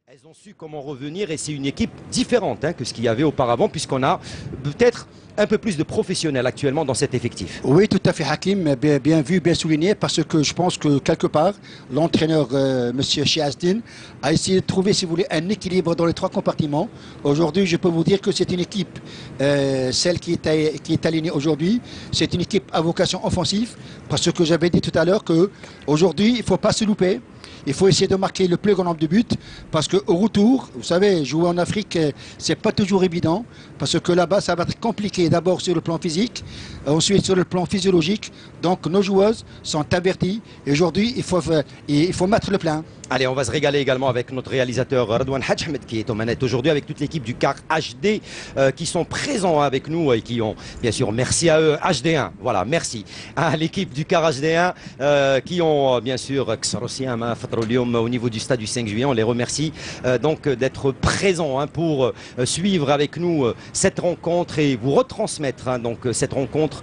Elles ont su comment revenir et c'est une équipe différente que ce qu'il y avait auparavant puisqu'on a peut-être un peu plus de professionnels actuellement dans cet effectif. Oui, tout à fait, Hakim, bien vu, bien souligné, parce que je pense que quelque part, l'entraîneur, M. Chiazdine, a essayé de trouver, si vous voulez, un équilibre dans les trois compartiments. Aujourd'hui, je peux vous dire que c'est une équipe, celle qui est alignée aujourd'hui, c'est une équipe à vocation offensive, parce que j'avais dit tout à l'heure qu'aujourd'hui, il ne faut pas se louper. Il faut essayer de marquer le plus grand nombre de buts parce qu'au retour, vous savez, jouer en Afrique, c'est pas toujours évident parce que là-bas, ça va être compliqué d'abord sur le plan physique, ensuite sur le plan physiologique. Donc nos joueuses sont averties et aujourd'hui, il faut mettre le plein. Allez, on va se régaler également avec notre réalisateur Redouane Hadjahmed qui est aux manettes aujourd'hui avec toute l'équipe du CAR HD qui sont présents avec nous et qui ont, bien sûr, merci à eux, HD1, voilà, merci à l'équipe du CAR HD1 qui ont, bien sûr, au niveau du stade du 5 juillet, on les remercie donc d'être présents pour suivre avec nous cette rencontre et vous retransmettre donc cette rencontre,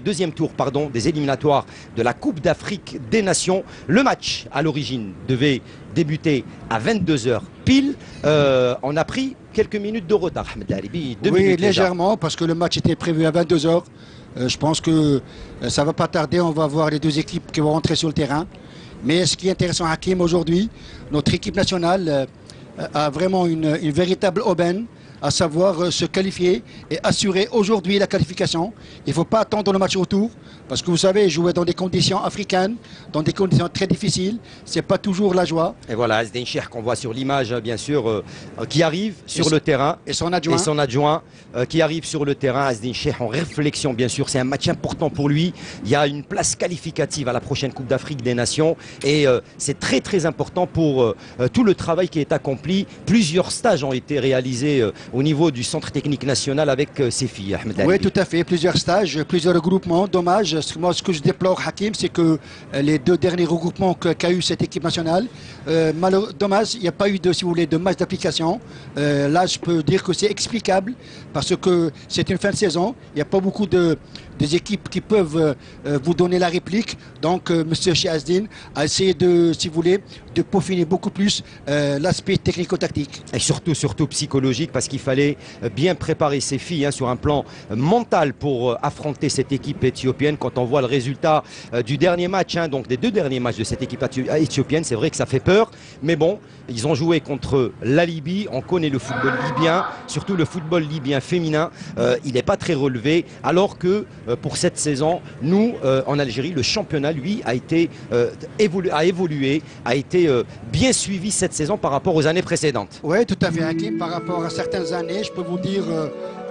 deuxième tour pardon, des éliminatoires de la Coupe d'Afrique des Nations. Le match à l'origine devait débuter à 22 h pile. On a pris quelques minutes de retard, Ahmed Laribi. Oui, légèrement, parce que le match était prévu à 22 h. Je pense que ça ne va pas tarder. On va voir les deux équipes qui vont rentrer sur le terrain. Mais ce qui est intéressant, Hakim, aujourd'hui, notre équipe nationale a vraiment une véritable aubaine, à savoir se qualifier et assurer aujourd'hui la qualification. Il ne faut pas attendre le match retour, parce que vous savez, jouer dans des conditions africaines, dans des conditions très difficiles, c'est pas toujours la joie. Et voilà, Azdin Cheikh qu'on voit sur l'image, bien sûr, qui arrive sur le terrain. Et son adjoint. Et son adjoint qui arrive sur le terrain, Azdin Cheikh en réflexion, bien sûr. C'est un match important pour lui. Il y a une place qualificative à la prochaine Coupe d'Afrique des Nations. Et c'est très très important pour tout le travail qui est accompli. Plusieurs stages ont été réalisés au niveau du centre technique national avec ses filles, Ahmed Laribi. Oui, tout à fait. Plusieurs stages, plusieurs regroupements. Dommage. Moi, ce que je déplore, Hakim, c'est que les deux derniers regroupements qu'a eu cette équipe nationale, dommage, il n'y a pas eu de, si vous voulez, de match d'application. Là, je peux dire que c'est explicable parce que c'est une fin de saison. Il n'y a pas beaucoup des équipes qui peuvent vous donner la réplique. Donc, M. Chiazdine a essayé de, si vous voulez, de peaufiner beaucoup plus l'aspect technico-tactique. Et surtout psychologique, parce qu'il fallait bien préparer ses filles sur un plan mental pour affronter cette équipe éthiopienne. Quand on voit le résultat du dernier match, donc des deux derniers matchs de cette équipe éthiopienne, c'est vrai que ça fait peur. Mais bon, ils ont joué contre la Libye. On connaît le football libyen, surtout le football libyen féminin. Il n'est pas très relevé, alors que pour cette saison, nous, en Algérie, le championnat, lui, a évolué, a été bien suivi cette saison par rapport aux années précédentes. Oui, tout à fait, Hakim. Par rapport à certaines années, je peux vous dire,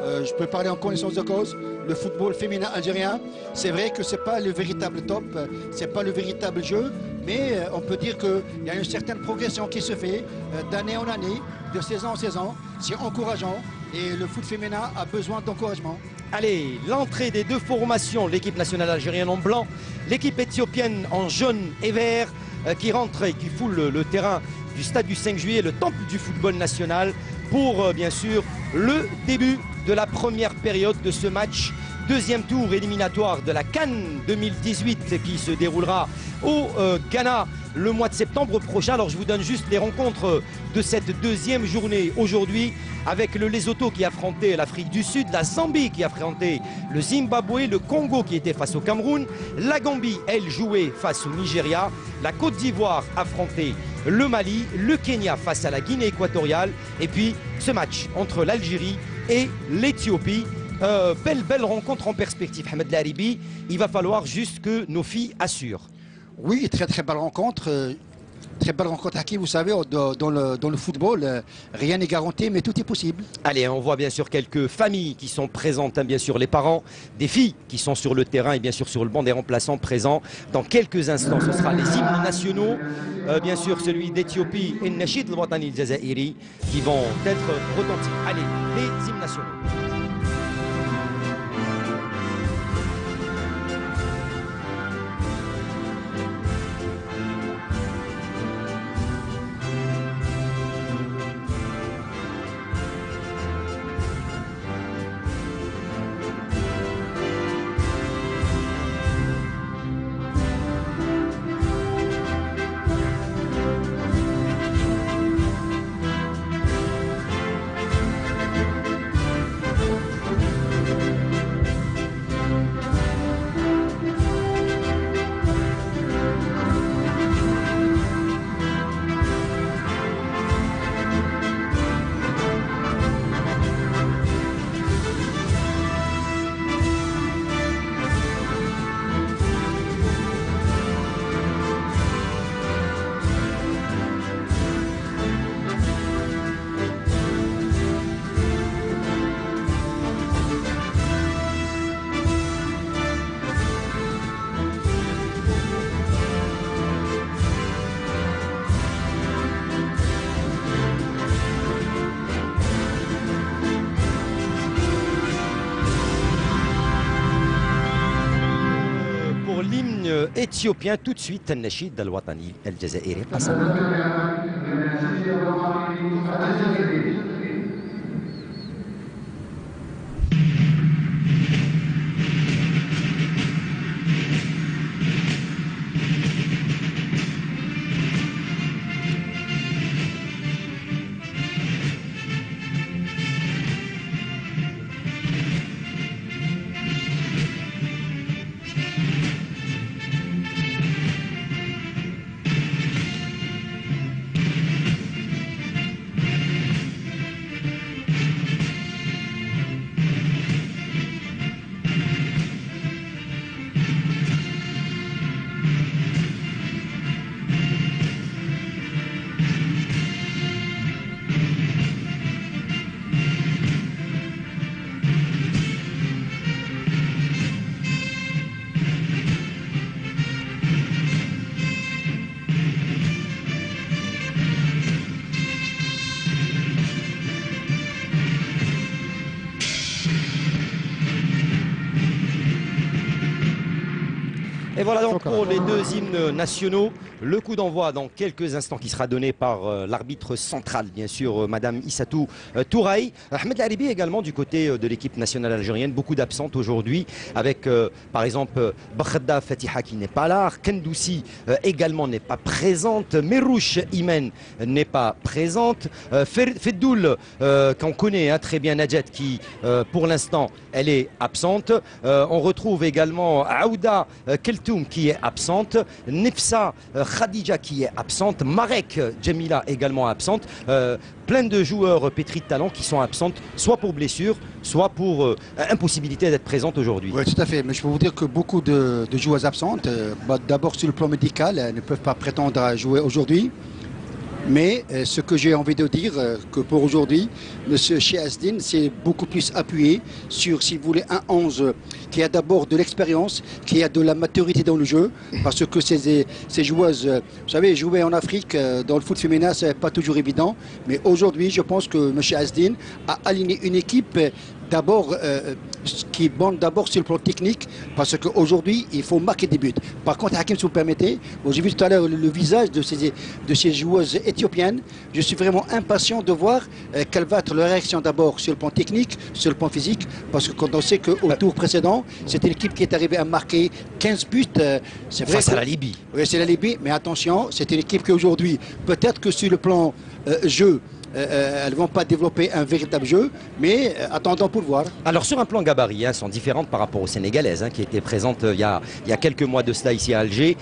je peux parler en connaissance de cause, le football féminin algérien, c'est vrai que ce n'est pas le véritable top, ce n'est pas le véritable jeu, mais on peut dire qu'il y a une certaine progression qui se fait d'année en année, de saison en saison. C'est encourageant et le foot féminin a besoin d'encouragement. Allez, l'entrée des deux formations, l'équipe nationale algérienne en blanc, l'équipe éthiopienne en jaune et vert, qui rentre et qui foule le terrain du stade du 5 juillet, le temple du football national, pour bien sûr le début de la première période de ce match. Deuxième tour éliminatoire de la CAN 2018 qui se déroulera au Ghana le mois de septembre prochain. Alors je vous donne juste les rencontres de cette deuxième journée aujourd'hui, avec le Lesotho qui affrontait l'Afrique du Sud, la Zambie qui affrontait le Zimbabwe, le Congo qui était face au Cameroun, la Gambie, elle, jouait face au Nigeria, la Côte d'Ivoire affrontait le Mali, le Kenya face à la Guinée équatoriale, et puis ce match entre l'Algérie et l'Éthiopie. Belle rencontre en perspective, Ahmed Laribi. Il va falloir juste que nos filles assurent. Oui, très belle rencontre. Très belle rencontre, Hakim. Vous savez, dans le football, rien n'est garanti, mais tout est possible. Allez, on voit bien sûr quelques familles qui sont présentes, bien sûr les parents, des filles qui sont sur le terrain et bien sûr sur le banc des remplaçants présents. Dans quelques instants, ce sera les hymnes nationaux, bien sûr celui d'Éthiopie et Nashid al-Watani al-Jazairi qui vont être retentis. Allez, les hymnes nationaux. éthiopien. Tout de suite, Nashid Al-Watani Al-Jazairi. Et voilà donc pour les deux hymnes nationaux. Le coup d'envoi dans quelques instants qui sera donné par l'arbitre central, bien sûr, Madame Issatou Touraï. Ahmed Laribi également du côté de l'équipe nationale algérienne. Beaucoup d'absentes aujourd'hui avec par exemple Bakhda Fatiha qui n'est pas là. Kendoussi également n'est pas présente. Merouche Imen n'est pas présente. Feddoul qu'on connaît très bien, Najat qui pour l'instant elle est absente. On retrouve également Aouda Keltoum qui est absente. Nefsa Khadija qui est absente. Marek Djemila également absente. Plein de joueurs pétris de talent qui sont absentes, soit pour blessure, soit pour impossibilité d'être présente aujourd'hui. Oui, tout à fait. Mais je peux vous dire que beaucoup de joueuses absentes, d'abord sur le plan médical, ne peuvent pas prétendre à jouer aujourd'hui. Mais ce que j'ai envie de dire, que pour aujourd'hui, M. Chiazdine s'est beaucoup plus appuyé sur, si vous voulez, un 11 qui a d'abord de l'expérience, qui a de la maturité dans le jeu, parce que ces joueuses, vous savez, jouer en Afrique dans le foot féminin, c'est pas toujours évident. Mais aujourd'hui, je pense que M. Chiazdine a aligné une équipe d'abord qui bande d'abord sur le plan technique, parce qu'aujourd'hui il faut marquer des buts. Par contre, Hakim, si vous permettez, j'ai vu tout à l'heure le visage de ces joueuses éthiopiennes. Je suis vraiment impatient de voir quelle va être leur réaction d'abord sur le plan technique, sur le plan physique, parce que quand on sait qu'au tour précédent, c'était l'équipe qui est arrivée à marquer 15 buts. C'est vrai face à la Libye. Oui, c'est la Libye, mais attention, c'est une équipe qui aujourd'hui, peut-être que sur le plan jeu, elles ne vont pas développer un véritable jeu, mais attendons pour le voir. Alors sur un plan gabarit, sont différentes par rapport aux Sénégalaises qui étaient présentes il y a quelques mois de cela ici à Alger.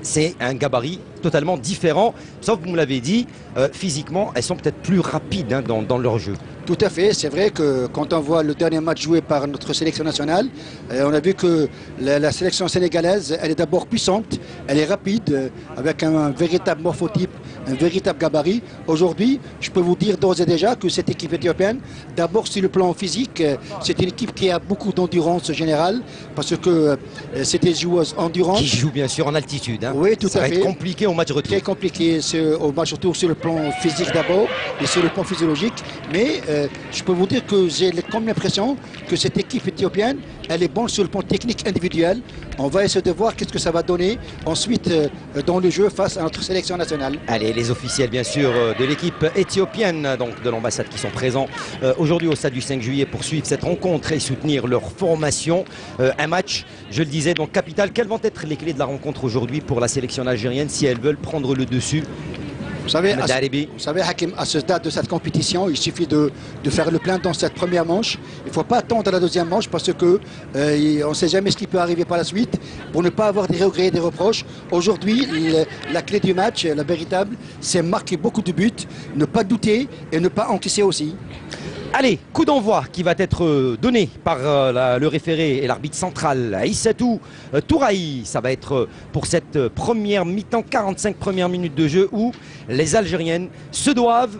C'est un gabarit totalement différent, sauf que vous me l'avez dit, physiquement elles sont peut-être plus rapides dans leur jeu. Tout à fait, c'est vrai que quand on voit le dernier match joué par notre sélection nationale, on a vu que la sélection sénégalaise, elle est d'abord puissante, elle est rapide, avec un véritable morphotype, un véritable gabarit. Aujourd'hui, je peux vous dire d'ores et déjà que cette équipe éthiopienne, d'abord sur le plan physique, c'est une équipe qui a beaucoup d'endurance générale, parce que c'est des joueuses endurantes. Qui jouent bien sûr en altitude. Oui, tout à fait. Ça va être compliqué au match retour. Très compliqué au match retour sur le plan physique d'abord et sur le plan physiologique, mais je peux vous dire que j'ai comme l'impression que cette équipe éthiopienne, elle est bonne sur le plan technique individuel. On va essayer de voir qu'est-ce que ça va donner ensuite dans le jeu face à notre sélection nationale. Allez, les officiels bien sûr de l'équipe éthiopienne, donc de l'ambassade, qui sont présents aujourd'hui au stade du 5 juillet pour suivre cette rencontre et soutenir leur formation. Un match, je le disais, donc capital. Quelles vont être les clés de la rencontre aujourd'hui pour la sélection algérienne si elles veulent prendre le dessus? Vous savez, Hakim, à ce stade de cette compétition, il suffit de faire le plein dans cette première manche. Il ne faut pas attendre la deuxième manche parce que on ne sait jamais ce qui peut arriver par la suite pour ne pas avoir des regrets et des reproches. Aujourd'hui, la clé du match, la véritable, c'est marquer beaucoup de buts, ne pas douter et ne pas encaisser aussi. Allez, coup d'envoi qui va être donné par le référé et l'arbitre central Issatou Touraï. Ça va être pour cette première mi-temps, 45 premières minutes de jeu où les Algériennes se doivent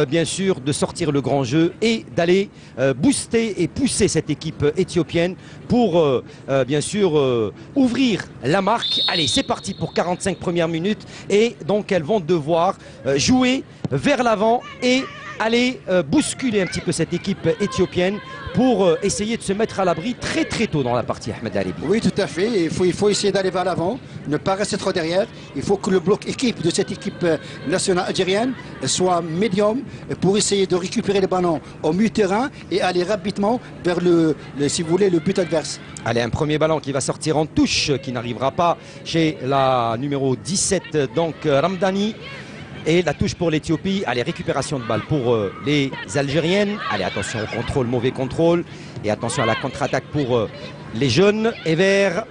bien sûr de sortir le grand jeu et d'aller booster et pousser cette équipe éthiopienne pour bien sûr ouvrir la marque. Allez, c'est parti pour 45 premières minutes et donc elles vont devoir jouer vers l'avant et aller bousculer un petit peu cette équipe éthiopienne pour essayer de se mettre à l'abri très très tôt dans la partie, Ahmed Haribi. Oui, tout à fait. Il faut essayer d'aller vers l'avant, ne pas rester trop derrière. Il faut que le bloc équipe de cette équipe nationale algérienne soit médium pour essayer de récupérer les ballons au milieu de terrain et aller rapidement vers si vous voulez, le but adverse. Allez, un premier ballon qui va sortir en touche, qui n'arrivera pas chez la numéro 17, donc Ramdani. Et la touche pour l'Éthiopie. Allez, récupération de balle pour les Algériennes. Allez, attention au contrôle, mauvais contrôle. Et attention à la contre-attaque pour les jeunes et verts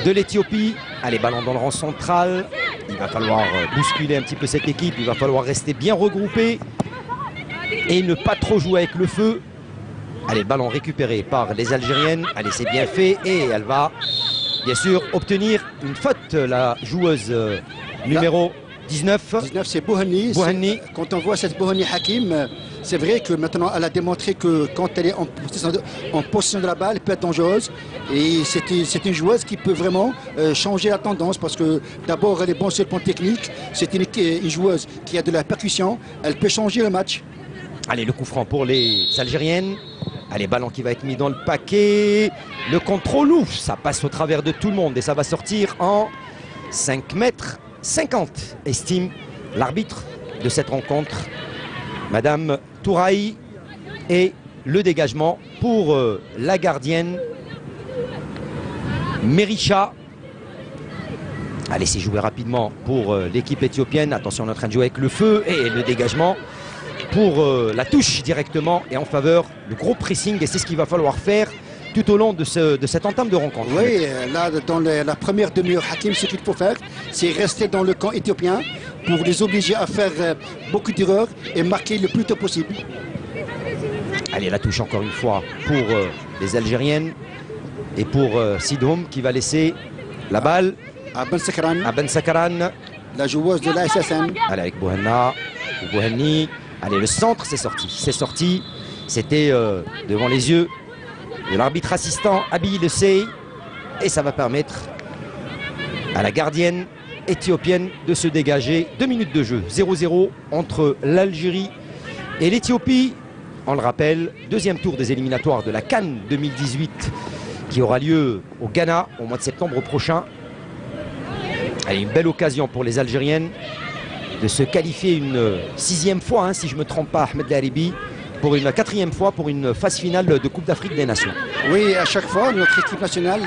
de l'Éthiopie. Allez, ballon dans le rang central. Il va falloir bousculer un petit peu cette équipe. Il va falloir rester bien regroupé et ne pas trop jouer avec le feu. Allez, ballon récupéré par les Algériennes. Allez, c'est bien fait. Et elle va, bien sûr, obtenir une faute, la joueuse numéro 19, c'est Bouhanni. Quand on voit cette Bouhanni Hakim, c'est vrai que maintenant elle a démontré que quand elle est en possession de la balle, elle peut être dangereuse. Et c'est une joueuse qui peut vraiment changer la tendance parce que d'abord elle est bonne sur le plan technique. C'est une joueuse qui a de la percussion. Elle peut changer le match. Allez, le coup franc pour les Algériennes. Allez, ballon qui va être mis dans le paquet. Le contrôle, ouf, ça passe au travers de tout le monde et ça va sortir en 5 mètres. 50, estime l'arbitre de cette rencontre, Madame Touraï, et le dégagement pour la gardienne Merisha. Allez, c'est joué rapidement pour l'équipe éthiopienne. Attention, on est en train de jouer avec le feu et le dégagement pour la touche directement et en faveur du gros pressing, et c'est ce qu'il va falloir faire tout au long de cette entame de rencontre. Oui, là, dans la première demi-heure, Hakim, ce qu'il faut faire, c'est rester dans le camp éthiopien pour les obliger à faire beaucoup d'erreurs et marquer le plus tôt possible. Allez, la touche encore une fois pour les Algériennes et pour Sidoum qui va laisser la balle à Ben Sakaran, la joueuse de l'ASSN. Allez, avec Bouhanni. Allez, le centre, c'est sorti. C'était devant les yeux de l'arbitre assistant Abiy Sey, et ça va permettre à la gardienne éthiopienne de se dégager. 2 minutes de jeu, 0-0 entre l'Algérie et l'Éthiopie. On le rappelle, deuxième tour des éliminatoires de la CAN 2018 qui aura lieu au Ghana au mois de septembre prochain. Allez, une belle occasion pour les Algériennes de se qualifier une 6e fois, hein, si je ne me trompe pas, Ahmed Haribi, pour une 4e fois pour une phase finale de Coupe d'Afrique des Nations. Oui, à chaque fois, notre équipe nationale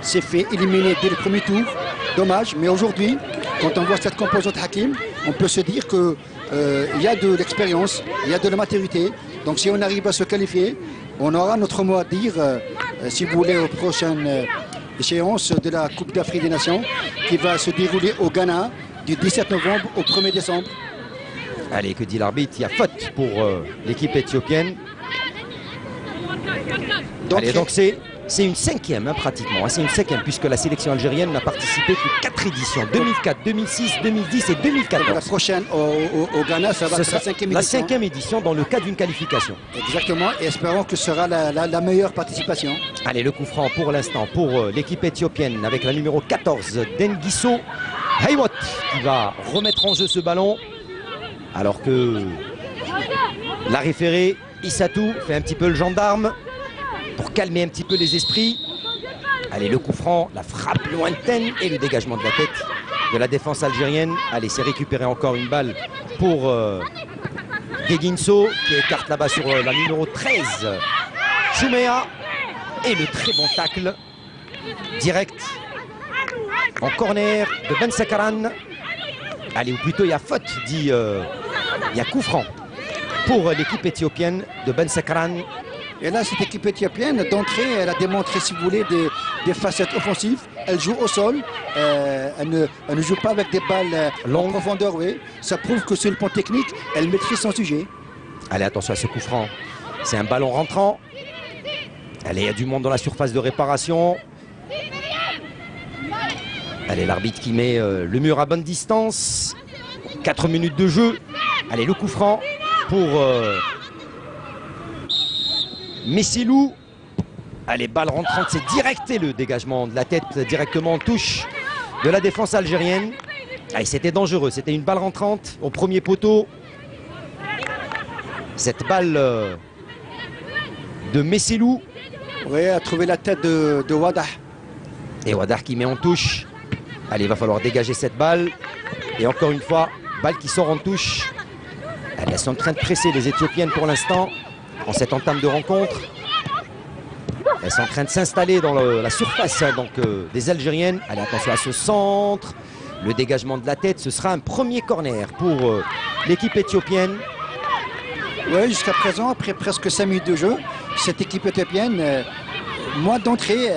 s'est fait éliminer dès le premier tour. Dommage, mais aujourd'hui, quand on voit cette composante Hakim, on peut se dire qu'il y a de l'expérience, il y a de la maturité. Donc si on arrive à se qualifier, on aura notre mot à dire, si vous voulez, aux prochaines échéances de la Coupe d'Afrique des Nations, qui va se dérouler au Ghana du 17 novembre au 1er décembre. Allez, que dit l'arbitre? Il y a faute pour l'équipe éthiopienne. Donc c'est une 5e, hein, pratiquement. Hein, c'est une 5e puisque la sélection algérienne n'a participé que 4 éditions. 2004, 2006, 2010 et 2014. La prochaine au Ghana, ça va être la 5e édition. La 5e édition dans le cadre d'une qualification. Exactement, et espérons que ce sera la meilleure participation. Allez, le coup franc pour l'instant pour l'équipe éthiopienne avec la numéro 14, Dengiso Haywot, qui va remettre en jeu ce ballon. Alors que la référée Issatou fait un petit peu le gendarme pour calmer un petit peu les esprits. Allez, le coup franc, la frappe lointaine et le dégagement de la tête de la défense algérienne. Allez, c'est récupéré encore une balle pour Deginso qui écarte là-bas sur la numéro 13, Choumea. Et le très bon tacle direct en corner de Ben Sakaran. Allez, ou plutôt il y a faute, dit il y a coup franc pour l'équipe éthiopienne de Ben Sakaran. Et là, cette équipe éthiopienne, d'entrée, elle a démontré, si vous voulez, des facettes offensives. Elle joue au sol, elle ne joue pas avec des balles en profondeur. Oui. Ça prouve que sur le plan technique, elle maîtrise son sujet. Allez, attention à ce coup franc. C'est un ballon rentrant. Allez, il y a du monde dans la surface de réparation. Allez, l'arbitre qui met le mur à bonne distance. 4 minutes de jeu. Allez, le coup franc pour Messilou. Allez, balle rentrante, c'est direct, et le dégagement de la tête directement en touche de la défense algérienne. Allez, c'était dangereux, c'était une balle rentrante au premier poteau. Cette balle de Messelou. Oui, a trouvé la tête de Wadah. Et Wadah qui met en touche. Allez, il va falloir dégager cette balle. Et encore une fois, balle qui sort en touche. Allez, elles sont en train de presser les Éthiopiennes pour l'instant, en cette entame de rencontre. Elles sont en train de s'installer dans la surface des Algériennes. Allez, attention à ce centre. Le dégagement de la tête, ce sera un premier corner pour l'équipe éthiopienne. Oui, jusqu'à présent, après presque 5 minutes de jeu, cette équipe éthiopienne, moi d'entrée,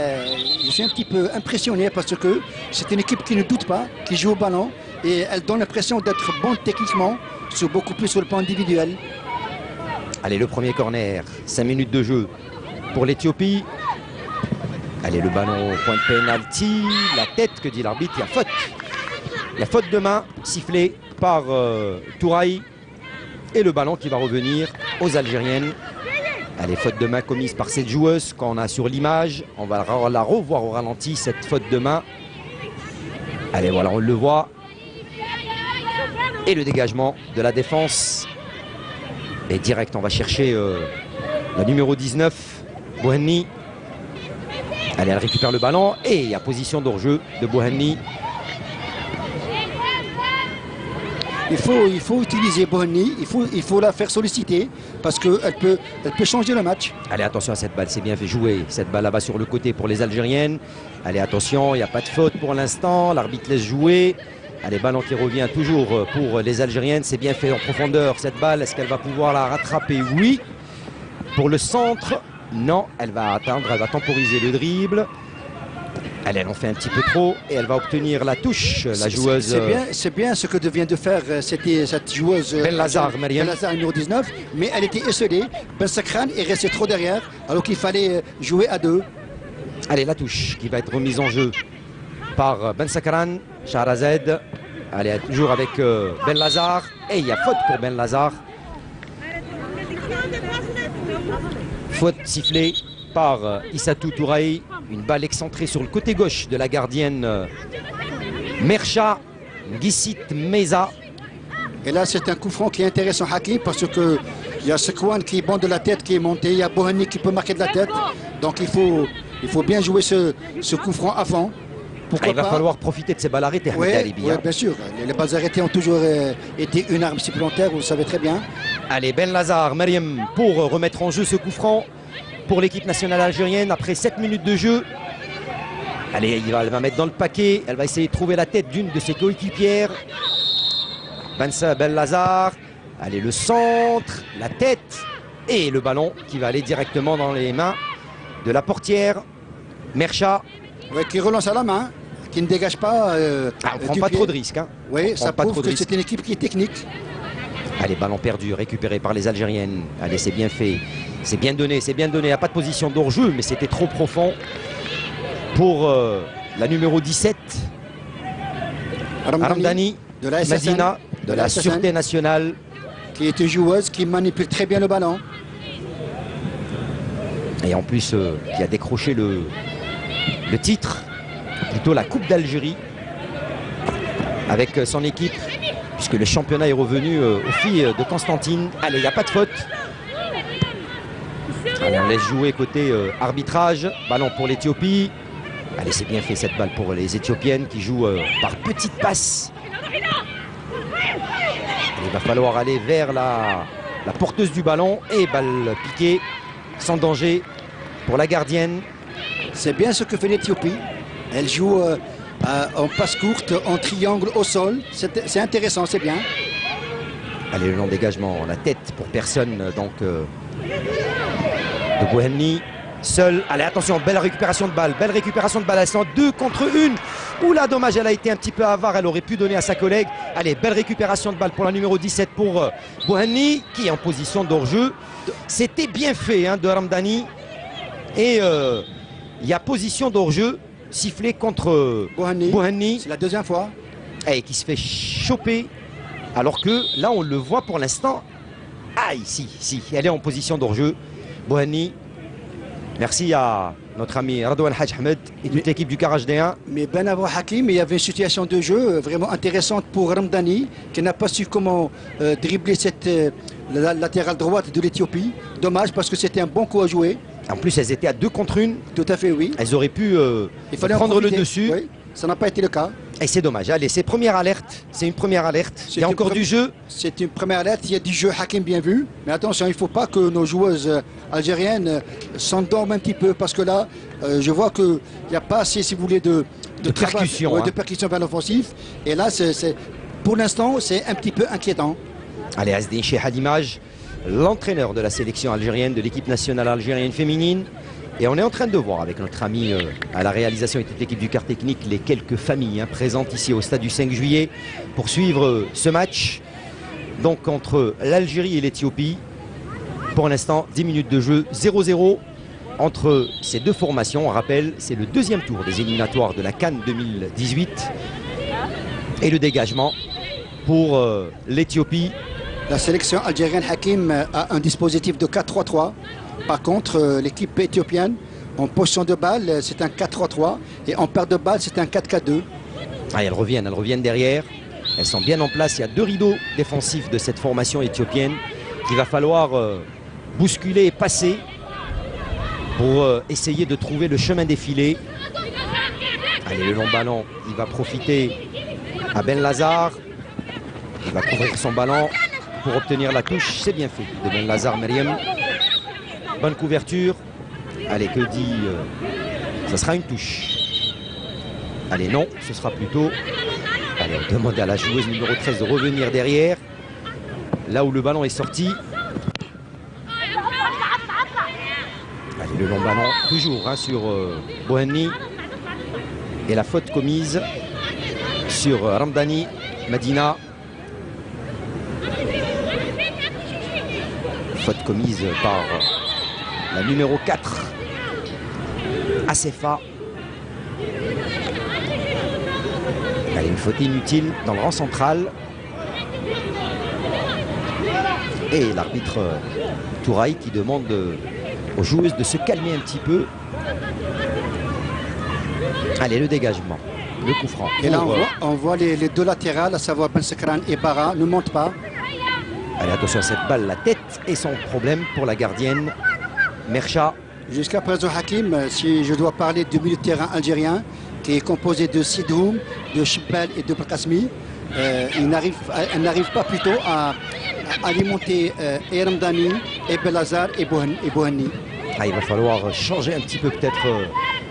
je suis un petit peu impressionné parce que c'est une équipe qui ne doute pas, qui joue au ballon et elle donne l'impression d'être bonne techniquement, beaucoup plus sur le plan individuel. Allez, le premier corner, 5 minutes de jeu pour l'Éthiopie. Allez, le ballon au point de pénalty, la tête, que dit l'arbitre, il y a faute. La faute de main sifflée par Touraï et le ballon qui va revenir aux Algériennes. Allez, faute de main commise par cette joueuse qu'on a sur l'image. On va la revoir au ralenti, cette faute de main. Allez, voilà, on le voit. Et le dégagement de la défense. Et direct, on va chercher la numéro 19, Bouhanni. Allez, elle récupère le ballon et il y a position d'hors-jeu de Bouhanni. Il faut utiliser Bouhanni, il faut la faire solliciter parce qu'elle peut changer le match. Allez, attention à cette balle, c'est bien fait jouer. Cette balle là-bas sur le côté pour les Algériennes. Allez, attention, il n'y a pas de faute pour l'instant. L'arbitre laisse jouer. Allez, ballon qui revient toujours pour les Algériennes. C'est bien fait en profondeur cette balle. Est-ce qu'elle va pouvoir la rattraper? Oui. Pour le centre, non. Elle va attendre, elle va temporiser le dribble. Elle en fait un petit peu trop et elle va obtenir la touche, la joueuse. C'est bien ce que vient de faire cette joueuse Benlazar, Mariam. Benlazar numéro 19, mais elle était esselée. Ben Sakran est resté trop derrière alors qu'il fallait jouer à deux. Allez, la touche qui va être remise en jeu par Ben Sakran, Shahrazad. Allez, toujours avec Benlazar et il y a faute pour Benlazar. Faute sifflée par Issatou Touraï. Une balle excentrée sur le côté gauche de la gardienne Mercha Gissit Meza. Et là, c'est un coup franc qui est intéressant, Hakim, parce qu'il y a Sekwan qui bande de la tête, qui est monté. Il y a Bouhanni qui peut marquer de la tête. Donc, il faut bien jouer ce coup franc avant. Il va falloir profiter de ces balles arrêtées. Oui, bien sûr. Les balles arrêtées ont toujours été une arme supplémentaire, vous le savez très bien. Allez, Benlazar, Mariam, pour remettre en jeu ce coup franc pour l'équipe nationale algérienne après 7 minutes de jeu. Allez, elle va mettre dans le paquet. Elle va essayer de trouver la tête d'une de ses coéquipières. Benlazar. Allez, le centre, la tête et le ballon qui va aller directement dans les mains de la portière Mercha. Oui, qui relance à la main, qui ne dégage pas. On ne prend pas trop de risques. Hein. Oui, ça prouve que c'est une équipe qui est technique. Allez, ballon perdu, récupéré par les Algériennes. Allez, c'est bien fait. C'est bien donné, c'est bien donné. Il n'y a pas de position d'hors-jeu, mais c'était trop profond pour la numéro 17. Ramdani, de la SSN, Medina, de la Sûreté Nationale. Qui est une joueuse qui manipule très bien le ballon. Et en plus, qui a décroché le titre, plutôt la Coupe d'Algérie, avec son équipe, puisque le championnat est revenu aux filles de Constantine. Allez, il n'y a pas de faute. Allez, on laisse jouer côté arbitrage. Ballon pour l'Éthiopie. Allez, c'est bien fait cette balle pour les Éthiopiennes qui jouent par petites passes. Allez, il va falloir aller vers la porteuse du ballon. Et balle piquée, sans danger pour la gardienne. C'est bien ce que fait l'Éthiopie. Elle joue en passe courte, en triangle au sol. C'est intéressant, c'est bien. Allez, le long dégagement, la tête pour personne donc de Bouhanni. Seul. Allez, attention, belle récupération de balle. Belle récupération de balle. Elles sont 2 contre 1. Oula, dommage, elle a été un petit peu avare. Elle aurait pu donner à sa collègue. Allez, belle récupération de balle pour la numéro 17 pour Bouhanni, qui est en position d'hors-jeu. C'était bien fait de Ramdani. Et il y a position d'hors-jeu sifflée contre Bouhanni. C'est la deuxième fois. Et qui se fait choper. Alors que là, on le voit pour l'instant. Ah, ici, elle est en position d'hors-jeu. Bouhanni. Merci à notre ami Radouane Hadj Ahmed et toute l'équipe du Garage D1. Mais ben avant Hakim, il y avait une situation de jeu vraiment intéressante pour Ramdani, qui n'a pas su comment dribbler cette la latérale droite de l'Éthiopie. Dommage parce que c'était un bon coup à jouer. En plus, elles étaient à 2 contre 1. Tout à fait, oui. Elles auraient pu Il fallait prendre le dessus. Oui, ça n'a pas été le cas. Et c'est dommage. Allez, c'est première alerte. C'est une première alerte. Il y a encore du jeu. C'est une première alerte. Il y a du jeu Hakim bien vu. Mais attention, il ne faut pas que nos joueuses algériennes s'endorment un petit peu. Parce que là, je vois qu'il n'y a pas assez, si vous voulez, de percussion. De percussion vers l'offensif. Et là, pour l'instant, c'est un petit peu inquiétant. Allez, Azdin Cheikh à l'image. L'entraîneur de la sélection algérienne, de l'équipe nationale algérienne féminine. Et on est en train de voir avec notre ami à la réalisation et toute l'équipe du quart technique les quelques familles présentes ici au stade du 5 juillet pour suivre ce match donc entre l'Algérie et l'Éthiopie. Pour l'instant, 10 minutes de jeu, 0-0 entre ces deux formations. On rappelle, c'est le deuxième tour des éliminatoires de la CAN 2018 et le dégagement pour l'Éthiopie. La sélection algérienne Hakim a un dispositif de 4-3-3. Par contre, l'équipe éthiopienne, en position de balle, c'est un 4-3-3. Et en perte de balle, c'est un 4-4-2. Ah, elles reviennent derrière. Elles sont bien en place. Il y a 2 rideaux défensifs de cette formation éthiopienne qu'il va falloir bousculer et passer pour essayer de trouver le chemin défilé. Allez, le long ballon, il va profiter à Ben Lazar. Il va couvrir son ballon pour obtenir la touche. C'est bien fait de Ben Lazar, Meriem. Bonne couverture. Allez, que dit ça sera une touche. Allez, non, ce sera plutôt... Allez, on demande à la joueuse numéro 13 de revenir derrière. Là où le ballon est sorti. Allez, le long ballon, toujours sur Bohani. Et la faute commise sur Ramdani Madina. Faute commise par la numéro 4, Assefa. Allez, une faute inutile dans le rang central. Et l'arbitre Touraï qui demande aux joueuses de se calmer un petit peu. Allez, le dégagement, le coup franc. Et là, on voit les deux latérales, à savoir Ben Sekran et Bara, ne montent pas. Allez, attention à cette balle, la tête est son problème pour la gardienne Mercha. Jusqu'à présent, Hakim, si je dois parler du milieu de terrain algérien, qui est composé de Sidroum, de Chibal et de Bakasmi, il n'arrive pas plutôt à alimenter Ramdani, et Belazar et Bohani. Ah, il va falloir changer un petit peu peut-être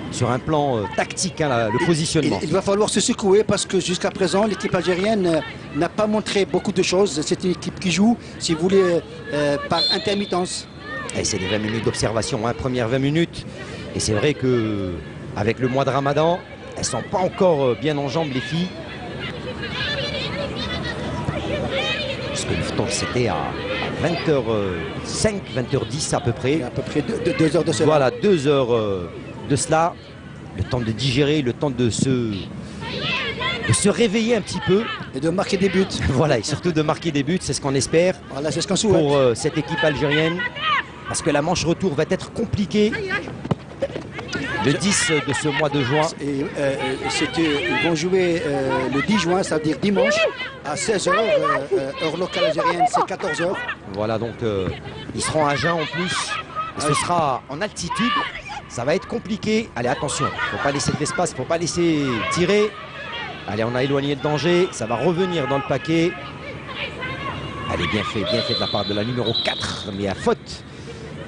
sur un plan tactique, le positionnement. Il va falloir se secouer parce que jusqu'à présent, l'équipe algérienne n'a pas montré beaucoup de choses. C'est une équipe qui joue, si vous voulez, par intermittence. Et c'est les 20 minutes d'observation, premières 20 minutes. Et c'est vrai que avec le mois de Ramadan, elles ne sont pas encore bien en jambes, les filles. Parce que le temps, c'était à 20h05, 20h10 à peu près. À peu près 2 heures de cela. Voilà, 2 heures de cela. Le temps de digérer, le temps de se réveiller un petit peu. Et de marquer des buts. Voilà, et surtout de marquer des buts, c'est ce qu'on espère. Voilà, c'est ce qu'on souhaite. Pour cette équipe algérienne. Parce que la manche retour va être compliquée. Le 10 de ce mois de juin. Et, ils vont jouer le 10 juin, c'est-à-dire dimanche, à 16h, heure locale algérienne, c'est 14h. Voilà, donc ils seront à jeun en plus. Et ce sera en altitude. Ça va être compliqué. Allez, attention, il ne faut pas laisser de l'espace, il ne faut pas laisser tirer. Allez, on a éloigné le danger. Ça va revenir dans le paquet. Allez, bien fait de la part de la numéro 4. Mais à faute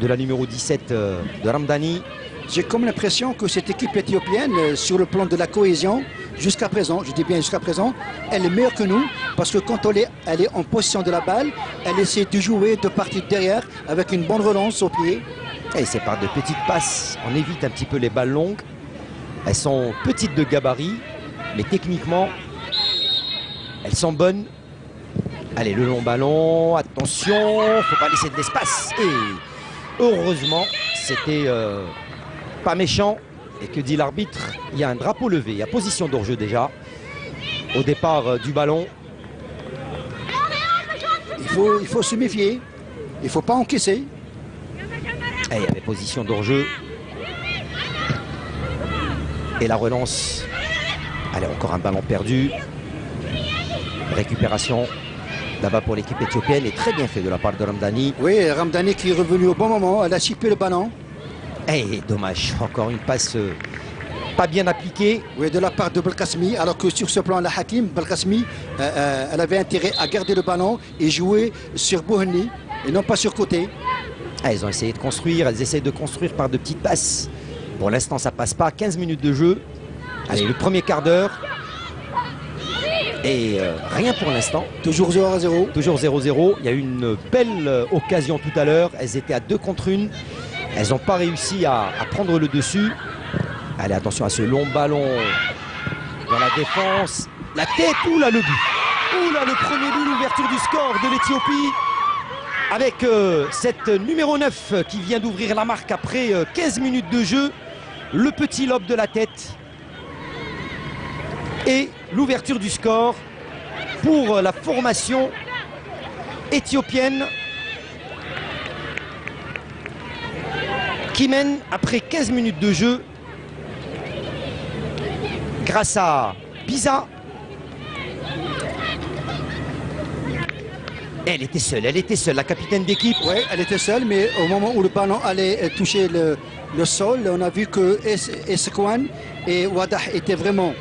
de la numéro 17 de Ramdani. J'ai comme l'impression que cette équipe éthiopienne, sur le plan de la cohésion, jusqu'à présent, je dis bien jusqu'à présent, elle est meilleure que nous. Parce que quand elle est en position de la balle, elle essaie de jouer, de partir derrière avec une bonne relance au pied. Et c'est par de petites passes. On évite un petit peu les balles longues. Elles sont petites de gabarit, mais techniquement, elles sont bonnes. Allez, le long ballon, attention, il ne faut pas laisser de l'espace. Et heureusement, c'était pas méchant. Et que dit l'arbitre? Il y a un drapeau levé, il y a position d'hors-jeu déjà. Au départ du ballon. Il faut se méfier, il ne faut pas encaisser. Et il y avait position d'hors-jeu. Et la relance. Allez, encore un ballon perdu. Récupération là-bas pour l'équipe éthiopienne et très bien fait de la part de Ramdani. Oui, Ramdani qui est revenu au bon moment, elle a chippé le ballon. Et dommage, encore une passe pas bien appliquée. Oui, de la part de Belkacemi, alors que sur ce plan, la Hakim, Belkacemi, elle avait intérêt à garder le ballon et jouer sur Bouhanni et non pas sur côté. Ah, elles ont essayé de construire, elles essayent de construire par de petites passes. Pour l'instant, ça passe pas. 15 minutes de jeu. Allez, le premier quart d'heure. Et rien pour l'instant. Toujours 0-0. Toujours 0-0. Il y a eu une belle occasion tout à l'heure. Elles étaient à 2 contre 1. Elles n'ont pas réussi à prendre le dessus. Allez, attention à ce long ballon dans la défense. La tête, oula le but. Oula le premier but, l'ouverture du score de l'Éthiopie. Avec cette numéro 9 qui vient d'ouvrir la marque après 15 minutes de jeu. Le petit lob de la tête. Et l'ouverture du score pour la formation éthiopienne qui mène après 15 minutes de jeu grâce à Biza. Elle était seule, la capitaine d'équipe. Oui, elle était seule, mais au moment où le ballon allait toucher le sol, on a vu que Essekwan et Wadah étaient vraiment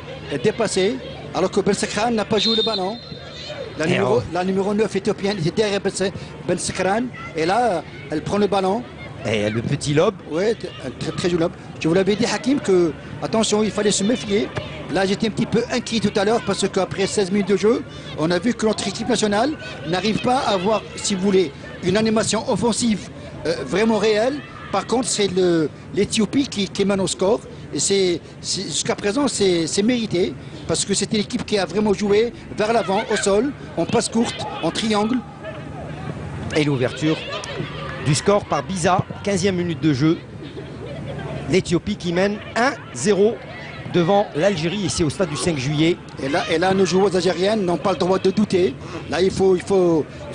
dépassés, alors que Belsekran n'a pas joué le ballon. La numéro 9 éthiopienne était derrière Belsekran, et là, elle prend le ballon. Et le petit lob. Oui, très, très joli lob. Je vous l'avais dit, Hakim, que attention, il fallait se méfier. Là, j'étais un petit peu inquiet tout à l'heure parce qu'après 16 minutes de jeu, on a vu que notre équipe nationale n'arrive pas à avoir, si vous voulez, une animation offensive vraiment réelle. Par contre, c'est l'Éthiopie qui mène au score. Et jusqu'à présent, c'est mérité parce que c'était l'équipe qui a vraiment joué vers l'avant, au sol, en passe courte, en triangle. Et l'ouverture du score par Biza, 15e minute de jeu. L'Éthiopie qui mène 1-0 devant l'Algérie ici au stade du 5 juillet. Et là, nos joueuses algériennes n'ont pas le droit de douter. Là, il faut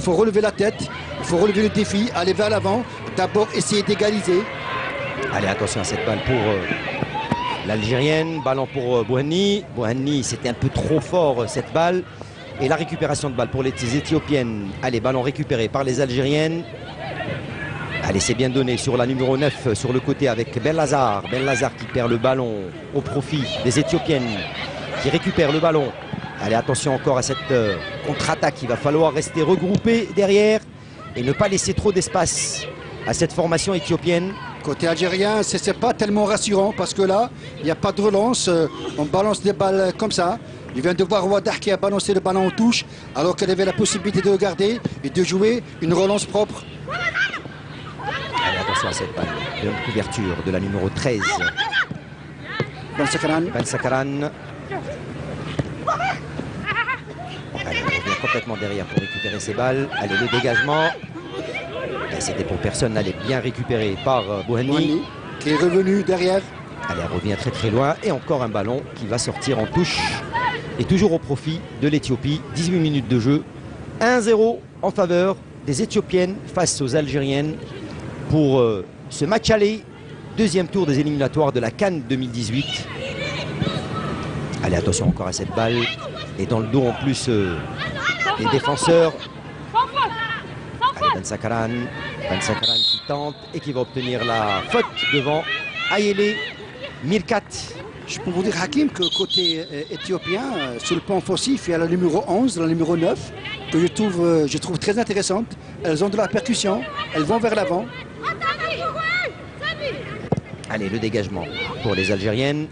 relever la tête, il faut relever le défi, aller vers l'avant, d'abord essayer d'égaliser. Allez, attention à cette balle pour l'Algérienne, ballon pour Bouhanni. Bouhanni, c'était un peu trop fort cette balle. Et la récupération de balle pour les Éthiopiennes. Allez, ballon récupéré par les Algériennes. Allez, c'est bien donné sur la numéro 9 sur le côté avec Ben Lazar. Ben Lazar qui perd le ballon au profit des Éthiopiennes qui récupèrent le ballon. Allez, attention encore à cette contre-attaque. Il va falloir rester regroupé derrière et ne pas laisser trop d'espace à cette formation éthiopienne. Côté algérien, c'est pas tellement rassurant parce que là, il n'y a pas de relance. On balance des balles comme ça. Il vient de voir Wadah qui a balancé le ballon en touche alors qu'elle avait la possibilité de le garder et de jouer une relance propre. Allez, attention à cette balle de couverture de la numéro 13. Ben Sakran. Ben Sakran. Allez, on revient complètement derrière pour récupérer ces balles. Allez, le dégagement. C'était pour personne. Elle est bien récupérée par Bouhanni. Qui est revenu derrière. Allez, elle revient très très loin. Et encore un ballon qui va sortir en touche. Et toujours au profit de l'Éthiopie. 18 minutes de jeu. 1-0 en faveur des Éthiopiennes face aux Algériennes pour ce match aller. Deuxième tour des éliminatoires de la CAN 2018. Allez, attention encore à cette balle. Et dans le dos en plus les défenseurs. Allez, Ben Sakran. Ben Sakran qui tente et qui va obtenir la faute devant Ayele Mirkat. Je peux vous dire, Hakim, que côté éthiopien, sur le plan offensif, il y a la numéro 11, la numéro 9, que je trouve très intéressante. Elles ont de la percussion, elles vont vers l'avant. Allez, le dégagement pour les Algériennes.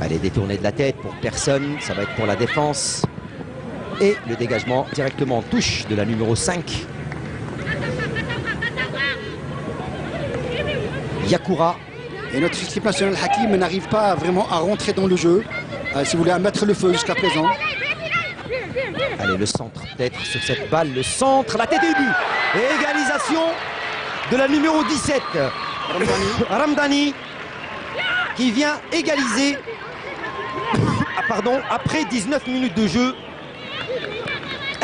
Allez, détourné de la tête pour personne, ça va être pour la défense. Et le dégagement directement en touche de la numéro 5. Yakura. Et notre équipe nationale Hakim n'arrive pas vraiment à rentrer dans le jeu, si vous voulez, à mettre le feu jusqu'à présent. Allez, le centre peut-être sur cette balle, le centre, la tête et but. Et égalisation de la numéro 17, Ramdani, qui vient égaliser après 19 minutes de jeu.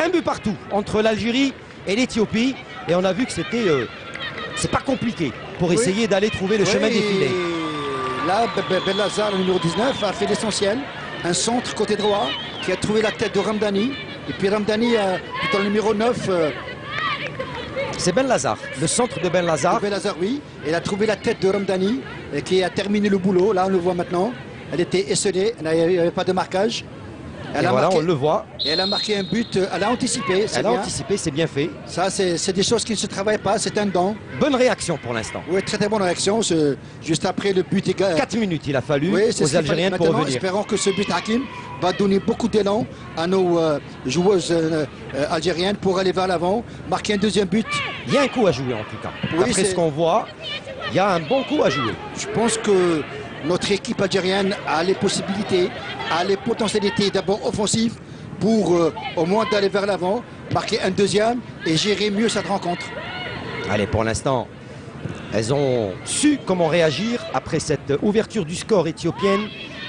Un but partout entre l'Algérie et l'Éthiopie. Et on a vu que c'était c'est pas compliqué pour essayer d'aller trouver le chemin des filets. Là, Bellazar, le numéro 19, a fait l'essentiel. Un centre côté droit qui a trouvé la tête de Ramdani. Et puis Ramdani, dans le numéro 9... c'est Ben Lazar, le centre de Ben Lazar. Ben Lazar, oui. Elle a trouvé la tête de Ramdani qui a terminé le boulot. Là, on le voit maintenant. Elle était esselée, il n'y avait pas de marquage. Et voilà, on le voit. Et elle a marqué un but, elle a anticipé. Elle a anticipé, c'est bien fait. Ça, c'est des choses qui ne se travaillent pas, c'est un don. Bonne réaction pour l'instant. Oui, très très bonne réaction. Juste après le but égal. 4 minutes il a fallu aux Algériennes pour revenir. Espérons que ce but Hakim va donner beaucoup d'élan à nos joueuses algériennes pour aller vers l'avant, marquer un deuxième but. Il y a un coup à jouer en tout cas. Oui, après ce qu'on voit, il y a un bon coup à jouer. Je pense que notre équipe algérienne a les possibilités, a les potentialités d'abord offensives pour au moins d'aller vers l'avant, marquer un deuxième et gérer mieux cette rencontre. Allez, pour l'instant, elles ont su comment réagir après cette ouverture du score éthiopienne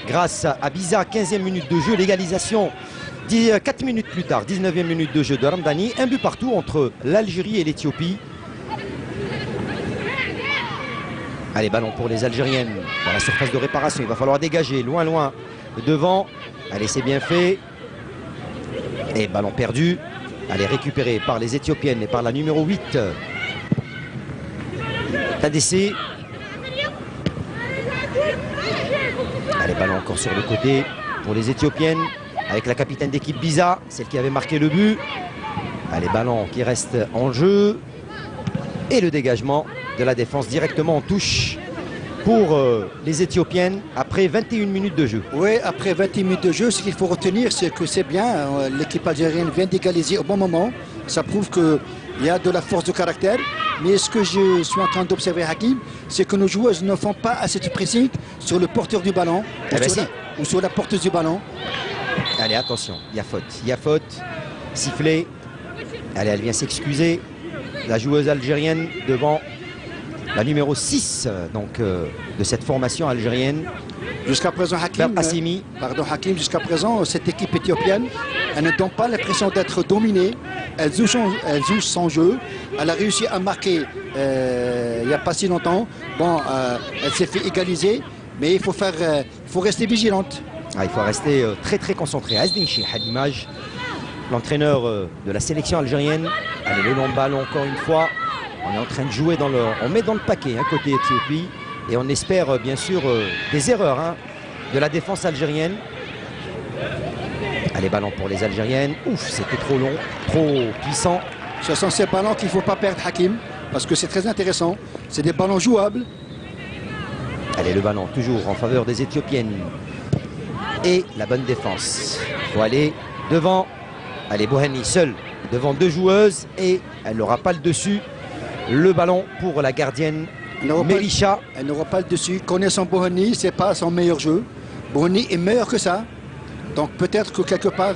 grâce à Biza, 15e minute de jeu, l'égalisation 4 minutes plus tard, 19e minute de jeu de Ramdani, un but partout entre l'Algérie et l'Éthiopie. Allez, ballon pour les Algériennes dans la surface de réparation, il va falloir dégager loin devant. Allez, c'est bien fait. Et ballon perdu. Allez, récupéré par les Éthiopiennes et par la numéro 8. Tadessé. Allez, ballon encore sur le côté pour les Éthiopiennes avec la capitaine d'équipe Biza, celle qui avait marqué le but. Allez, ballon qui reste en jeu. Et le dégagement de la défense directement en touche pour les Éthiopiennes après 21 minutes de jeu. Oui, après 21 minutes de jeu, ce qu'il faut retenir, c'est que c'est bien. L'équipe algérienne vient d'égaliser au bon moment. Ça prouve qu'il y a de la force de caractère. Mais ce que je suis en train d'observer, Hakim, c'est que nos joueuses ne font pas assez de pressing sur le porteur du ballon ou sur la porteuse du ballon. Allez, attention, il y a faute, sifflé. Allez, elle vient s'excuser. La joueuse algérienne devant la numéro 6 donc, de cette formation algérienne. Jusqu'à présent, Hakim, jusqu'à présent, cette équipe éthiopienne, elle ne donne pas l'impression d'être dominée. Elle joue son jeu. Elle a réussi à marquer il n'y a pas si longtemps. Bon, elle s'est fait égaliser, mais il faut rester vigilante. Il faut rester très très concentré. Azdin Chih à l'image, l'entraîneur de la sélection algérienne. Allez, le long ballon encore une fois. On est en train de jouer on met dans le paquet côté Éthiopie. Et on espère bien sûr des erreurs de la défense algérienne. Allez, ballon pour les Algériennes. Ouf, c'était trop long, trop puissant. Ce sont ces ballons qu'il ne faut pas perdre, Hakim, parce que c'est très intéressant. C'est des ballons jouables. Allez, le ballon toujours en faveur des Éthiopiennes. Et la bonne défense. Il faut aller devant. Allez, Bohani seule devant deux joueuses et elle n'aura pas le dessus. Le ballon pour la gardienne Mélisha. Elle n'aura pas le dessus. Connaissant Bohani, ce n'est pas son meilleur jeu. Bohani est meilleur que ça. Donc peut-être que quelque part,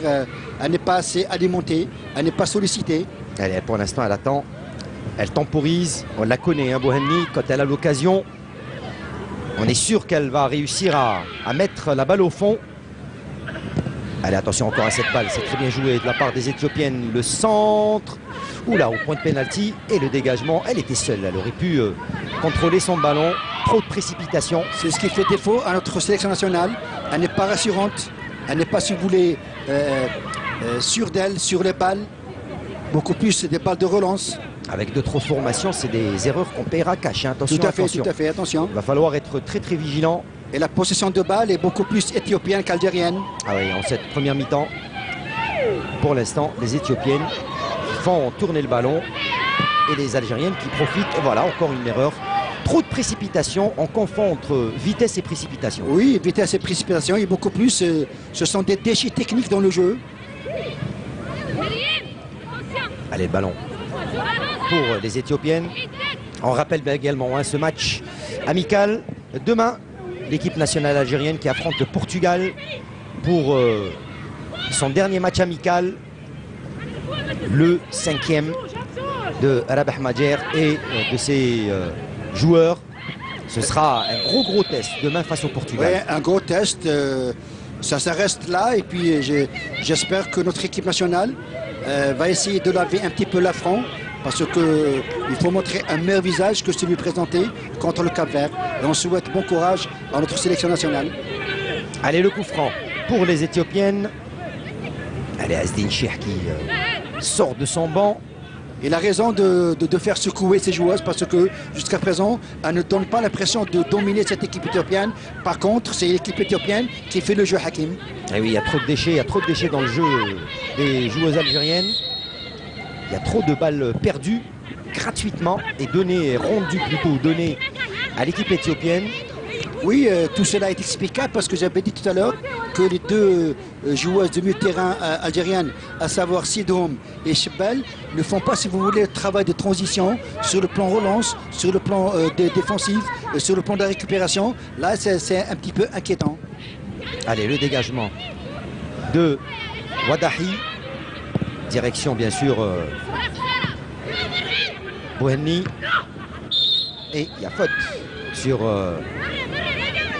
elle n'est pas assez alimentée, elle n'est pas sollicitée. Allez, pour l'instant, elle attend. Elle temporise. On la connaît, Bohani, quand elle a l'occasion. On est sûr qu'elle va réussir à mettre la balle au fond. Allez, attention encore à cette balle. C'est très bien joué de la part des Éthiopiennes. Le centre. Oula, au point de pénalty. Et le dégagement. Elle était seule. Elle aurait pu contrôler son ballon. Trop de précipitation. C'est ce qui fait défaut à notre sélection nationale. Elle n'est pas rassurante. Elle n'est pas, si vous voulez, sûre d'elle, sur les balles. Beaucoup plus des balles de relance. Avec de trop de formation, c'est des erreurs qu'on paiera cash. Attention, tout à fait, attention. Il va falloir être très très vigilant. Et la possession de balle est beaucoup plus éthiopienne qu'algérienne. Ah oui, en cette première mi-temps, pour l'instant, les Éthiopiennes font tourner le ballon et les Algériennes qui profitent. Et voilà, encore une erreur. Trop de précipitation, on confond entre vitesse et précipitation. Oui, vitesse et précipitation, et beaucoup plus, ce sont des déchets techniques dans le jeu. Allez, le ballon pour les Éthiopiennes. On rappelle également ce match amical. Demain, l'équipe nationale algérienne qui affronte le Portugal pour son dernier match amical, le 5e de Rabah Madjer et de ses joueurs. Ce sera un gros test demain face au Portugal. Oui, un gros test. Ça reste là et puis j'espère que notre équipe nationale va essayer de laver un petit peu l'affront parce qu'il faut montrer un meilleur visage que celui présenté contre le Cap-Vert. Et on souhaite bon courage à notre sélection nationale. Allez, le coup franc pour les Éthiopiennes. Allez, Azdin Cheikh qui sort de son banc. Il a raison de faire secouer ses joueuses parce que jusqu'à présent, elle ne donne pas l'impression de dominer cette équipe éthiopienne. Par contre, c'est l'équipe éthiopienne qui fait le jeu, Hakim. Et oui, il y a trop de déchets, dans le jeu des joueuses algériennes. Il y a trop de balles perdues gratuitement et données à l'équipe éthiopienne. Oui, tout cela est explicable parce que j'avais dit tout à l'heure que les deux joueuses de milieu de terrain algériennes, à savoir Sidoum et Chebel, ne font pas, si vous voulez, le travail de transition sur le plan relance, sur le plan défensif, sur le plan de la récupération. Là, c'est un petit peu inquiétant. Allez, le dégagement de Wadahi. Direction, bien sûr, Bouhenni. Et il y a faute sur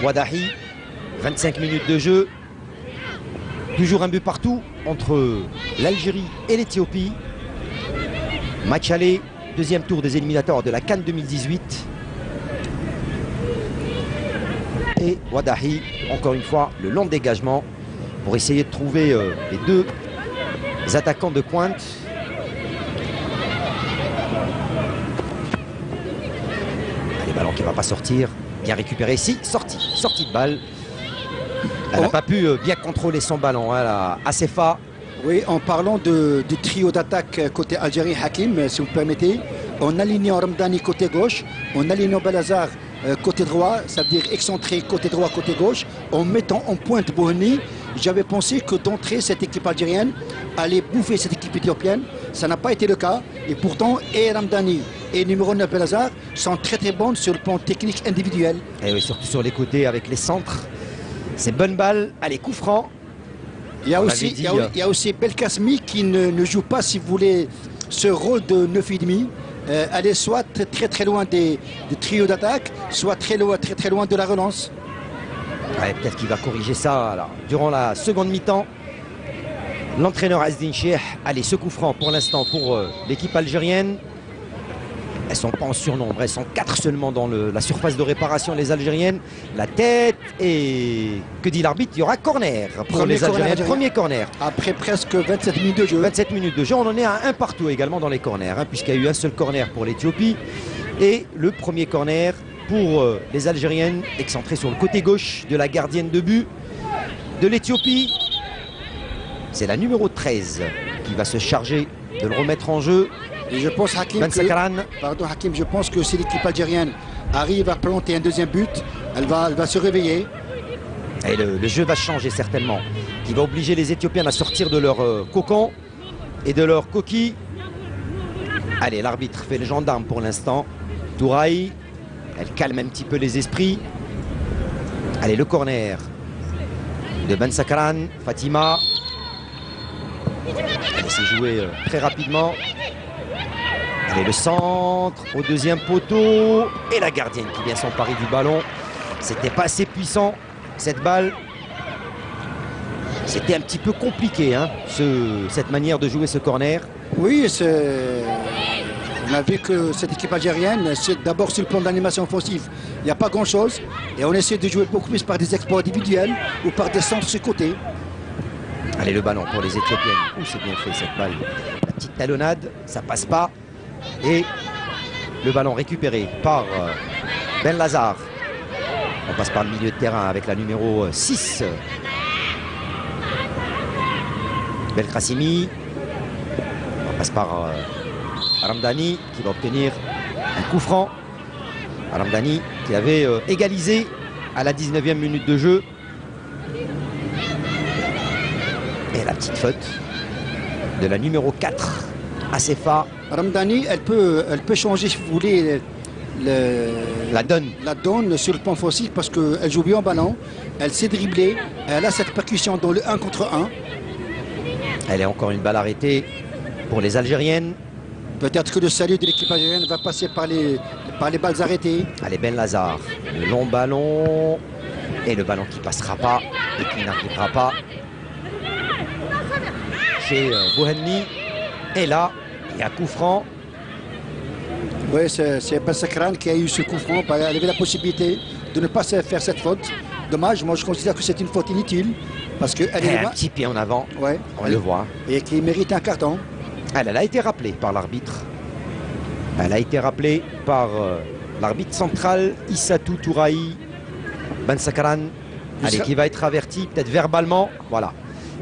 Wadahi. 25 minutes de jeu. Toujours un but partout entre l'Algérie et l'Éthiopie. Match aller, deuxième tour des éliminatoires de la CAN 2018. Et Wadahi, encore une fois, le long dégagement pour essayer de trouver les deux attaquants de pointe. Allez, ballon qui ne va pas sortir. Bien récupéré ici, sortie de balle. Elle n'a pas pu bien contrôler son ballon, hein, la Assefa. Oui, en parlant du trio d'attaque côté Algérie, Hakim, si vous permettez, en alignant Ramdani côté gauche, en alignant Belazar côté droit, ça veut dire excentré côté droit, côté gauche, en mettant en pointe Bouhenni, j'avais pensé que d'entrée, cette équipe algérienne allait bouffer cette équipe éthiopienne. Ça n'a pas été le cas. Et pourtant, et Ramdani et numéro 9 Belazar sont très très bonnes sur le plan technique individuel. Et oui, surtout sur les côtés avec les centres. C'est bonne balle. Allez, coup franc. Il y a aussi Belkacemi qui ne joue pas, si vous voulez, ce rôle de 9,5. Elle est soit très très loin des trios d'attaque, soit très loin de la relance. Ouais, peut-être qu'il va corriger ça alors, durant la seconde mi-temps. L'entraîneur Azdin Cheikh. Allez, ce coup franc pour l'instant pour l'équipe algérienne. Elles sont pas en surnombre, elles sont 4 seulement dans la surface de réparation, les Algériennes. La tête et... Que dit l'arbitre? Il y aura corner pour les Algériennes. Premier corner. Après presque 27 minutes de jeu. 27 minutes de jeu, on en est à un partout également dans les corners, hein, puisqu'il y a eu un seul corner pour l'Éthiopie. Et le premier corner pour les Algériennes, excentré sur le côté gauche de la gardienne de but de l'Éthiopie. C'est la numéro 13 qui va se charger de le remettre en jeu. Et je pense, Hakim, je pense que si l'équipe algérienne arrive à planter un deuxième but, elle va se réveiller. Et le jeu va changer certainement, qui va obliger les Éthiopiens à sortir de leur cocon et de leur coquille. Allez, l'arbitre fait le gendarme pour l'instant. Touraï, elle calme un petit peu les esprits. Allez, le corner de Ben Sakran, Fatima. Elle s'est jouée très rapidement. Allez, le centre au deuxième poteau. Et la gardienne qui vient s'emparer du ballon. C'était pas assez puissant, cette balle. C'était un petit peu compliqué, hein, cette manière de jouer ce corner. Oui, on a vu que cette équipe algérienne, c'est d'abord sur le plan de l'animation offensive, il n'y a pas grand-chose. Et on essaie de jouer beaucoup plus par des exploits individuels ou par des centres sur côté. Allez, le ballon pour les Éthiopiennes. Ouh, c'est bien fait cette balle. La petite talonnade, ça passe pas. Et le ballon récupéré par Ben Lazar. On passe par le milieu de terrain avec la numéro 6. Belkacemi. On passe par Ramdani qui va obtenir un coup franc. Ramdani qui avait égalisé à la 19e minute de jeu. Et la petite faute de la numéro 4, Assefa. Ramdani, elle peut changer, si vous voulez, la donne sur le plan offensif parce qu'elle joue bien en ballon, elle sait dribbler, elle a cette percussion dans le 1 contre 1. Elle est encore une balle arrêtée pour les Algériennes. Peut-être que le salut de l'équipe algérienne va passer par les balles arrêtées. Allez, Ben Lazar, le long ballon. Et le ballon qui passera pas et qui n'arrivera pas chez Bouhenni. Et là, il y a coup franc Oui, c'est Ben Sakran qui a eu ce coup franc. Elle avait la possibilité de ne pas faire cette faute. Dommage, moi je considère que c'est une faute inutile. Parce qu'elle est un petit pied en avant, ouais, on le voit. Et qui mérite un carton. Elle a été rappelée par l'arbitre. Elle a été rappelée par l'arbitre central, Issatou Touraï, Ben Sakran. Allez, qui va être averti, peut-être verbalement. Voilà.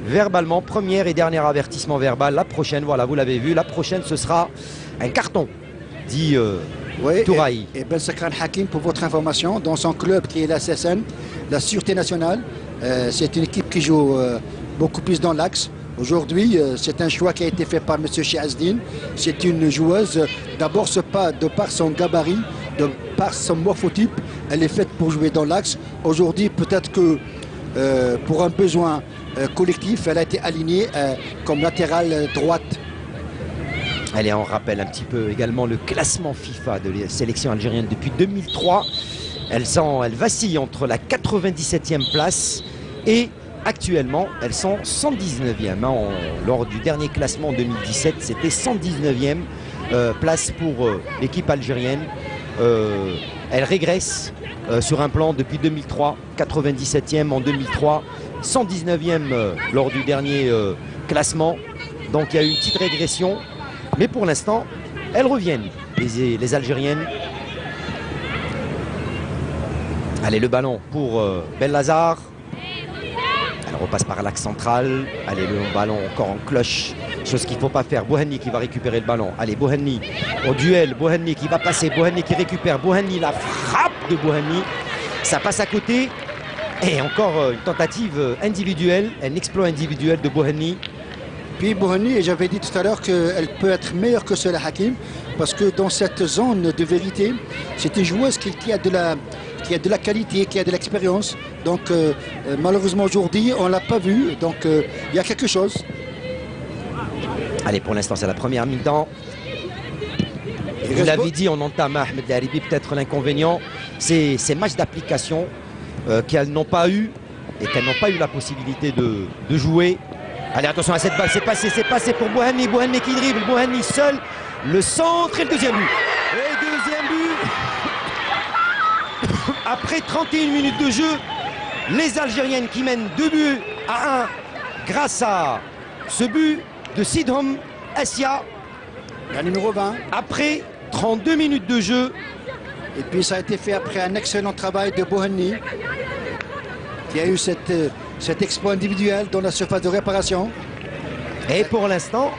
Verbalement, premier et dernier avertissement verbal. La prochaine, voilà, vous l'avez vu, la prochaine, ce sera un carton, dit Touraï. Et Ben Sakran Hakim, pour votre information, dans son club qui est la SSN, la Sûreté Nationale, c'est une équipe qui joue beaucoup plus dans l'axe. Aujourd'hui, c'est un choix qui a été fait par M. Chiazdine. C'est une joueuse, d'abord, de par son gabarit, de par son morphotype, elle est faite pour jouer dans l'axe. Aujourd'hui, peut-être que pour un besoin collectif, elle a été alignée comme latérale droite. Allez, on rappelle un petit peu également le classement FIFA de la sélection algérienne depuis 2003. Elle vacille entre la 97e place et actuellement, elles sont 119e. Lors du dernier classement en 2017, c'était 119e place pour l'équipe algérienne. Elle régresse sur un plan depuis 2003, 97e en 2003, 119e lors du dernier classement. Donc il y a eu une petite régression. Mais pour l'instant, elles reviennent, les Algériennes. Allez, le ballon pour Bellazar. Elle repasse par l'axe central. Allez, le ballon encore en cloche. Chose qu'il ne faut pas faire. Bouhanni qui va récupérer le ballon. Allez, Bouhanni au duel. Bouhanni qui va passer. Bouhanni qui récupère. Bouhanni, la frappe de Bouhanni. Ça passe à côté. Et encore une tentative individuelle. Un exploit individuel de Bouhanni. Puis Bouhanni, et j'avais dit tout à l'heure qu'elle peut être meilleure que Salah Hakim. Parce que dans cette zone de vérité, c'est une joueuse qui a de la qualité, qui a de l'expérience. Donc malheureusement aujourd'hui, on ne l'a pas vu. Donc il y a quelque chose. Allez, pour l'instant, c'est la première mi-temps. Vous l'avez dit, on entame Ahmed Daribi. Peut-être l'inconvénient, c'est ces matchs d'application qu'elles n'ont pas eu et qu'elles n'ont pas eu la possibilité de jouer. Allez, attention à cette balle, c'est passé pour Bouhanni. Bouhanni qui dribble, Bouhanni seul. Le centre et le deuxième but. Et deuxième but. Après 31 minutes de jeu, les Algériennes qui mènent 2-1 grâce à ce but de Sidhom Assia. La numéro 20. Après 32 minutes de jeu. Et puis ça a été fait après un excellent travail de Bouhanni, qui a eu cet exploit individuel dans la surface de réparation. Et pour l'instant,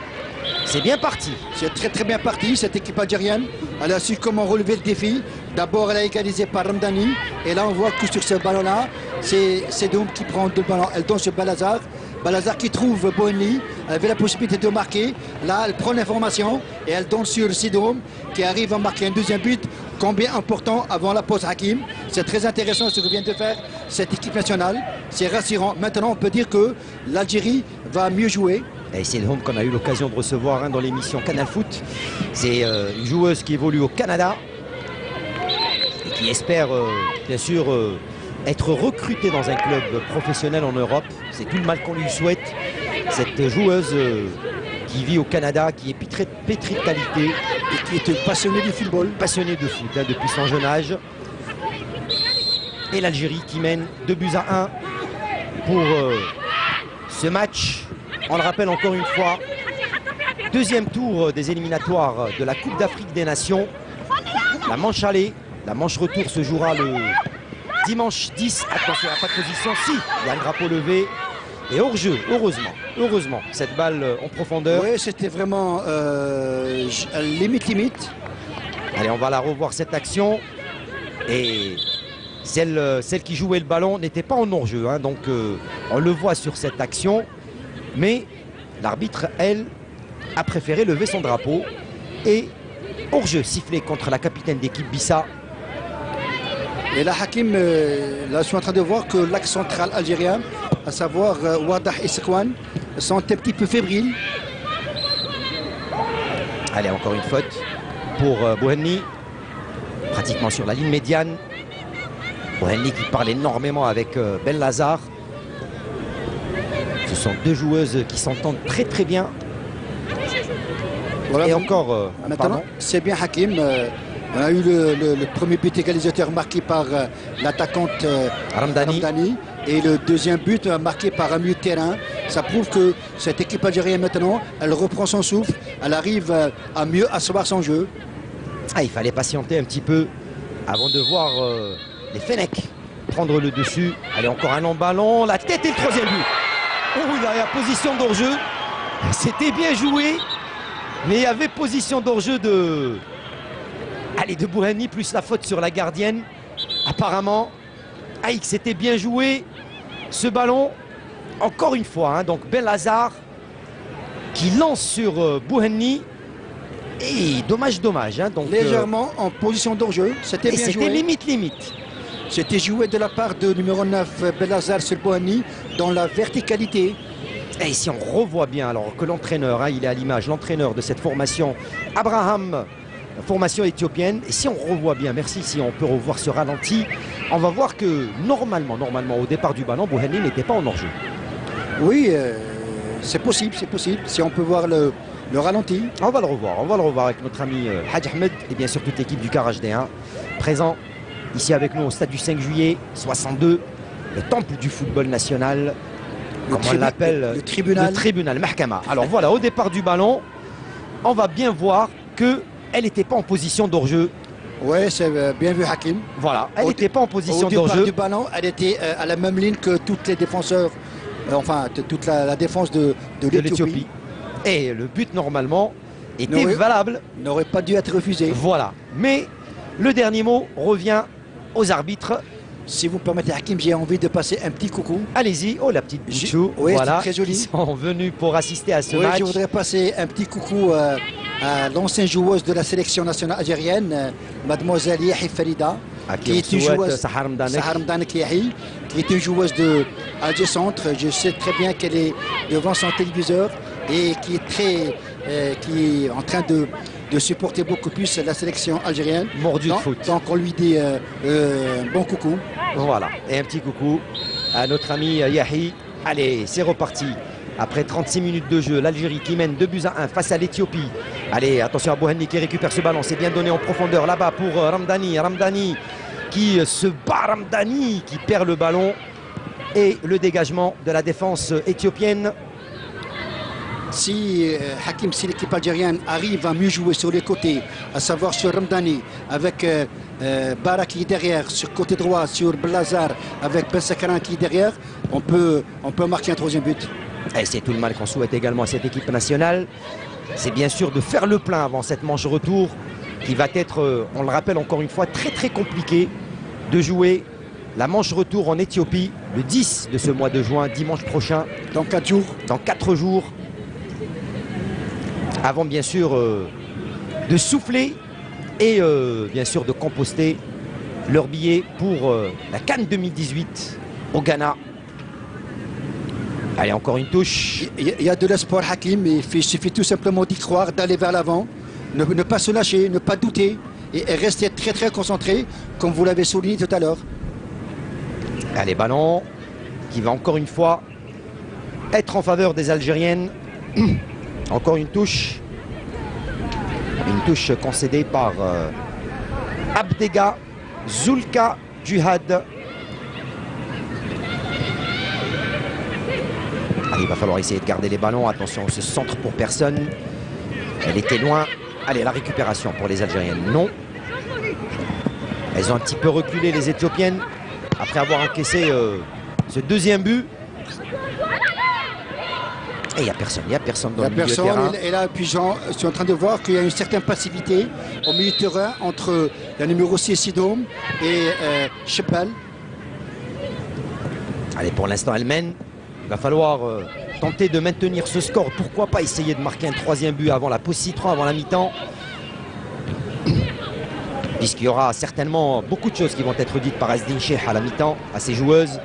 c'est bien parti. C'est très très bien parti, cette équipe algérienne. Elle a su comment relever le défi. D'abord, elle a égalisé par Ramdani. Et là, on voit que sur ce ballon-là, c'est Doum qui prend le ballon. Elle donne sur Bellazar. Bellazar qui trouve Bouhanni. Elle avait la possibilité de marquer. Là, elle prend l'information et elle donne sur Sidoum qui arrive à marquer un deuxième but. Combien important avant la pause Hakim. C'est très intéressant ce que vient de faire cette équipe nationale. C'est rassurant. Maintenant, on peut dire que l'Algérie va mieux jouer. Et c'est Doum qu'on a eu l'occasion de recevoir dans l'émission Canal Foot. C'est une joueuse qui évolue au Canada et qui espère, bien sûr, être recrutée dans un club professionnel en Europe. C'est tout le mal qu'on lui souhaite. Cette joueuse qui vit au Canada, qui est pétrie de qualité. Et qui est passionnée du football. Passionnée de foot depuis son jeune âge. Et l'Algérie qui mène 2-1 pour ce match. On le rappelle encore une fois. Deuxième tour des éliminatoires de la Coupe d'Afrique des Nations. La manche aller, la manche retour se jouera le dimanche 10. Attention, à pas de position. Si, il y a le drapeau levé. Et hors-jeu, heureusement, cette balle en profondeur. Oui, c'était vraiment limite. Allez, on va la revoir cette action. Et celle qui jouait le ballon n'était pas en hors-jeu. Hein, donc on le voit sur cette action. Mais l'arbitre, elle, a préféré lever son drapeau. Et hors-jeu sifflé contre la capitaine d'équipe Bissa. Et là, Hakim, là, je suis en train de voir que l'axe central algérien, à savoir Wadah et Sekwan, sont un petit peu fébriles. Allez, encore une faute pour Bouhanni, pratiquement sur la ligne médiane. Bouhanni qui parle énormément avec Bellazar. Ce sont deux joueuses qui s'entendent très très bien. Voilà, Et encore, maintenant, c'est bien Hakim. On a eu le premier but égalisateur marqué par l'attaquante Ramdani. Et le deuxième but marqué par un milieu de terrain. Ça prouve que cette équipe algérienne maintenant, elle reprend son souffle. Elle arrive à mieux asseoir son jeu. Ah, il fallait patienter un petit peu avant de voir les Fennecs prendre le dessus. Allez, encore un long ballon, la tête et le troisième but. Oh, il y a position d'hors-jeu. C'était bien joué, mais il y avait position d'hors-jeu de Bouhanni, plus la faute sur la gardienne. Apparemment, Aïk, c'était bien joué. Ce ballon, encore une fois, hein, donc Belhazar qui lance sur Bouhanni. Et dommage. Hein, donc, légèrement en position d'hors-jeu. C'était bien joué. C'était limite. C'était joué de la part de numéro 9, Belhazar sur Bouhanni, dans la verticalité. Et si on revoit bien, alors que l'entraîneur, hein, il est à l'image, l'entraîneur de cette formation, Abraham, formation éthiopienne. Et si on revoit bien, merci, si on peut revoir ce ralenti, on va voir que normalement, au départ du ballon, Bouhanni n'était pas en hors-jeu. Oui, c'est possible. Si on peut voir le ralenti. On va le revoir avec notre ami Hadj Ahmed et bien sûr toute l'équipe du Car HD1 présent ici avec nous au stade du 5 juillet 62, le temple du football national, comme on l'appelle, le tribunal Mahkama. Alors voilà, au départ du ballon, on va bien voir qu'elle n'était pas en position d'hors-jeu. Oui, c'est bien vu Hakim. Voilà, elle n'était pas en position d'hors-jeu. Au départ du ballon, elle était à la même ligne que tous les défenseurs, toute la défense de l'Éthiopie. Et le but, normalement, était valable. N'aurait pas dû être refusé. Voilà. Mais le dernier mot revient aux arbitres. Si vous permettez, Hakim, j'ai envie de passer un petit coucou. Allez-y. Oh, la petite Bouchou. Oui, voilà. c'est très joli. Ils sont venus pour assister à ce match. Je voudrais passer un petit coucou à l'ancienne joueuse de la sélection nationale algérienne, mademoiselle Yahi Farida. Qui est une joueuse, Sahar Mdanek Yahi, qui est une joueuse de Alger Centre. Je sais très bien qu'elle est devant son téléviseur et qui est en train de supporter beaucoup plus la sélection algérienne. Mordu de foot. Donc on lui dit bon coucou. Voilà, et un petit coucou à notre ami Yahi. Allez, c'est reparti. Après 36 minutes de jeu, l'Algérie qui mène 2-1 face à l'Éthiopie. Allez, attention à Bouhanni qui récupère ce ballon. C'est bien donné en profondeur là-bas pour Ramdani. Ramdani qui se bat, Ramdani qui perd le ballon. Et le dégagement de la défense éthiopienne. Si Hakim, si l'équipe algérienne arrive à mieux jouer sur les côtés, à savoir sur Ramdani, avec Bara qui est derrière, sur côté droit, sur Belhazar, avec Ben Sakaran qui est derrière, on peut marquer un troisième but. Et c'est tout le mal qu'on souhaite également à cette équipe nationale. C'est bien sûr de faire le plein avant cette manche retour qui va être, on le rappelle encore une fois, très compliqué de jouer la manche retour en Éthiopie le 10 de ce mois de juin, dimanche prochain. Dans 4 jours. Dans 4 jours. Avant bien sûr de souffler et bien sûr de composter leur billet pour la CAN 2018 au Ghana. Allez, encore une touche. Il y a de l'espoir, Hakim, mais il suffit tout simplement d'y croire, d'aller vers l'avant, ne pas se lâcher, ne pas douter et rester très concentré, comme vous l'avez souligné tout à l'heure. Allez, ballon qui va encore une fois être en faveur des Algériennes. Encore une touche concédée par Abdega Zulka Djihad. Allez, il va falloir essayer de garder les ballons. Attention, ce centre pour personne. Elle était loin. Allez, la récupération pour les Algériennes. Non. Elles ont un petit peu reculé, les Éthiopiennes, après avoir encaissé ce deuxième but. Et il n'y a personne dans le milieu de terrain. Et là, puis je suis en train de voir qu'il y a une certaine passivité au milieu de terrain entre la numéro 6 Sidom et Chepal. Allez, pour l'instant, elle mène. Il va falloir tenter de maintenir ce score. Pourquoi pas essayer de marquer un troisième but avant la pause citron, avant la mi-temps. Puisqu'il y aura certainement beaucoup de choses qui vont être dites par Azdin Sheikh à la mi-temps, à ses joueuses.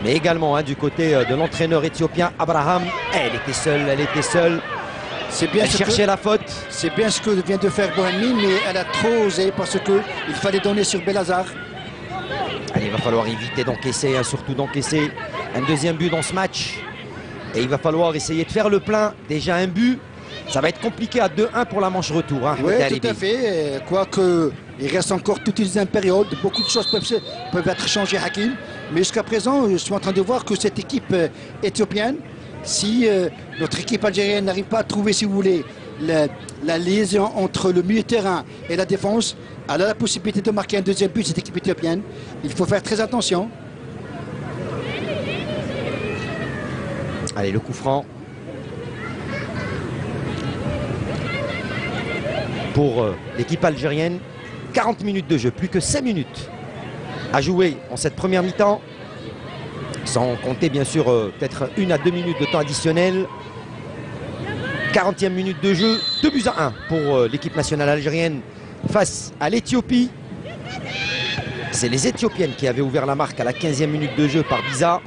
Mais également du côté de l'entraîneur éthiopien Abraham. Elle était seule. Elle cherchait la faute. C'est bien ce que vient de faire Bouhanni, mais elle a trop osé parce qu'il fallait donner sur Belhazar. Allez, il va falloir éviter d'encaisser, surtout d'encaisser un deuxième but dans ce match. Et il va falloir essayer de faire le plein. Déjà un but. Ça va être compliqué à 2-1 pour la manche retour. Hein, oui, tout à fait. Quoique, il reste encore toute une deuxième période. Beaucoup de choses peuvent être changées, Hakim. Mais jusqu'à présent, je suis en train de voir que cette équipe éthiopienne, si notre équipe algérienne n'arrive pas à trouver, si vous voulez, la liaison entre le milieu de terrain et la défense, elle a la possibilité de marquer un deuxième but, cette équipe éthiopienne. Il faut faire très attention. Allez, le coup franc. Pour l'équipe algérienne, 40 minutes de jeu, plus que 5 minutes à jouer en cette première mi-temps, sans compter bien sûr peut-être 1 à 2 minutes de temps additionnel. 40e minute de jeu, 2-1 pour l'équipe nationale algérienne face à l'Éthiopie. C'est les Éthiopiennes qui avaient ouvert la marque à la 15e minute de jeu par Biza.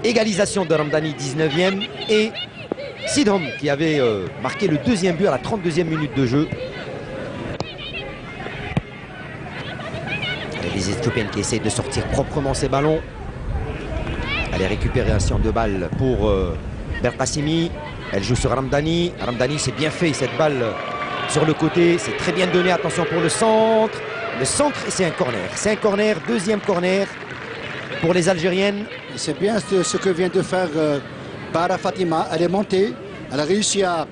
Égalisation de Ramdani, 19e, et Sidhom qui avait marqué le deuxième but à la 32e minute de jeu. Et les Éthiopiennes qui essayent de sortir proprement ces ballons. Allez, récupération de balle pour Belkacemi. Elle joue sur Ramdani. Ramdani, c'est bien fait cette balle sur le côté. C'est très bien donné. Attention pour le centre. Le centre, et c'est un corner. C'est un corner, deuxième corner pour les Algériennes. C'est bien ce que vient de faire Bara Fatima. Elle est montée. Elle a réussi à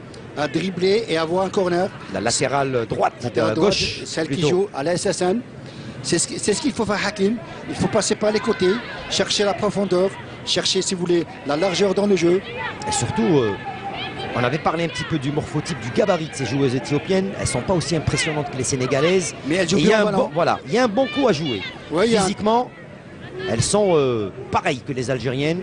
dribbler et avoir un corner. La latérale droite, gauche. Celle plutôt. qui joue à la SSN. C'est ce qu'il faut faire, Hakim. Il faut passer par les côtés, chercher la profondeur, chercher, si vous voulez, la largeur dans le jeu. Et surtout, on avait parlé un petit peu du morphotype, du gabarit de ces joueuses éthiopiennes. Elles ne sont pas aussi impressionnantes que les Sénégalaises. Mais elles jouent bien. Il y a un bon coup à jouer. Ouais, Physiquement, elles sont pareilles que les Algériennes,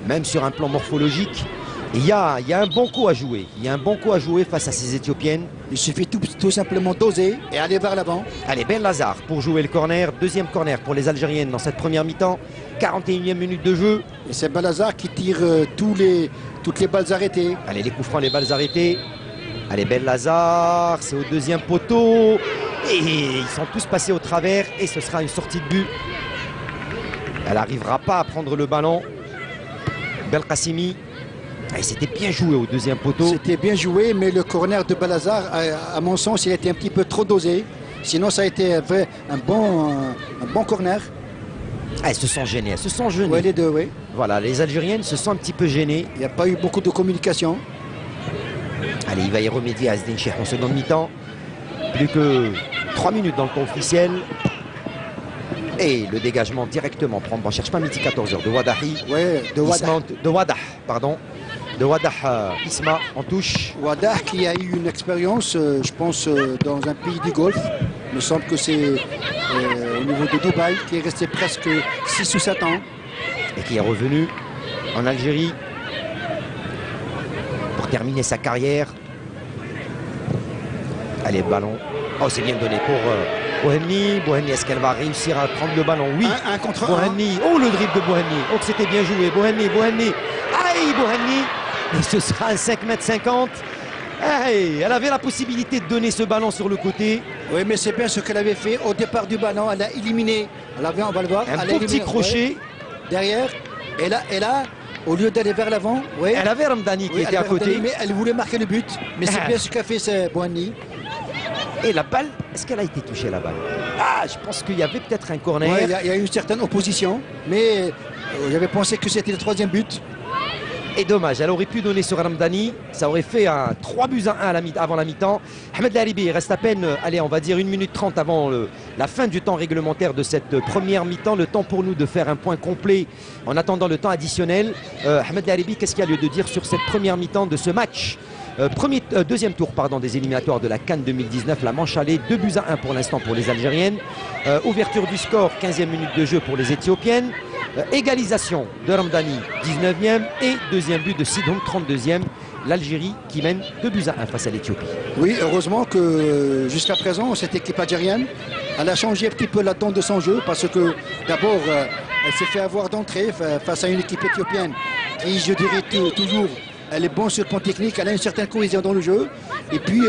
même sur un plan morphologique. Il y a un bon coup à jouer. Il y a un bon coup à jouer face à ces Éthiopiennes. Il suffit tout simplement d'oser et aller vers l'avant. Allez, Ben Lazar pour jouer le corner. Deuxième corner pour les Algériennes dans cette première mi-temps. 41e minute de jeu. Et c'est Ben Lazar qui tire toutes les balles arrêtées. Allez, les coups francs, les balles arrêtées. Allez, Ben Lazar, c'est au deuxième poteau. Et ils sont tous passés au travers. Et ce sera une sortie de but. Elle n'arrivera pas à prendre le ballon. Belkacemi. Et c'était bien joué au deuxième poteau. C'était bien joué, mais le corner de Balazar, à mon sens, il a été un petit peu trop dosé. Sinon, ça a été un bon corner. Elles se sont gênées, elles se sont gênées. Ouais, les deux, oui. Voilà, les Algériennes se sont un petit peu gênées. Il n'y a pas eu beaucoup de communication. Allez, il va y remédier à Azdin Cheikh en seconde mi-temps. Plus que 3 minutes dans le temps officiel. Et le dégagement directement. On ne cherche pas midi 14h de Wadahi. Ouais, de Wadah, pardon. De Wadah Isma en touche. Wadah qui a eu une expérience, je pense, dans un pays du Golfe. Il me semble que c'est au niveau de Dubaï, qui est resté presque 6 ou 7 ans. Et qui est revenu en Algérie pour terminer sa carrière. Allez, ballon. Oh, c'est bien donné pour Bouhanni. Bouhanni, est-ce qu'elle va réussir à prendre le ballon? Oui. Un contre Bouhanni. Oh, le dribble de Bouhanni. Oh, que c'était bien joué. Bouhanni. Aïe, Bouhanni. Et ce sera un 5,50 m. Hey, elle avait la possibilité de donner ce ballon sur le côté. Oui, mais c'est bien ce qu'elle avait fait au départ du ballon. Elle a éliminé. Elle avait, on va le voir. Un beau petit crochet. Derrière. Et là, au lieu d'aller vers l'avant, oui, elle avait Ramdani qui était à côté. Mais elle voulait marquer le but. Mais c'est bien ce qu'a fait Bouhanni. Et la balle, est-ce qu'elle a été touchée, la balle? Ah, je pense qu'il y avait peut-être un corner. Ouais, il y a eu une certaine opposition. Mais j'avais pensé que c'était le 3e but. Et dommage, elle aurait pu donner sur Ramdani. Ça aurait fait un 3-1 avant la mi-temps. Ahmed Laribi reste à peine, allez, on va dire 1 minute 30 avant la fin du temps réglementaire de cette première mi-temps. Le temps pour nous de faire un point complet en attendant le temps additionnel. Ahmed Laribi, qu'est-ce qu'il y a lieu de dire sur cette première mi-temps de ce match? Deuxième tour des éliminatoires de la CAN 2019, la manche allée, 2-1 pour l'instant pour les Algériennes. Ouverture du score, 15e minute de jeu pour les Éthiopiennes. Égalisation de Ramdani, 19e, et deuxième but de Sidhom, 32e. L'Algérie qui mène 2-1 face à l'Éthiopie. Oui, heureusement que jusqu'à présent, cette équipe algérienne, elle a changé un petit peu la donne de son jeu, parce que d'abord, elle s'est fait avoir d'entrée face à une équipe éthiopienne qui, je dirais toujours, elle est bonne sur le plan technique, elle a une certaine cohésion dans le jeu. Et puis,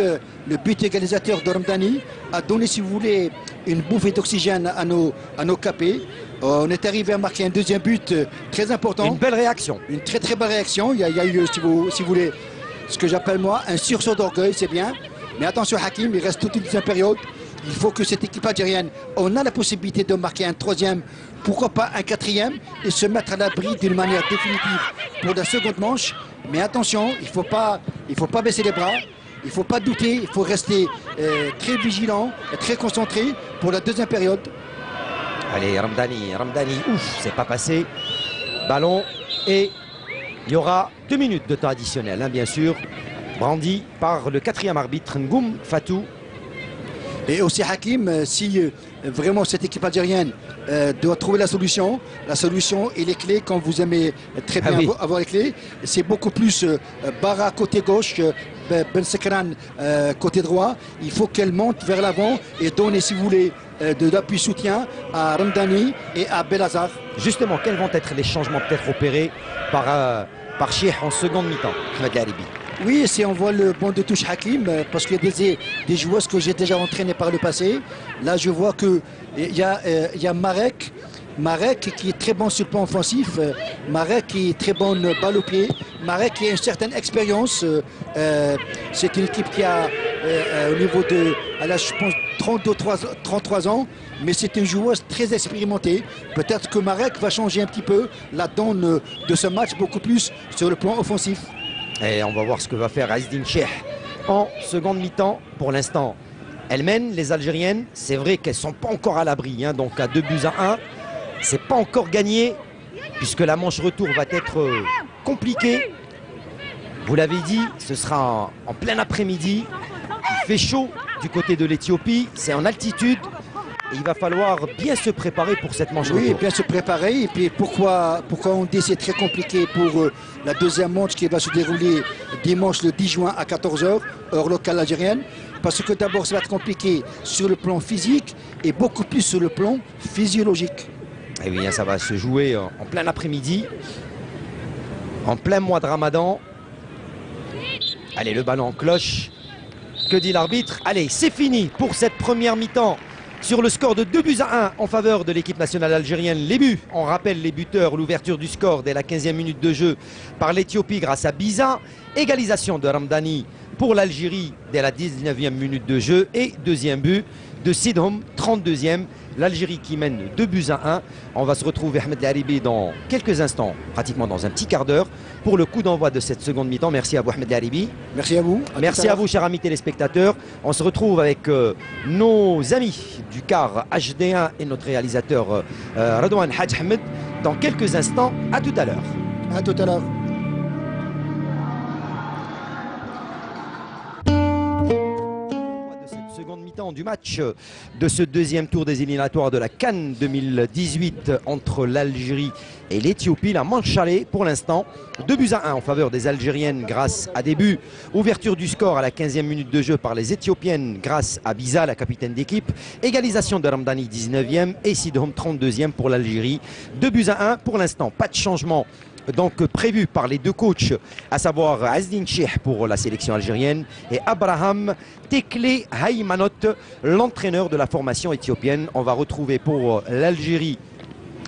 le but égalisateur de Ramdani a donné, si vous voulez, une bouffée d'oxygène à nos capés. On est arrivé à marquer un deuxième but très important. Une belle réaction. Une très très belle réaction. Il y a eu, si vous voulez, ce que j'appelle moi un sursaut d'orgueil, c'est bien. Mais attention Hakim, il reste toute une deuxième période. Il faut que cette équipe algérienne, on a la possibilité de marquer un troisième, pourquoi pas un quatrième, et se mettre à l'abri d'une manière définitive pour la seconde manche. Mais attention, il faut pas baisser les bras, il ne faut pas douter, il faut rester très vigilant, très concentré pour la deuxième période. Allez, Ramdani, ouf, c'est pas passé. Ballon, et il y aura 2 minutes de temps additionnel, hein, bien sûr, brandi par le quatrième arbitre, Ngoum Fatou. Et aussi Hakim, si vraiment cette équipe algérienne doit trouver la solution et les clés, quand vous aimez très bien avoir les clés, c'est beaucoup plus Bara côté gauche, Ben Sekran côté droit. Il faut qu'elle monte vers l'avant et donner, si vous voulez, de l'appui soutien à Ramdani et à Belazar. Justement, quels vont être les changements peut-être opérés par Cheikh en seconde mi-temps, Ahmed Laribi? Oui, si on voit le banc de touche Hakim, parce qu'il y a des joueurs que j'ai déjà entraînés par le passé. Là, je vois qu'il y a Marek qui est très bon sur le plan offensif, Marek qui est très bonne balle au pied, Marek qui a une certaine expérience. C'est une équipe qui a au niveau de, elle a, je pense, 33 ans, mais c'est une joueuse très expérimentée. Peut-être que Marek va changer un petit peu la donne de ce match, beaucoup plus sur le plan offensif. Et on va voir ce que va faire Aizdin Cheikh en seconde mi-temps. Pour l'instant, elles mènent, les Algériennes. C'est vrai qu'elles ne sont pas encore à l'abri, hein, donc à 2-1. C'est pas encore gagné, puisque la manche retour va être compliquée. Vous l'avez dit, ce sera en plein après-midi. Il fait chaud du côté de l'Éthiopie, c'est en altitude. Et il va falloir bien se préparer pour cette manche retour. Oui, bien se préparer. Et puis pourquoi on dit c'est très compliqué pour la deuxième manche qui va se dérouler dimanche le 10 juin à 14 h, heure locale algérienne. Parce que d'abord, ça va être compliqué sur le plan physique et beaucoup plus sur le plan physiologique. Et oui, ça va se jouer en plein après-midi, en plein mois de Ramadan. Allez, le ballon en cloche. Que dit l'arbitre? Allez, c'est fini pour cette première mi-temps. Sur le score de 2-1 en faveur de l'équipe nationale algérienne. Les buts, on rappelle les buteurs, l'ouverture du score dès la 15e minute de jeu par l'Éthiopie grâce à Biza. Égalisation de Ramdani pour l'Algérie dès la 19e minute de jeu. Et deuxième but de Sidhom, 32e. L'Algérie qui mène 2-1. On va se retrouver Ahmed Laribi dans quelques instants, pratiquement dans un petit quart d'heure, pour le coup d'envoi de cette seconde mi-temps. Merci à vous Ahmed Laribi. Merci à vous. Merci à vous chers amis téléspectateurs. On se retrouve avec nos amis du car HD1 et notre réalisateur Radouane Hadj Ahmed dans quelques instants. À tout à l'heure. À tout à l'heure. Du match de ce deuxième tour des éliminatoires de la CAN 2018 entre l'Algérie et l'Éthiopie. La manche allée pour l'instant 2-1 en faveur des Algériennes grâce à des buts. Ouverture du score à la 15e minute de jeu par les Éthiopiennes grâce à Biza, la capitaine d'équipe. Égalisation de Ramdani 19e et Sidhom 32e pour l'Algérie. 2-1 pour l'instant, pas de changement donc prévu par les deux coachs, à savoir Aizdin Cheikh pour la sélection algérienne et Abraham Tekle Haymanot, l'entraîneur de la formation éthiopienne. On va retrouver pour l'Algérie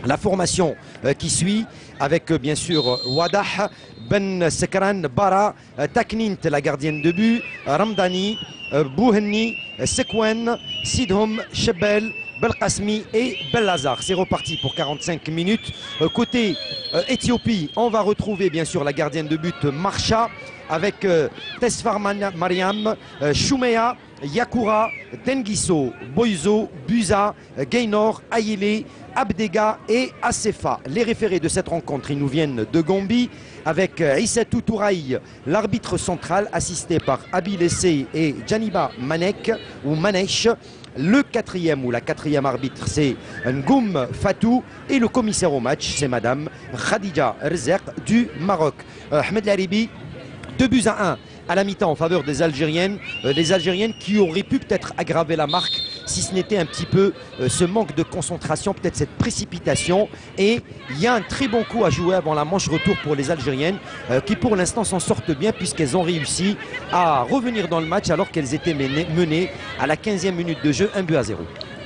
la formation qui suit avec bien sûr Wadah, Ben Sekran, Bara, Taknint, la gardienne de but, Ramdani, Bouhenni, Sekwen, Sidhom, Chebel, Belkasmi et Belazar. C'est reparti pour 45 minutes. Côté Éthiopie, on va retrouver bien sûr la gardienne de but Marcha avec Tesfar Mariam, Choumea, Yakura, Dengiso, Boizo, Buza, Gaynor, Aïlé, Abdega et Assefa. Les référés de cette rencontre, ils nous viennent de Gambie avec Issatou Touraï, l'arbitre central, assisté par Abil Essé et Djaniba Manek ou Manesh. Le quatrième ou la quatrième arbitre, c'est Ngoum Fatou. Et le commissaire au match, c'est Madame Khadija Rzek du Maroc. Ahmed Laribi, 2-1 à la mi-temps en faveur des Algériennes. Les Algériennes qui auraient pu peut-être aggraver la marque si ce n'était un petit peu ce manque de concentration, peut-être cette précipitation. Et il y a un très bon coup à jouer avant la manche retour pour les Algériennes qui pour l'instant s'en sortent bien puisqu'elles ont réussi à revenir dans le match alors qu'elles étaient menées à la 15e minute de jeu, 1-0.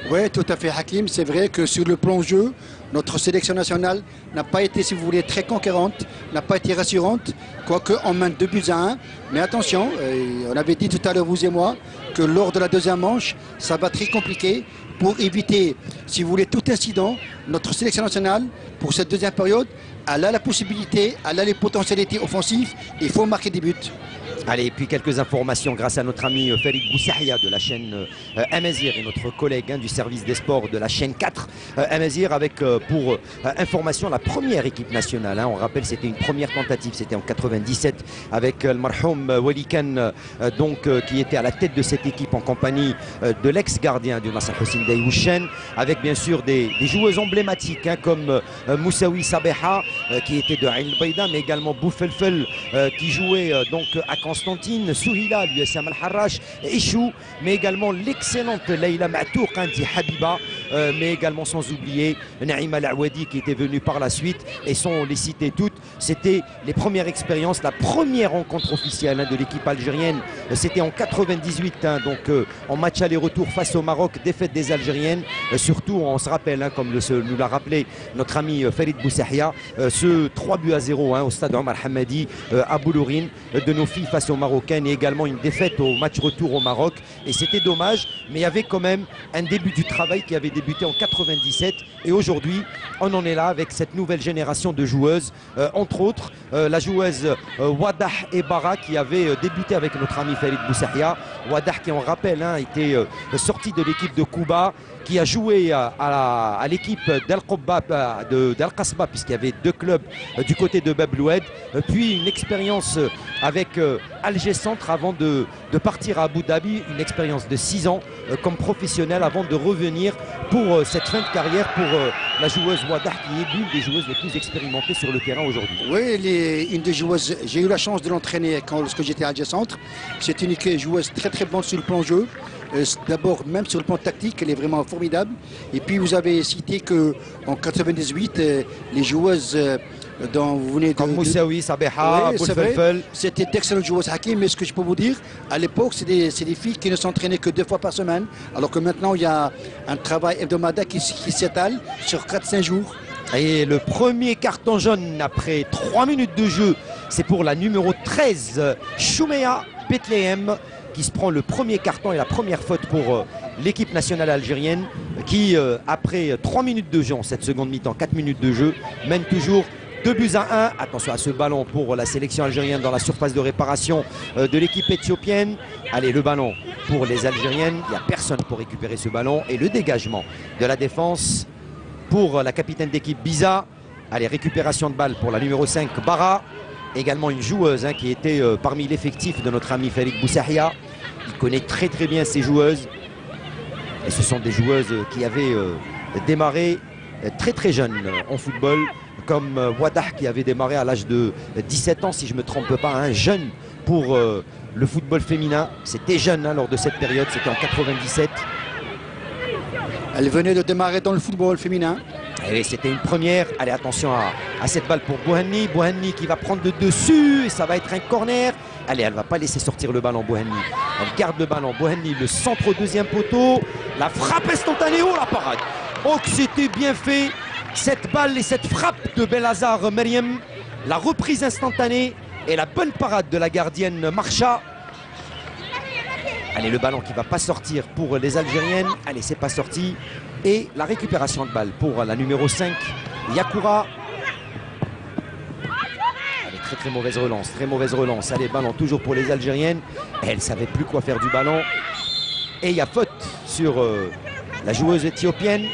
Oui, tout à fait, Hakim. C'est vrai que sur le plan jeu, notre sélection nationale n'a pas été, si vous voulez, très conquérante, n'a pas été rassurante, quoique on mène 2-1. Mais attention, on avait dit tout à l'heure, vous et moi, que lors de la deuxième manche, ça va être très compliqué. Pour éviter, si vous voulez, tout incident, notre sélection nationale, pour cette deuxième période, elle a la possibilité, elle a les potentialités offensives, il faut marquer des buts. Allez, et puis quelques informations grâce à notre ami Farid Boussahia de la chaîne Amazir et notre collègue du service des sports de la chaîne 4 Amazir avec pour information la première équipe nationale. On rappelle, c'était une première tentative, c'était en 97 avec le marhoum Wali Khan qui était à la tête de cette équipe en compagnie de l'ex-gardien du Nasser Hossein Daïouchen, avec bien sûr des joueuses emblématiques comme Moussaoui Sabeha qui était de Ain Baïda, mais également Boufelfel qui jouait à Constantine, Souhila, l'USM Al-Harrach, Ichou, mais également l'excellente Leïla Matour, Kandi Habiba, mais également sans oublier Naïma Al-Awadi qui était venue par la suite, et sans les citer toutes, c'était les premières expériences, la première rencontre officielle de l'équipe algérienne, c'était en 98, en match aller-retour face au Maroc, défaite des Algériennes, surtout on se rappelle, comme nous l'a rappelé notre ami Farid Boussahia, ce 3-0 au stade Omar Hamadi à Boulourine de nos filles face aux Marocaines, et également une défaite au match retour au Maroc, et c'était dommage, mais il y avait quand même un début du travail qui avait débuté en 97, et aujourd'hui on en est là avec cette nouvelle génération de joueuses, entre autres la joueuse Wadah Ebara qui avait débuté avec notre ami Farid Boussahia. Wadah qui, on rappelle, était sorti de l'équipe de Kouba, qui a joué à l'équipe d'Al-Qasba, puisqu'il y avait deux clubs du côté de Babloued, puis une expérience avec Alger Centre avant de partir à Abu Dhabi, une expérience de 6 ans comme professionnel avant de revenir pour cette fin de carrière pour la joueuse Wadah, qui est l'une des joueuses les plus expérimentées sur le terrain aujourd'hui. Oui, une des joueuses, j'ai eu la chance de l'entraîner lorsque j'étais à Alger Centre. C'est une joueuse très très bonne sur le plan jeu. D'abord, même sur le plan tactique, elle est vraiment formidable. Et puis, vous avez cité qu'en 98, les joueuses dont vous venez de... Comme Moussaoui, Sabeha, Boufelfel. C'était d'excellentes joueuses, Hakim. Mais ce que je peux vous dire, à l'époque, c'est des filles qui ne s'entraînaient que 2 fois par semaine. Alors que maintenant, il y a un travail hebdomadaire qui s'étale sur 4-5 jours. Et le premier carton jaune après 3 minutes de jeu, c'est pour la numéro 13, Choumea Bethléem, qui se prend le premier carton et la première faute pour l'équipe nationale algérienne, qui après 3 minutes de jeu en cette seconde mi-temps, 4 minutes de jeu, mène toujours 2-1. Attention à ce ballon pour la sélection algérienne dans la surface de réparation de l'équipe éthiopienne. Allez, le ballon pour les Algériennes, il n'y a personne pour récupérer ce ballon, et le dégagement de la défense pour la capitaine d'équipe Biza. Allez, récupération de balle pour la numéro 5 Bara, également une joueuse qui était parmi l'effectif de notre ami Farid Boussahia. Il connaît très très bien ces joueuses, et ce sont des joueuses qui avaient démarré très très jeunes en football, comme Wadah qui avait démarré à l'âge de 17 ans si je ne me trompe pas, jeune pour le football féminin. C'était jeune lors de cette période, c'était en 97. Elle venait de démarrer dans le football féminin. Et c'était une première. Allez, attention à cette balle pour Bouhanni. Bouhanni qui va prendre le dessus, et ça va être un corner. Allez, elle ne va pas laisser sortir le ballon, Bouhanni. Elle garde le ballon. Bouhanni, le centre au deuxième poteau. La frappe instantanée. Oh, la parade. Oh, que c'était bien fait. Cette balle et cette frappe de Belhazar Meriem. La reprise instantanée et la bonne parade de la gardienne Marcha. Allez, le ballon qui ne va pas sortir pour les Algériennes. Allez, c'est pas sorti. Et la récupération de balle pour la numéro 5, Yakoura. Allez, très très mauvaise relance, très mauvaise relance. Allez, ballon toujours pour les Algériennes. Elle ne savait plus quoi faire du ballon. Et il y a faute sur la joueuse éthiopienne,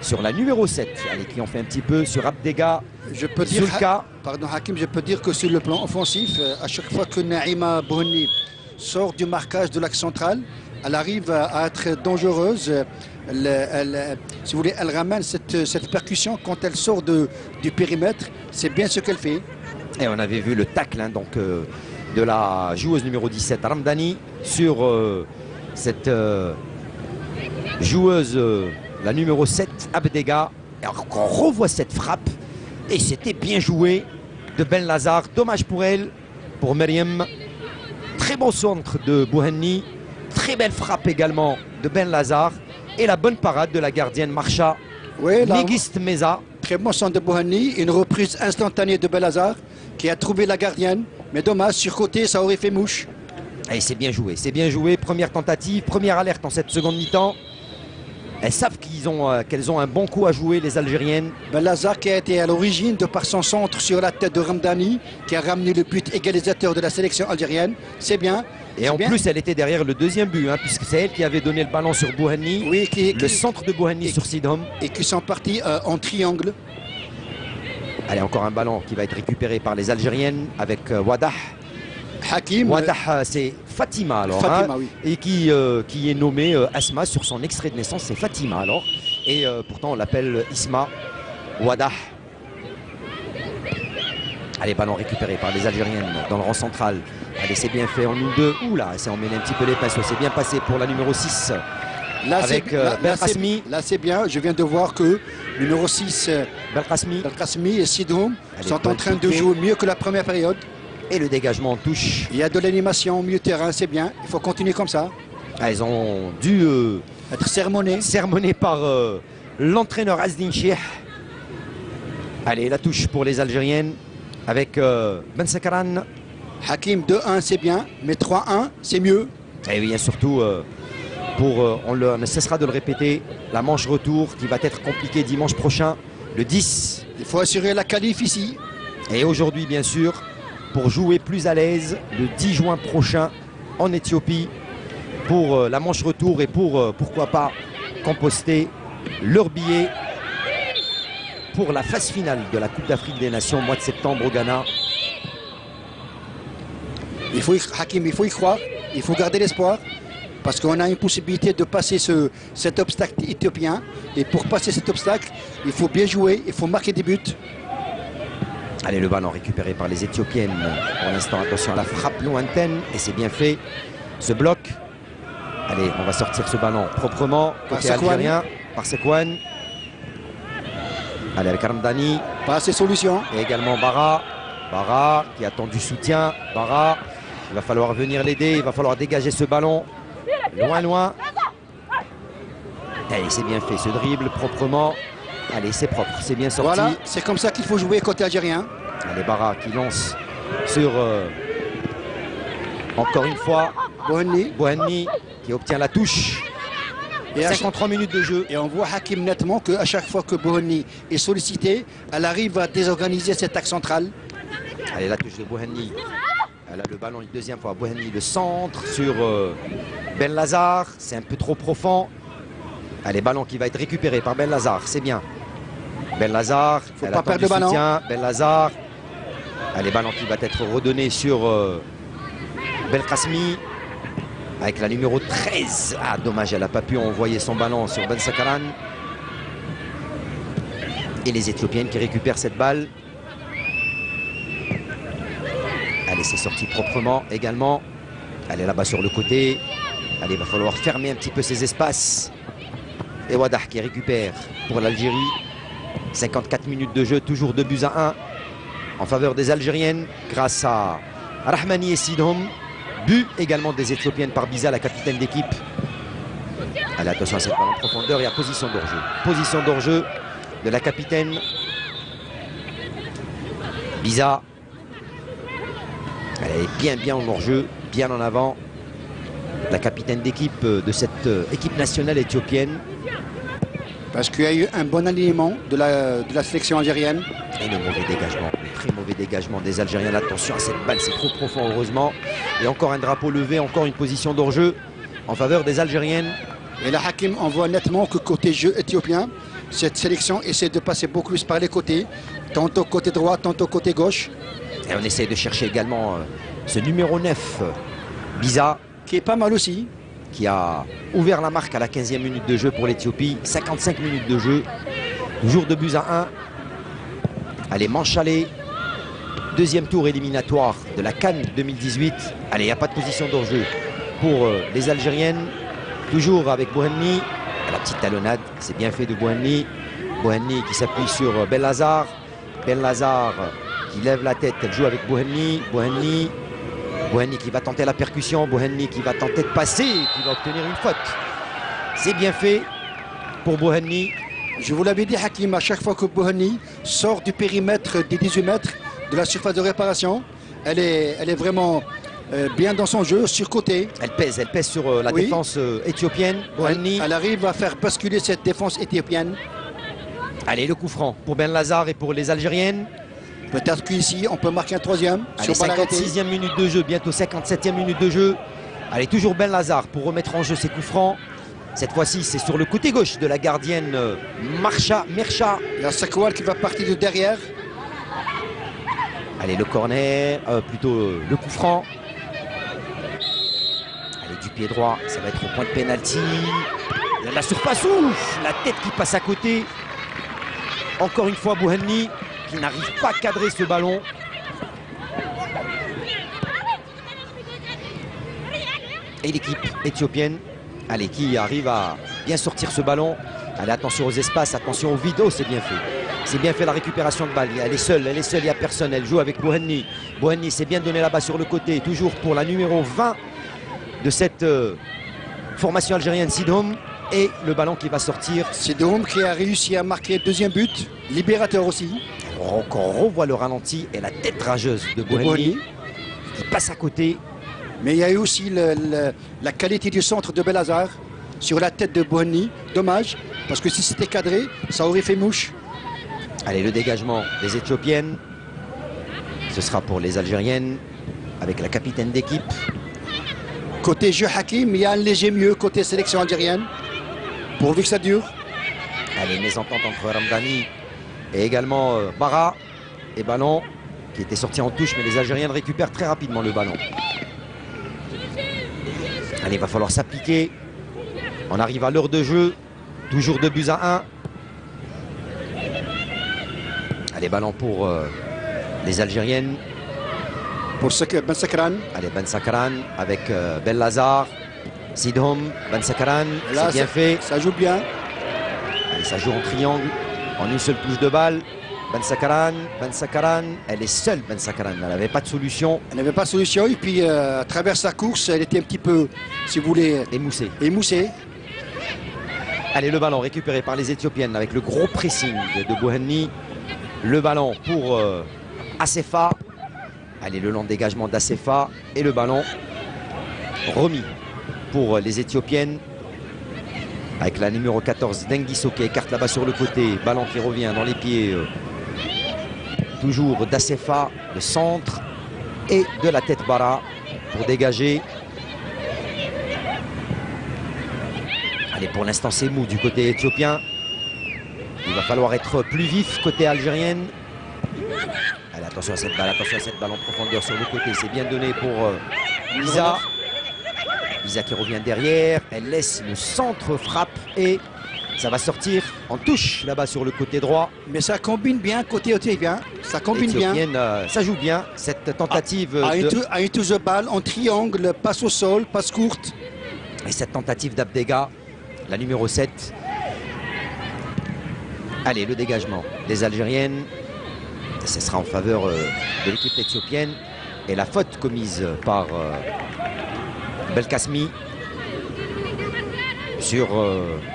sur la numéro 7. Allez, qui en fait un petit peu sur Abdega. Je peux dire, pardon Hakim, je peux dire que sur le plan offensif, à chaque fois que Naïma Bouhanni sort du marquage de l'axe central, elle arrive à être dangereuse. Si vous voulez, elle ramène cette percussion quand elle sort du périmètre. C'est bien ce qu'elle fait. Et on avait vu le tacle de la joueuse numéro 17, Ramdani, sur cette joueuse, la numéro 7, Abdega. Et on revoit cette frappe. Et c'était bien joué de Belhazar. Dommage pour elle, pour Meriem. Très bon centre de Bouhanni. Très belle frappe également de Belhazar. Et la bonne parade de la gardienne Marcha Oui, là, Megist Meza. très bon centre de Bouhanni. Une reprise instantanée de Belhazar qui a trouvé la gardienne. Mais dommage, sur côté, ça aurait fait mouche. Et c'est bien joué, c'est bien joué. Première tentative, première alerte en cette seconde mi-temps. Elles savent qu'elles ont un bon coup à jouer, les Algériennes. Belhazar qui a été à l'origine de par son centre sur la tête de Ramdani, qui a ramené le but égalisateur de la sélection algérienne. C'est bien. Et en plus, elle était derrière le deuxième but, hein, puisque c'est elle qui avait donné le ballon sur Bouhanni. Oui, le centre de Bouhanni sur Sidhom. Et qui sont partis en triangle. Allez, encore un ballon qui va être récupéré par les Algériennes avec Wadah. Hakim. Wadah, c'est Fatima alors. Fatima, hein, oui. Et qui est nommée Asma sur son extrait de naissance, c'est Fatima alors. Et pourtant, on l'appelle Isma Wadah. Allez, ballon récupéré par les Algériennes dans le rang central. Allez, c'est bien fait en nous deux. Oula, c'est emmêlé un petit peu les pinceaux. C'est bien passé pour la numéro 6. Là, avec Belkacmi. Là, c'est bien. Je viens de voir que numéro 6, Belkacmi et Sidhom sont en train de jouer mieux que la première période. Et le dégagement en touche. Il y a de l'animation au milieu de terrain, c'est bien. Il faut continuer comme ça. Ah, ils ont dû être sermonnés par l'entraîneur Azdin Chih. Allez, la touche pour les Algériennes avec Ben Sakaran. Hakim 2-1, c'est bien, mais 3-1, c'est mieux. Et oui, et surtout, on ne cessera de le répéter, la manche retour qui va être compliquée dimanche prochain, le 10. Il faut assurer la qualif ici. Et aujourd'hui, bien sûr, pour jouer plus à l'aise, le 10 juin prochain en Éthiopie, pour la manche retour et pour, pourquoi pas, composter leur billet pour la phase finale de la Coupe d'Afrique des Nations au mois de septembre au Ghana. Hakim, il faut y croire, il faut garder l'espoir, parce qu'on a une possibilité de passer cet obstacle éthiopien. Et pour passer cet obstacle, il faut bien jouer, il faut marquer des buts. Allez, le ballon récupéré par les Éthiopiennes. Pour l'instant, attention à la frappe lointaine, et c'est bien fait. Ce bloc. Allez, on va sortir ce ballon proprement, côté algérien, par Sekwan. Allez, avec Ramdani. Pas ses solutions. Et également Bara. Bara qui attend du soutien. Bara, il va falloir venir l'aider, il va falloir dégager ce ballon. Loin, loin. Allez, c'est bien fait, ce dribble proprement. Allez, c'est propre, c'est bien sorti. Voilà, c'est comme ça qu'il faut jouer côté algérien. Allez, Bara qui lance sur, encore une fois, Bouhanni qui obtient la touche. Et 53 minutes de jeu. Et on voit Hakim nettement qu'à chaque fois que Bouhanni est sollicité, elle arrive à désorganiser cet axe central. Allez, la touche de Bouhanni. Elle a le ballon une deuxième fois. Bouhanni, le centre sur Belhazar. C'est un peu trop profond. Allez, ballon qui va être récupéré par Belhazar. C'est bien. Belhazar. Il ne faut pas perdre le ballon. Belhazar. Allez, ballon qui va être redonné sur Belkacmi. Avec la numéro 13. Ah, dommage, elle n'a pas pu envoyer son ballon sur Ben Sakaran. Et les Éthiopiennes qui récupèrent cette balle. Allez, c'est sorti proprement également. Allez, là-bas sur le côté. Allez, il va falloir fermer un petit peu ces espaces. Et Wadah qui récupère pour l'Algérie. 54 minutes de jeu, toujours 2-1 en faveur des Algériennes grâce à Rahmani et Sidhom. But également des Éthiopiennes par Biza, la capitaine d'équipe. Allez, attention à cette balle en profondeur et à position d'hors-jeu. Position d'hors-jeu de la capitaine Biza. Elle est bien en hors-jeu, bien en avant. La capitaine d'équipe de cette équipe nationale éthiopienne. Parce qu'il y a eu un bon alignement de la sélection algérienne. Et le mauvais dégagement, le très mauvais dégagement des Algériens. Attention à cette balle, c'est trop profond heureusement. Et encore un drapeau levé, encore une position d'hors-jeu en faveur des Algériennes. Et là, Hakim, on voit nettement que côté jeu éthiopien, cette sélection essaie de passer beaucoup plus par les côtés. Tantôt côté droit, tantôt côté gauche. Et on essaie de chercher également ce numéro 9, Biza. Qui est pas mal aussi. Qui a ouvert la marque à la 15e minute de jeu pour l'Éthiopie. 55 minutes de jeu. Toujours 2-1. Allez, manche allée. Deuxième tour éliminatoire de la CAN 2018. Allez, il n'y a pas de position d'hors-jeu pour les Algériennes. Toujours avec Bouhanni. La petite talonnade, c'est bien fait de Bouhanni. Bouhanni qui s'appuie sur Belhazar. Belhazar qui lève la tête. Elle joue avec Bouhanni. Bouhanni qui va tenter la percussion. Bouhanni qui va tenter de passer et qui va obtenir une faute. C'est bien fait. pour Bouhanni. Je vous l'avais dit, Hakim, à chaque fois que Bouhanni sort du périmètre des 18 mètres de la surface de réparation, elle est vraiment bien dans son jeu, surcotée. Elle pèse sur la défense éthiopienne. Bouhanni. Elle arrive à faire basculer cette défense éthiopienne. Allez, le coup franc pour Ben Lazar et pour les Algériennes. Peut-être qu'ici, on peut marquer un troisième. Allez, 56e minute de jeu, bientôt 57e minute de jeu. Allez, toujours Ben Lazar pour remettre en jeu ses coups francs. Cette fois-ci, c'est sur le côté gauche de la gardienne Mercha. Il y a Sakwal qui va partir de derrière. Allez, le corner, plutôt le coup franc. Allez, du pied droit, ça va être au point de pénalty. Il y a la surface, ouf, la tête qui passe à côté. Encore une fois, Bouhanni qui n'arrive pas à cadrer ce ballon. Et l'équipe éthiopienne, allez, qui arrive à bien sortir ce ballon. Allez, attention aux espaces, attention au vide. Oh, c'est bien fait. C'est bien fait la récupération de balle. Elle est seule, il n'y a personne. Elle joue avec Bouhanni. Bouhanni s'est bien donné là-bas sur le côté. Toujours pour la numéro 20 de cette formation algérienne, Sidhoum. Et le ballon qui va sortir. Sidhoum qui a réussi à marquer le deuxième but. Libérateur aussi. On revoit le ralenti et la tête rageuse de Bouhanni qui passe à côté. Mais il y a eu aussi la qualité du centre de Ben Lazar sur la tête de Bouhanni. Dommage, parce que si c'était cadré, ça aurait fait mouche. Allez, le dégagement des Éthiopiennes. Ce sera pour les Algériennes avec la capitaine d'équipe. Côté jeu Hakim, il y a un léger mieux côté sélection algérienne. Pourvu que ça dure. Allez, mésentente entre Ramdani et également Bara. Et ballon qui était sorti en touche, mais les Algériennes récupèrent très rapidement le ballon. Allez, il va falloir s'appliquer. On arrive à l'heure de jeu. Toujours 2-1. Allez, ballon pour les Algériennes. Pour Ben Sakran. Allez, Ben Sakran avec Ben Lazar. Sidhoum, Ben Sakran. C'est bien fait. Ça joue bien. Allez, ça joue en triangle. En une seule touche de balle. Ben Sakran, elle est seule, Ben Sakran. Elle n'avait pas de solution. Elle n'avait pas de solution. Et puis, à travers sa course, elle était un petit peu, si vous voulez, émoussée. Allez, le ballon récupéré par les Éthiopiennes avec le gros pressing de Bouhanni. Le ballon pour Assefa. Allez, le long dégagement d'Assefa. Et le ballon remis pour les Éthiopiennes. Avec la numéro 14, Dengiso qui écarte là-bas sur le côté. Ballon qui revient dans les pieds. Toujours d'Assefa, le centre. Et de la tête Bara pour dégager. Allez, pour l'instant, c'est mou du côté éthiopien. Il va falloir être plus vif côté algérienne. Allez, attention à cette balle en profondeur sur le côté. C'est bien donné pour Lisa. Lisa qui revient derrière. Elle laisse le centre frappe et ça va sortir en touche là-bas sur le côté droit. Mais ça combine bien côté éthiopien. Ça combine bien. Ça joue bien cette tentative. À une touche de balle en triangle, passe au sol, passe courte. Et cette tentative d'Abdega, la numéro 7. Allez, le dégagement des Algériennes. Ce sera en faveur de l'équipe éthiopienne. Et la faute commise par Belkacemi sur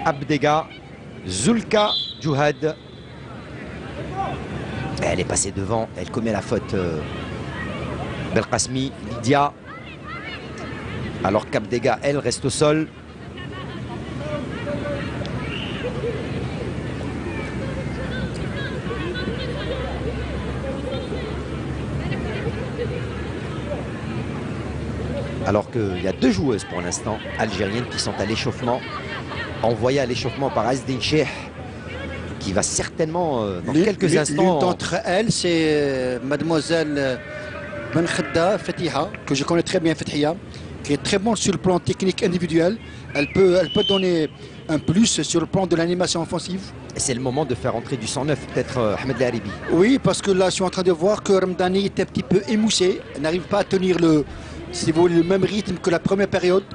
Abdega. Zulka Djouhad. Elle est passée devant. Elle commet la faute. Belkacemi, Lydia. Alors qu'Abdega, elle, reste au sol. Alors qu'il y a deux joueuses pour l'instant algériennes qui sont à l'échauffement, envoyées à l'échauffement par Azdin Cheikh, qui va certainement dans quelques instants. L'une d'entre elles, c'est mademoiselle Ben Khedda Fatiha, que je connais très bien, Fatiha, qui est très bonne sur le plan technique individuel. Elle peut donner un plus sur le plan de l'animation offensive. Et c'est le moment de faire entrer du 109, peut-être Ahmed Laribi. Oui, parce que là, je suis en train de voir que Ramdani est un petit peu émoussé. Elle n'arrive pas à tenir si vous voulez, le même rythme que la première période.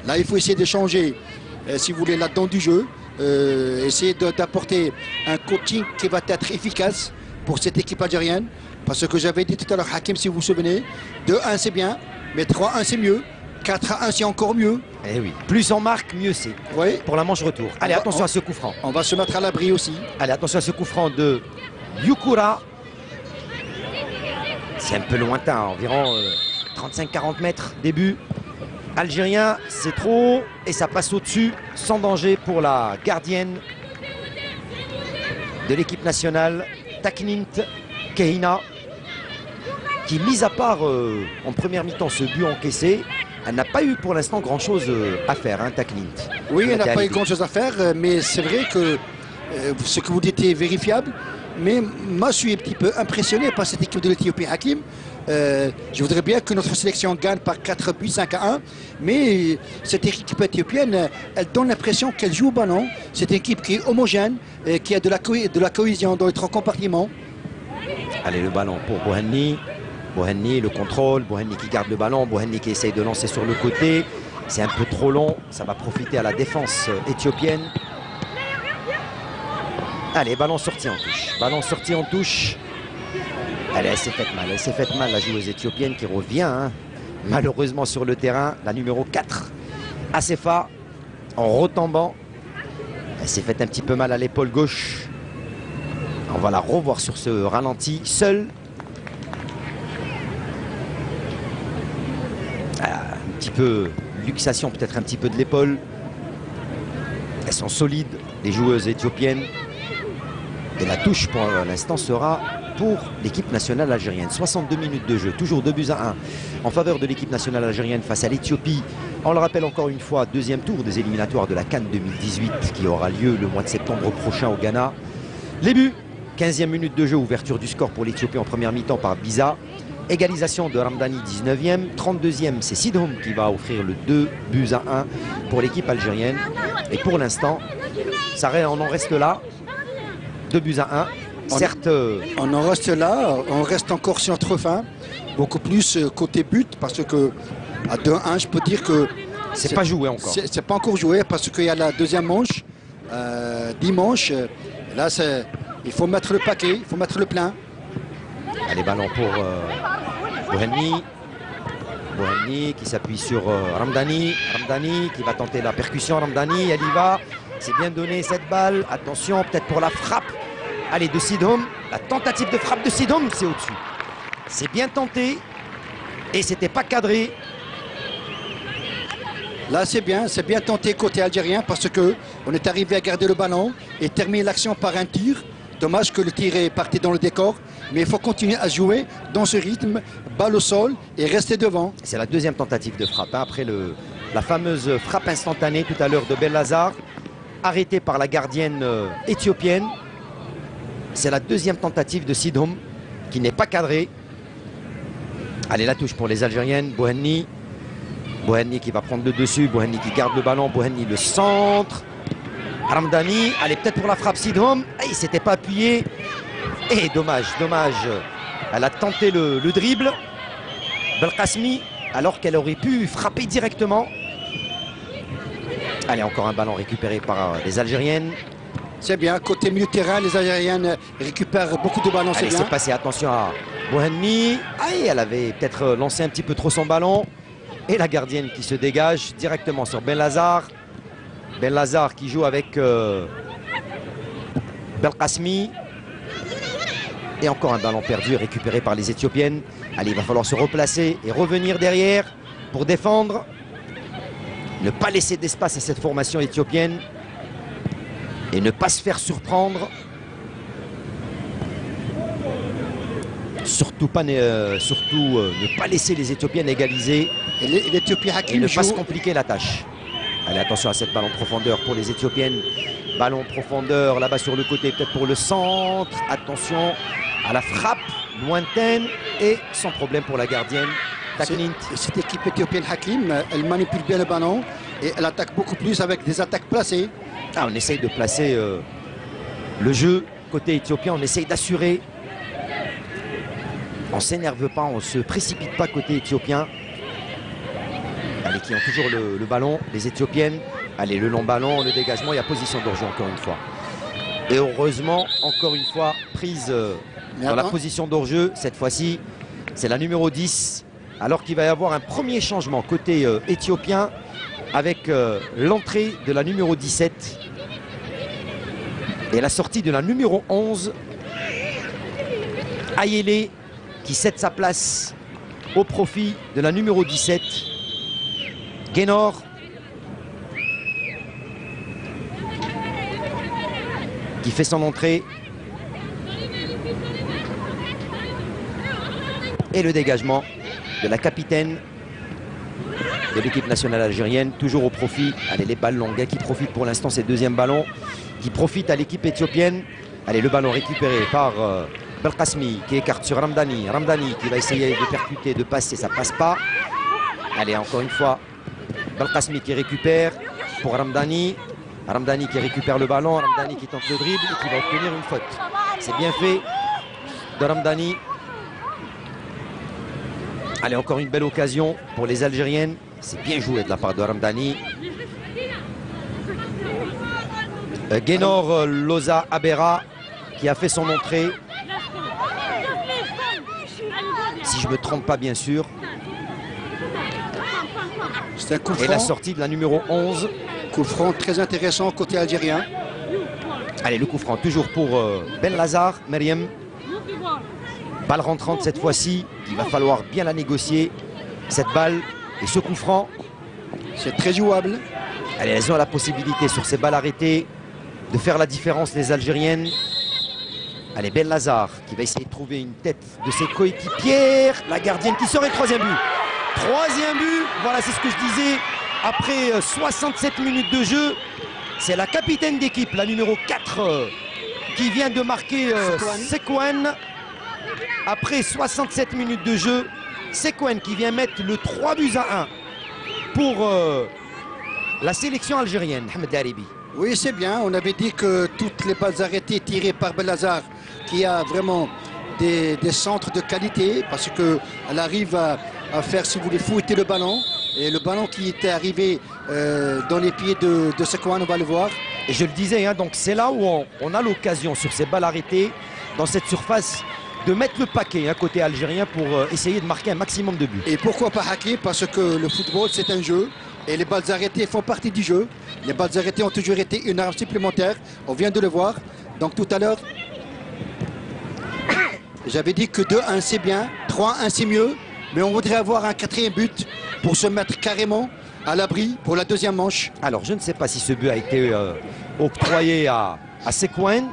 Là, il faut essayer de changer, si vous voulez, là-dedans du jeu. Essayer d'apporter un coaching qui va être efficace pour cette équipe algérienne. Parce que j'avais dit tout à l'heure, Hakim, si vous vous souvenez, 2-1 c'est bien, mais 3-1 c'est mieux. 4-1, c'est encore mieux. Eh oui, plus on marque, mieux c'est. Oui. Pour la manche retour. Allez, attention à ce coup franc. On va se mettre à l'abri aussi. Allez, attention à ce coup franc de Yukura. C'est un peu lointain, environ 35-40 mètres. Début algérien, c'est trop. Et ça passe au-dessus, sans danger pour la gardienne de l'équipe nationale, Taknint Kehina, qui, mis à part en première mi-temps ce but encaissé, elle n'a pas eu pour l'instant grand-chose à faire, hein, Taknint. Oui, elle n'a pas eu grand-chose à faire, mais c'est vrai que ce que vous dites est vérifiable. Mais moi, je suis un petit peu impressionné par cette équipe de l'Éthiopie Hakim. Je voudrais bien que notre sélection gagne par 4 buts, 5-1. Mais cette équipe éthiopienne, elle donne l'impression qu'elle joue au ballon. C'est une équipe qui est homogène, qui a de la cohésion dans les 3 compartiments. Allez, le ballon pour Bouhanni. Bouhanni, le contrôle. Bouhanni qui garde le ballon. Bouhanni qui essaye de lancer sur le côté. C'est un peu trop long. Ça va profiter à la défense éthiopienne. Allez, ballon sorti en touche. Ballon sorti en touche. Allez, elle s'est faite mal. Elle s'est faite mal, la joueuse éthiopienne qui revient, hein, malheureusement sur le terrain. La numéro 4, Assefa, en retombant. Elle s'est faite un petit peu mal à l'épaule gauche. On va la revoir sur ce ralenti, seule. Un petit peu luxation, peut-être un petit peu de l'épaule. Elles sont solides, les joueuses éthiopiennes. Et la touche pour l'instant sera pour l'équipe nationale algérienne. 62 minutes de jeu, toujours 2-1 en faveur de l'équipe nationale algérienne face à l'Éthiopie. On le rappelle encore une fois, deuxième tour des éliminatoires de la CAN 2018 qui aura lieu le mois de septembre prochain au Ghana. Les buts, 15e minute de jeu, ouverture du score pour l'Éthiopie en première mi-temps par Biza. Égalisation de Ramdani, 19e. 32e, c'est Sidhoum qui va offrir le 2-1 pour l'équipe algérienne. Et pour l'instant, on en reste là. 2-1. Certes, on en reste là, on reste encore sur notre fin, beaucoup plus côté but, parce que à 2-1, je peux dire que c'est pas joué encore. C'est pas encore joué parce qu'il y a la deuxième manche, dimanche. Là, il faut mettre le paquet, il faut mettre le plein. Allez, ballon pour Bouhanni. Bouhanni qui s'appuie sur Ramdani. Ramdani qui va tenter la percussion. Ramdani, elle y va. C'est bien donné cette balle. Attention, peut-être pour la frappe. Allez, de Sidhoum. La tentative de frappe de Sidhoum, c'est au-dessus. C'est bien tenté. Et c'était pas cadré. Là, c'est bien tenté côté algérien parce qu'on est arrivé à garder le ballon et terminer l'action par un tir. Dommage que le tir est parti dans le décor. Mais il faut continuer à jouer dans ce rythme, balle au sol et rester devant. C'est la deuxième tentative de frappe. Hein, après la fameuse frappe instantanée tout à l'heure de Bellazar, arrêtée par la gardienne éthiopienne. C'est la deuxième tentative de Sidhoum qui n'est pas cadrée. Allez, la touche pour les Algériennes. Bouhanni. Bouhanni qui va prendre le dessus. Bouhanni qui garde le ballon. Bouhanni le centre. Ramdani. Allez, peut-être pour la frappe Sidhoum. Il ne s'était pas appuyé. Et dommage. Elle a tenté le dribble. Belkacemi, alors qu'elle aurait pu frapper directement. Allez, encore un ballon récupéré par les Algériennes. C'est bien, côté milieu de terrain, les Algériennes récupèrent beaucoup de ballons. Allez, c'est passé, attention à Bouhanni. Elle avait peut-être lancé un petit peu trop son ballon. Et la gardienne qui se dégage directement sur Bellazar. Bellazar qui joue avec Belkacemi. Et encore un ballon perdu récupéré par les Éthiopiennes. Allez, il va falloir se replacer et revenir derrière pour défendre. Ne pas laisser d'espace à cette formation éthiopienne. Et ne pas se faire surprendre. Surtout ne pas laisser les Éthiopiennes égaliser. Et l'Éthiopie Hakim et ne pas se compliquer la tâche. Allez, attention à cette balle en profondeur pour les Éthiopiennes. Ballon profondeur là-bas sur le côté, peut-être pour le centre. Attention à la frappe lointaine et sans problème pour la gardienne. Cette équipe éthiopienne Hakim, elle manipule bien le ballon et elle attaque beaucoup plus avec des attaques placées. On essaye de placer le jeu côté éthiopien, on essaye d'assurer. On ne s'énerve pas, on ne se précipite pas côté éthiopien. Allez, qui ont toujours le ballon, les Éthiopiennes. Allez, le long ballon, le dégagement, il y a position d'orgie encore une fois. Et heureusement, encore une fois, prise dans la position d'hors-jeu. Cette fois-ci, c'est la numéro 10, Alors qu'il va y avoir un premier changement côté éthiopien avec l'entrée de la numéro 17 et la sortie de la numéro 11, Ayele, qui cède sa place au profit de la numéro 17, Guénor. Qui fait son entrée. Et le dégagement de la capitaine de l'équipe nationale algérienne, toujours au profit. Allez, les balles longues qui profitent pour l'instant, ces deuxièmes ballons qui profitent à l'équipe éthiopienne. Allez, le ballon récupéré par Belkacemi qui écarte sur Ramdani. Ramdani qui va essayer de percuter, de passer, ça passe pas. Allez, encore une fois, Belkacemi qui récupère pour Ramdani. Ramdani qui récupère le ballon, Ramdani qui tente le dribble et qui va obtenir une faute. C'est bien fait de Ramdani. Allez, encore une belle occasion pour les Algériennes. C'est bien joué de la part de Ramdani. Guénor Loza Abera qui a fait son entrée. Si je ne me trompe pas, bien sûr. C'est un coup franc. Et la sortie de la numéro 11. Coup franc très intéressant côté algérien. Allez, le coup franc toujours pour Ben Lazar, Meriem. Balle rentrante cette fois-ci. Il va falloir bien la négocier, cette balle. Et ce coup franc, c'est très jouable. Allez, elles ont la possibilité sur ces balles arrêtées de faire la différence, les Algériennes. Allez, Ben Lazar qui va essayer de trouver une tête de ses coéquipières. La gardienne qui sort et troisième but. Troisième but, voilà, c'est ce que je disais. Après 67 minutes de jeu, c'est la capitaine d'équipe, la numéro 4, qui vient de marquer Sekouane. Après 67 minutes de jeu, Sekouane qui vient mettre le 3 buts à 1 pour la sélection algérienne, Ahmed Daribi. Oui, c'est bien. On avait dit que toutes les balles arrêtées tirées par Belazar, qui a vraiment des centres de qualité, parce qu'elle arrive à faire, si vous voulez, fouetter le ballon. Et le ballon qui était arrivé dans les pieds de Sekouane, on va le voir. Et je le disais, hein, donc c'est là où on a l'occasion sur ces balles arrêtées, dans cette surface, de mettre le paquet, hein, côté algérien, pour essayer de marquer un maximum de buts. Et pourquoi pas hacker? Parce que le football, c'est un jeu. Et les balles arrêtées font partie du jeu. Les balles arrêtées ont toujours été une arme supplémentaire. On vient de le voir. Donc tout à l'heure, j'avais dit que 2-1 c'est bien, 3-1 c'est mieux. Mais on voudrait avoir un quatrième but pour se mettre carrément à l'abri pour la deuxième manche. Alors je ne sais pas si ce but a été octroyé à Sekouane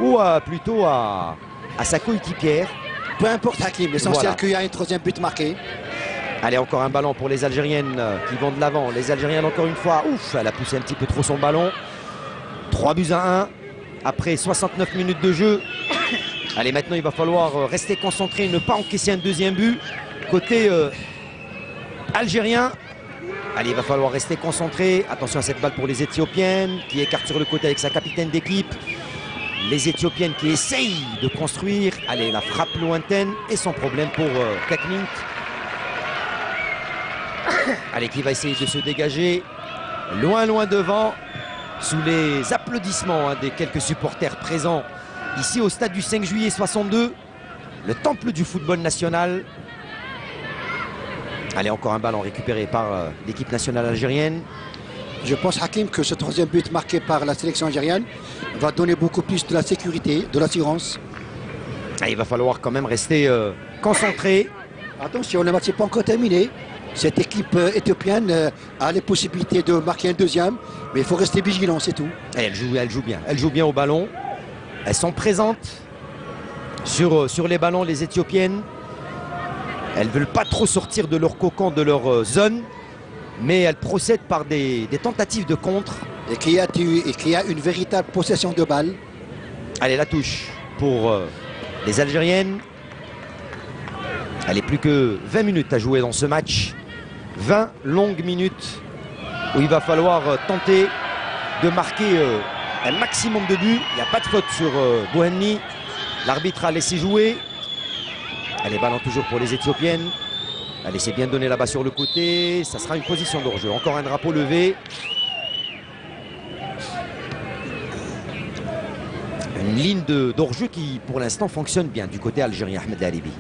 ou plutôt à sa coéquipière. Peu importe Hakim, l'essentiel Voilà. qu'il y a un troisième but marqué. Allez, encore un ballon pour les Algériennes qui vont de l'avant. Les Algériennes, encore une fois, ouf, elle a poussé un petit peu trop son ballon. 3 buts à 1 après 69 minutes de jeu. Allez, maintenant, il va falloir rester concentré, ne pas encaisser un deuxième but. Côté algérien, allez, il va falloir rester concentré. Attention à cette balle pour les Éthiopiennes qui écartent sur le côté avec sa capitaine d'équipe. Les Éthiopiennes qui essayent de construire. Allez, la frappe lointaine et sans problème pour Kakmint. Allez, qui va essayer de se dégager loin devant sous les applaudissements des quelques supporters présents ici au stade du 5 juillet 62, le temple du football national. Allez, encore un ballon récupéré par l'équipe nationale algérienne. Je pense, Hakim, que ce troisième but marqué par la sélection algérienne va donner beaucoup plus de la sécurité, de l'assurance. Il va falloir quand même rester concentré. Attention, le match n'est pas encore terminé. Cette équipe éthiopienne a les possibilités de marquer un deuxième, mais il faut rester vigilant, c'est tout. Et elle joue bien. Elle joue bien au ballon. Elles sont présentes sur les ballons, les Éthiopiennes. Elles ne veulent pas trop sortir de leur cocon, de leur zone, mais elles procèdent par des tentatives de contre. Et qu'il y a une véritable possession de balle. Allez, la touche pour les Algériennes. Allez, plus que 20 minutes à jouer dans ce match. 20 longues minutes où il va falloir tenter de marquer un maximum de buts. Il n'y a pas de faute sur Bouhanni. L'arbitre a laissé jouer. Allez, ballon toujours pour les Éthiopiennes. Allez, c'est bien donné là-bas sur le côté. Ça sera une position de hors-jeu. Encore un drapeau levé. Une ligne d'hors-jeu qui, pour l'instant, fonctionne bien du côté algérien, Ahmed Daribi.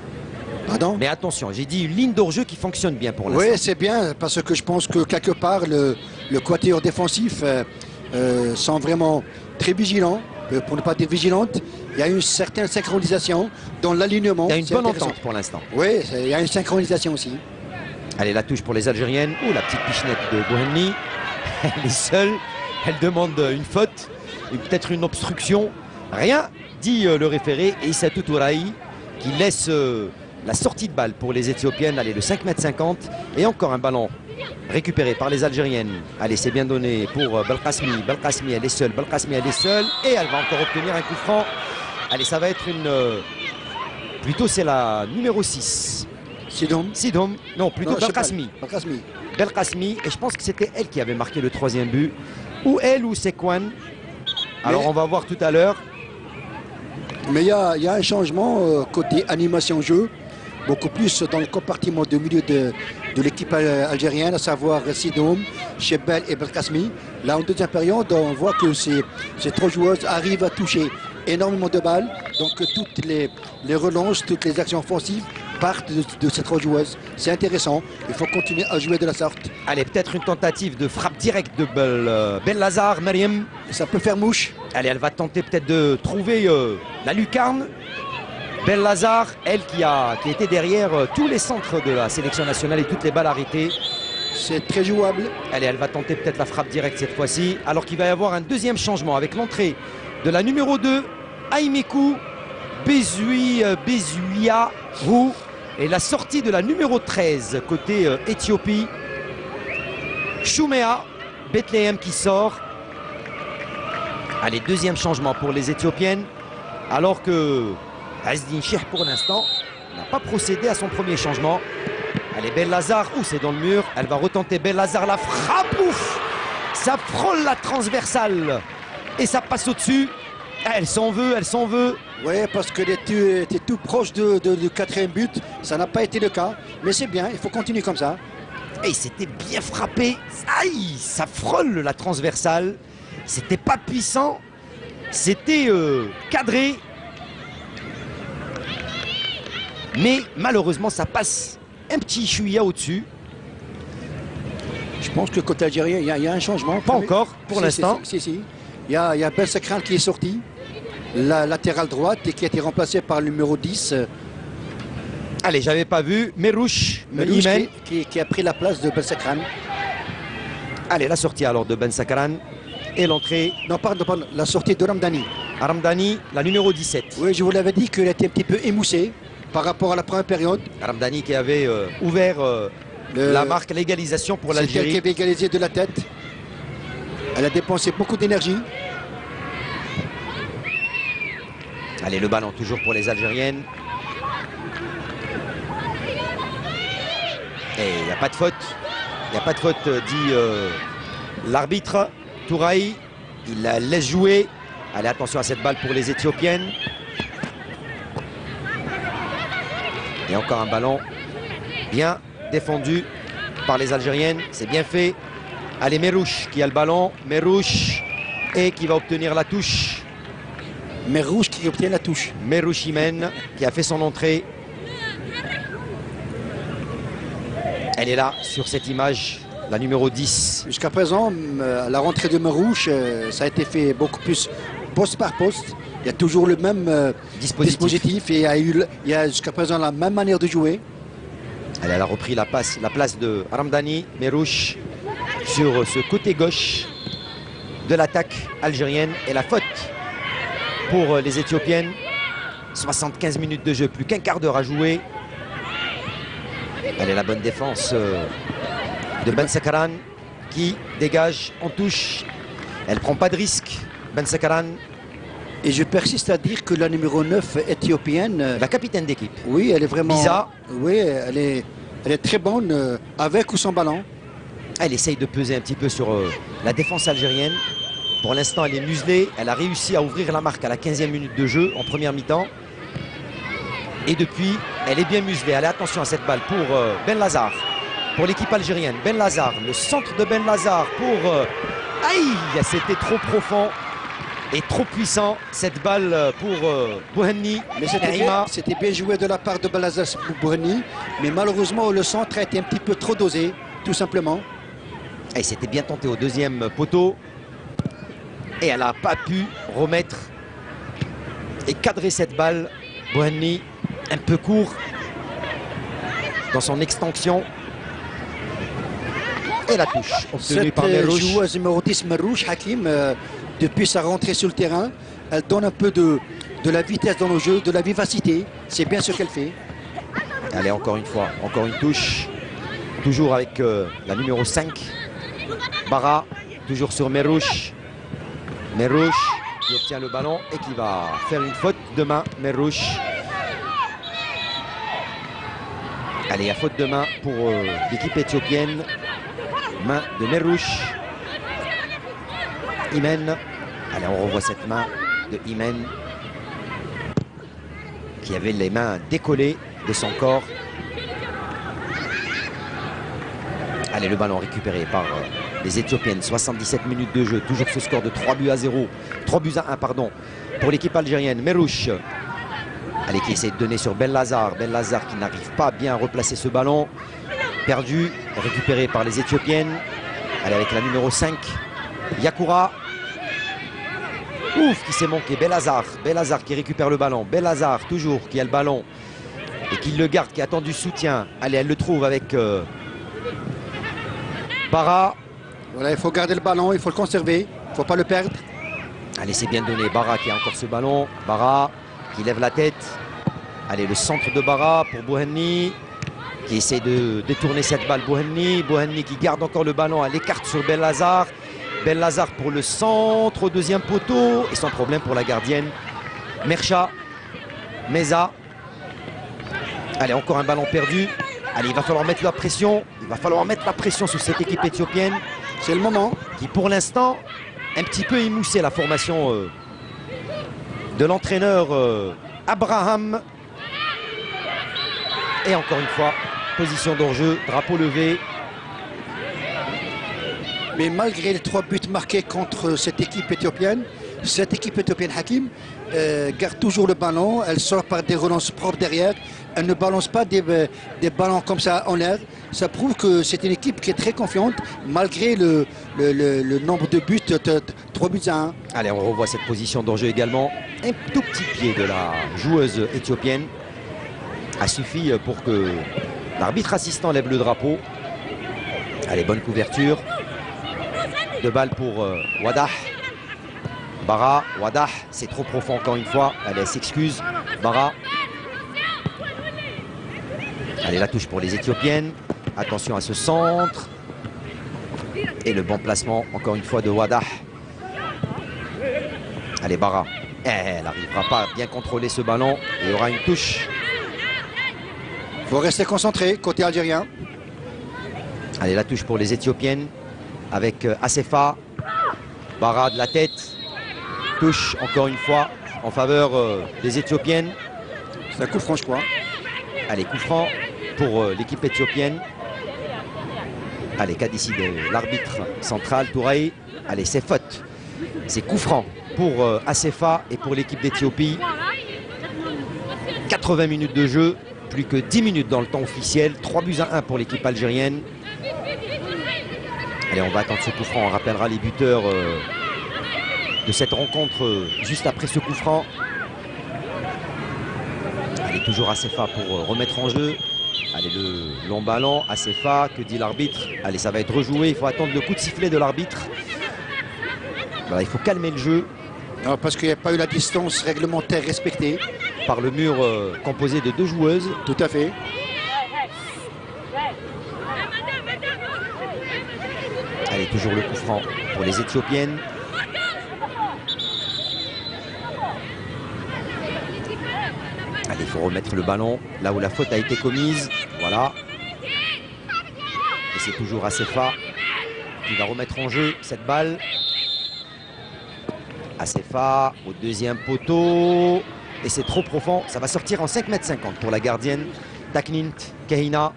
Pardon? Mais attention, j'ai dit une ligne d'hors-jeu qui fonctionne bien pour l'instant. Oui, c'est bien, parce que je pense que quelque part, le quatuor défensif sont vraiment très vigilants, pour ne pas dire vigilantes. Il y a une certaine synchronisation dans l'alignement. Il y a une bonne entente pour l'instant. Oui, il y a une synchronisation aussi. Allez, la touche pour les Algériennes. Oh, la petite pichenette de Bouhanni. Elle est seule. Elle demande une faute et peut-être une obstruction. Rien, dit le référé. Et Issatou Touraï qui laisse la sortie de balle pour les Éthiopiennes. Allez, le 5,50 m. Et encore un ballon récupéré par les Algériennes. Allez, c'est bien donné pour Belkacemi. Belkacemi, elle est seule. Belkacemi, elle est seule. Et elle va encore obtenir un coup franc. Allez, ça va être une... Plutôt, c'est la numéro 6. Sidoum. Non, plutôt Belkacemi. Belkacemi. Et je pense que c'était elle qui avait marqué le 3e but. Ou elle ou Sekwan. Alors, on va voir tout à l'heure. Mais il y a un changement côté animation-jeu. Beaucoup plus dans le compartiment de milieu de l'équipe algérienne, à savoir Sidoum, Chebel et Belkacemi. Là, en deuxième période, on voit que ces 3 joueuses arrivent à toucher énormément de balles. Donc, toutes les relances, toutes les actions offensives partent de ces 3 joueuses. C'est intéressant. Il faut continuer à jouer de la sorte. Allez, peut-être une tentative de frappe directe de Bellazar, Meriem. Ça peut faire mouche. Allez, elle va tenter peut-être de trouver la lucarne. Bellazar, elle qui était derrière tous les centres de la sélection nationale et toutes les balles arrêtées. C'est très jouable. Allez, elle va tenter peut-être la frappe directe cette fois-ci. Alors qu'il va y avoir un deuxième changement avec l'entrée de la numéro 2, Aïmekou Bezuiahu, et la sortie de la numéro 13 côté Éthiopie. Choumea Bethléem qui sort. Allez, deuxième changement pour les Éthiopiennes. Alors que Azdin Cheikh, pour l'instant, n'a pas procédé à son premier changement. Allez, Bellazar, c'est dans le mur. Elle va retenter Bellazar, la frappe, ouf. Ça frôle la transversale. Et ça passe au-dessus. Elle s'en veut. Oui, parce qu'elle était tout proche du 4e but. Ça n'a pas été le cas. Mais c'est bien, il faut continuer comme ça. Et c'était bien frappé. Aïe, ça frôle la transversale. C'était pas puissant. C'était cadré. Mais malheureusement, ça passe un petit chouïa au-dessus. Je pense que côté algérien, il y a un changement. Pas encore, pour l'instant. Si. Il y a Ben Sakran qui est sorti, la latérale droite, et qui a été remplacé par le numéro 10. Allez, j'avais pas vu. Merouche qui a pris la place de Ben Sakran. Allez, la sortie alors de Ben Sakran. Et l'entrée... Non, pardon, la sortie de Ramdani. Ramdani, la numéro 17. Oui, je vous l'avais dit qu'elle était un petit peu émoussée par rapport à la première période. Ramdani qui avait ouvert la marque, l'égalisation pour l'Algérie. C'est elle qui avait égalisé de la tête. Elle a dépensé beaucoup d'énergie. Allez, le ballon toujours pour les Algériennes. Et il n'y a pas de faute. Il n'y a pas de faute, dit l'arbitre. Touraï, il la laisse jouer. Allez, attention à cette balle pour les Éthiopiennes. Et encore un ballon bien défendu par les Algériennes. C'est bien fait. Allez, Merouche qui a le ballon. Merouche et qui va obtenir la touche. Merouche qui obtient la touche. Merouche Imen qui a fait son entrée. Elle est là sur cette image, la numéro 10. Jusqu'à présent, la rentrée de Merouche, ça a été fait beaucoup plus poste par poste. Il y a toujours le même dispositif et il y a jusqu'à présent la même manière de jouer. Elle a repris la place de Ramdani. Merouche sur ce côté gauche de l'attaque algérienne. Et la faute pour les Éthiopiennes. 75 minutes de jeu, plus qu'un quart d'heure à jouer. Elle est la bonne défense de Ben Sakran qui dégage en touche. Elle prend pas de risque, Ben Sakran. Et je persiste à dire que la numéro 9 éthiopienne... La capitaine d'équipe. Oui, elle est vraiment... Lisa. Oui, elle est très bonne avec ou sans ballon. Elle essaye de peser un petit peu sur la défense algérienne. Pour l'instant, elle est muselée. Elle a réussi à ouvrir la marque à la 15e minute de jeu en première mi-temps. Et depuis, elle est bien muselée. Allez, attention à cette balle pour Bellazar. Pour l'équipe algérienne. Bellazar, le centre de Bellazar pour... Aïe, c'était trop profond. est trop puissant. Cette balle pour Bouhanni. Mais Naïma. c'était bien joué de la part de Belazar Bouhanni. Mais malheureusement, le centre a été un petit peu trop dosé, tout simplement. Et c'était bien tenté au deuxième poteau. Et elle n'a pas pu remettre et cadrer cette balle. Bouhanni, un peu court dans son extension. Et la touche obtenue par Cette Merouche. joueuse numéro 10, Merouche Hakim, depuis sa rentrée sur le terrain, elle donne un peu de la vitesse dans le jeu, de la vivacité. C'est bien ce qu'elle fait. Allez, encore une fois, encore une touche. Toujours avec la numéro 5. Bara, toujours sur Merouche. Merouche qui obtient le ballon et qui va faire une faute de main. Merouche. Allez, il y a faute de main pour l'équipe éthiopienne. Main de Merouche. Imen. Allez, on revoit cette main de Imen qui avait les mains décollées de son corps. Allez, le ballon récupéré par les Éthiopiennes. 77 minutes de jeu, toujours ce score de 3 buts à 0. 3 buts à 1, pardon, pour l'équipe algérienne. Merouche. Allez, qui essaie de donner sur Belazar. Belazar qui n'arrive pas à bien replacer ce ballon. Perdu, récupéré par les Éthiopiennes. Allez, avec la numéro 5, Yakura. Ouf, qui s'est manqué. Belazar. Belazar qui récupère le ballon. Belazar, toujours, qui a le ballon et qui le garde, qui attend du soutien. Allez, elle le trouve avec Bara. Voilà, il faut garder le ballon, il faut le conserver, il ne faut pas le perdre. Allez, c'est bien donné. Bara qui a encore ce ballon. Bara qui lève la tête. Allez, le centre de Bara pour Bouhanni qui essaie de détourner cette balle. Bouhanni qui garde encore le ballon. Elle écarte sur Belazar. Belazar pour le centre au deuxième poteau. Et sans problème pour la gardienne. Mercha. Meza. Allez, encore un ballon perdu. Allez, il va falloir mettre la pression. Il va falloir mettre la pression sur cette équipe éthiopienne. C'est le moment. Qui pour l'instant, un petit peu émoussé la formation de l'entraîneur Abraham. Et encore une fois, position d'hors-jeu, drapeau levé. Mais malgré les 3 buts marqués contre cette équipe éthiopienne Hakim garde toujours le ballon. Elle sort par des relances propres derrière. Elle ne balance pas des ballons comme ça en l'air. Ça prouve que c'est une équipe qui est très confiante malgré le nombre de buts, 3 buts à 1. Allez, on revoit cette position d'hors-jeu également. Un tout petit pied de la joueuse éthiopienne a suffi pour que l'arbitre assistant lève le drapeau. Allez, bonne couverture. 2 balles pour Wadah. Bara, Wadah, c'est trop profond encore une fois. Allez, elle s'excuse. Bara. Allez, la touche pour les Éthiopiennes. Attention à ce centre. Et le bon placement, encore une fois, de Wadah. Allez, Bara. Elle n'arrivera pas à bien contrôler ce ballon. Il y aura une touche. Il faut rester concentré, côté algérien. Allez, la touche pour les Éthiopiennes. Avec Assefa. Bara de la tête. Touche, encore une fois, en faveur des Éthiopiennes. C'est un coup franc, je crois. Allez, coup franc pour l'équipe éthiopienne. Allez, qu'a décidé l'arbitre central, Touraï. Allez, c'est faute. C'est coup franc pour Assefa et pour l'équipe d'Éthiopie. 80 minutes de jeu, plus que 10 minutes dans le temps officiel. 3 buts à 1 pour l'équipe algérienne. Allez, on va attendre ce coup franc. On rappellera les buteurs de cette rencontre juste après ce coup franc. Allez, toujours Assefa pour remettre en jeu. Allez, le long ballon, Assefa, que dit l'arbitre? Allez, ça va être rejoué, il faut attendre le coup de sifflet de l'arbitre. Voilà, il faut calmer le jeu. Non, parce qu'il n'y a pas eu la distance réglementaire respectée. Par le mur composé de 2 joueuses. Tout à fait. Allez, toujours le coup franc pour les Éthiopiennes. Allez, il faut remettre le ballon là où la faute a été commise. Voilà. Et c'est toujours Assefa qui va remettre en jeu cette balle. Assefa au deuxième poteau. Et c'est trop profond. Ça va sortir en 5,50 m pour la gardienne Taknint Kahina.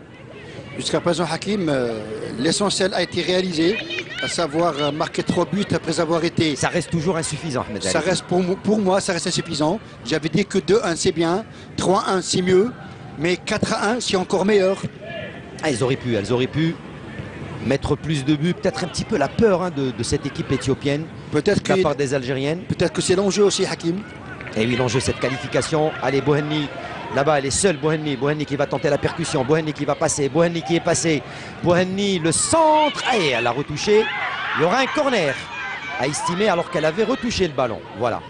Jusqu'à présent, Hakim, l'essentiel a été réalisé. à savoir marquer 3 buts après avoir été... Ça reste toujours insuffisant, Ahmed Ali. Ça reste pour moi, ça reste insuffisant. J'avais dit que 2-1 c'est bien, 3-1 c'est mieux, mais 4-1 c'est encore meilleur. Ah, elles auraient pu mettre plus de buts, peut-être un petit peu la peur hein, de cette équipe éthiopienne, Peut-être de la part des Algériennes. Peut-être que c'est l'enjeu aussi, Hakim. Et oui, l'enjeu, cette qualification. Allez, Bouhanni, là-bas, elle est seule, Bouhanni. Bouhanni qui va tenter la percussion. Bouhanni qui va passer. Bouhanni qui est passé. Bouhanni, le centre. Et elle a retouché. Il y aura un corner à estimer alors qu'elle avait retouché le ballon. Voilà.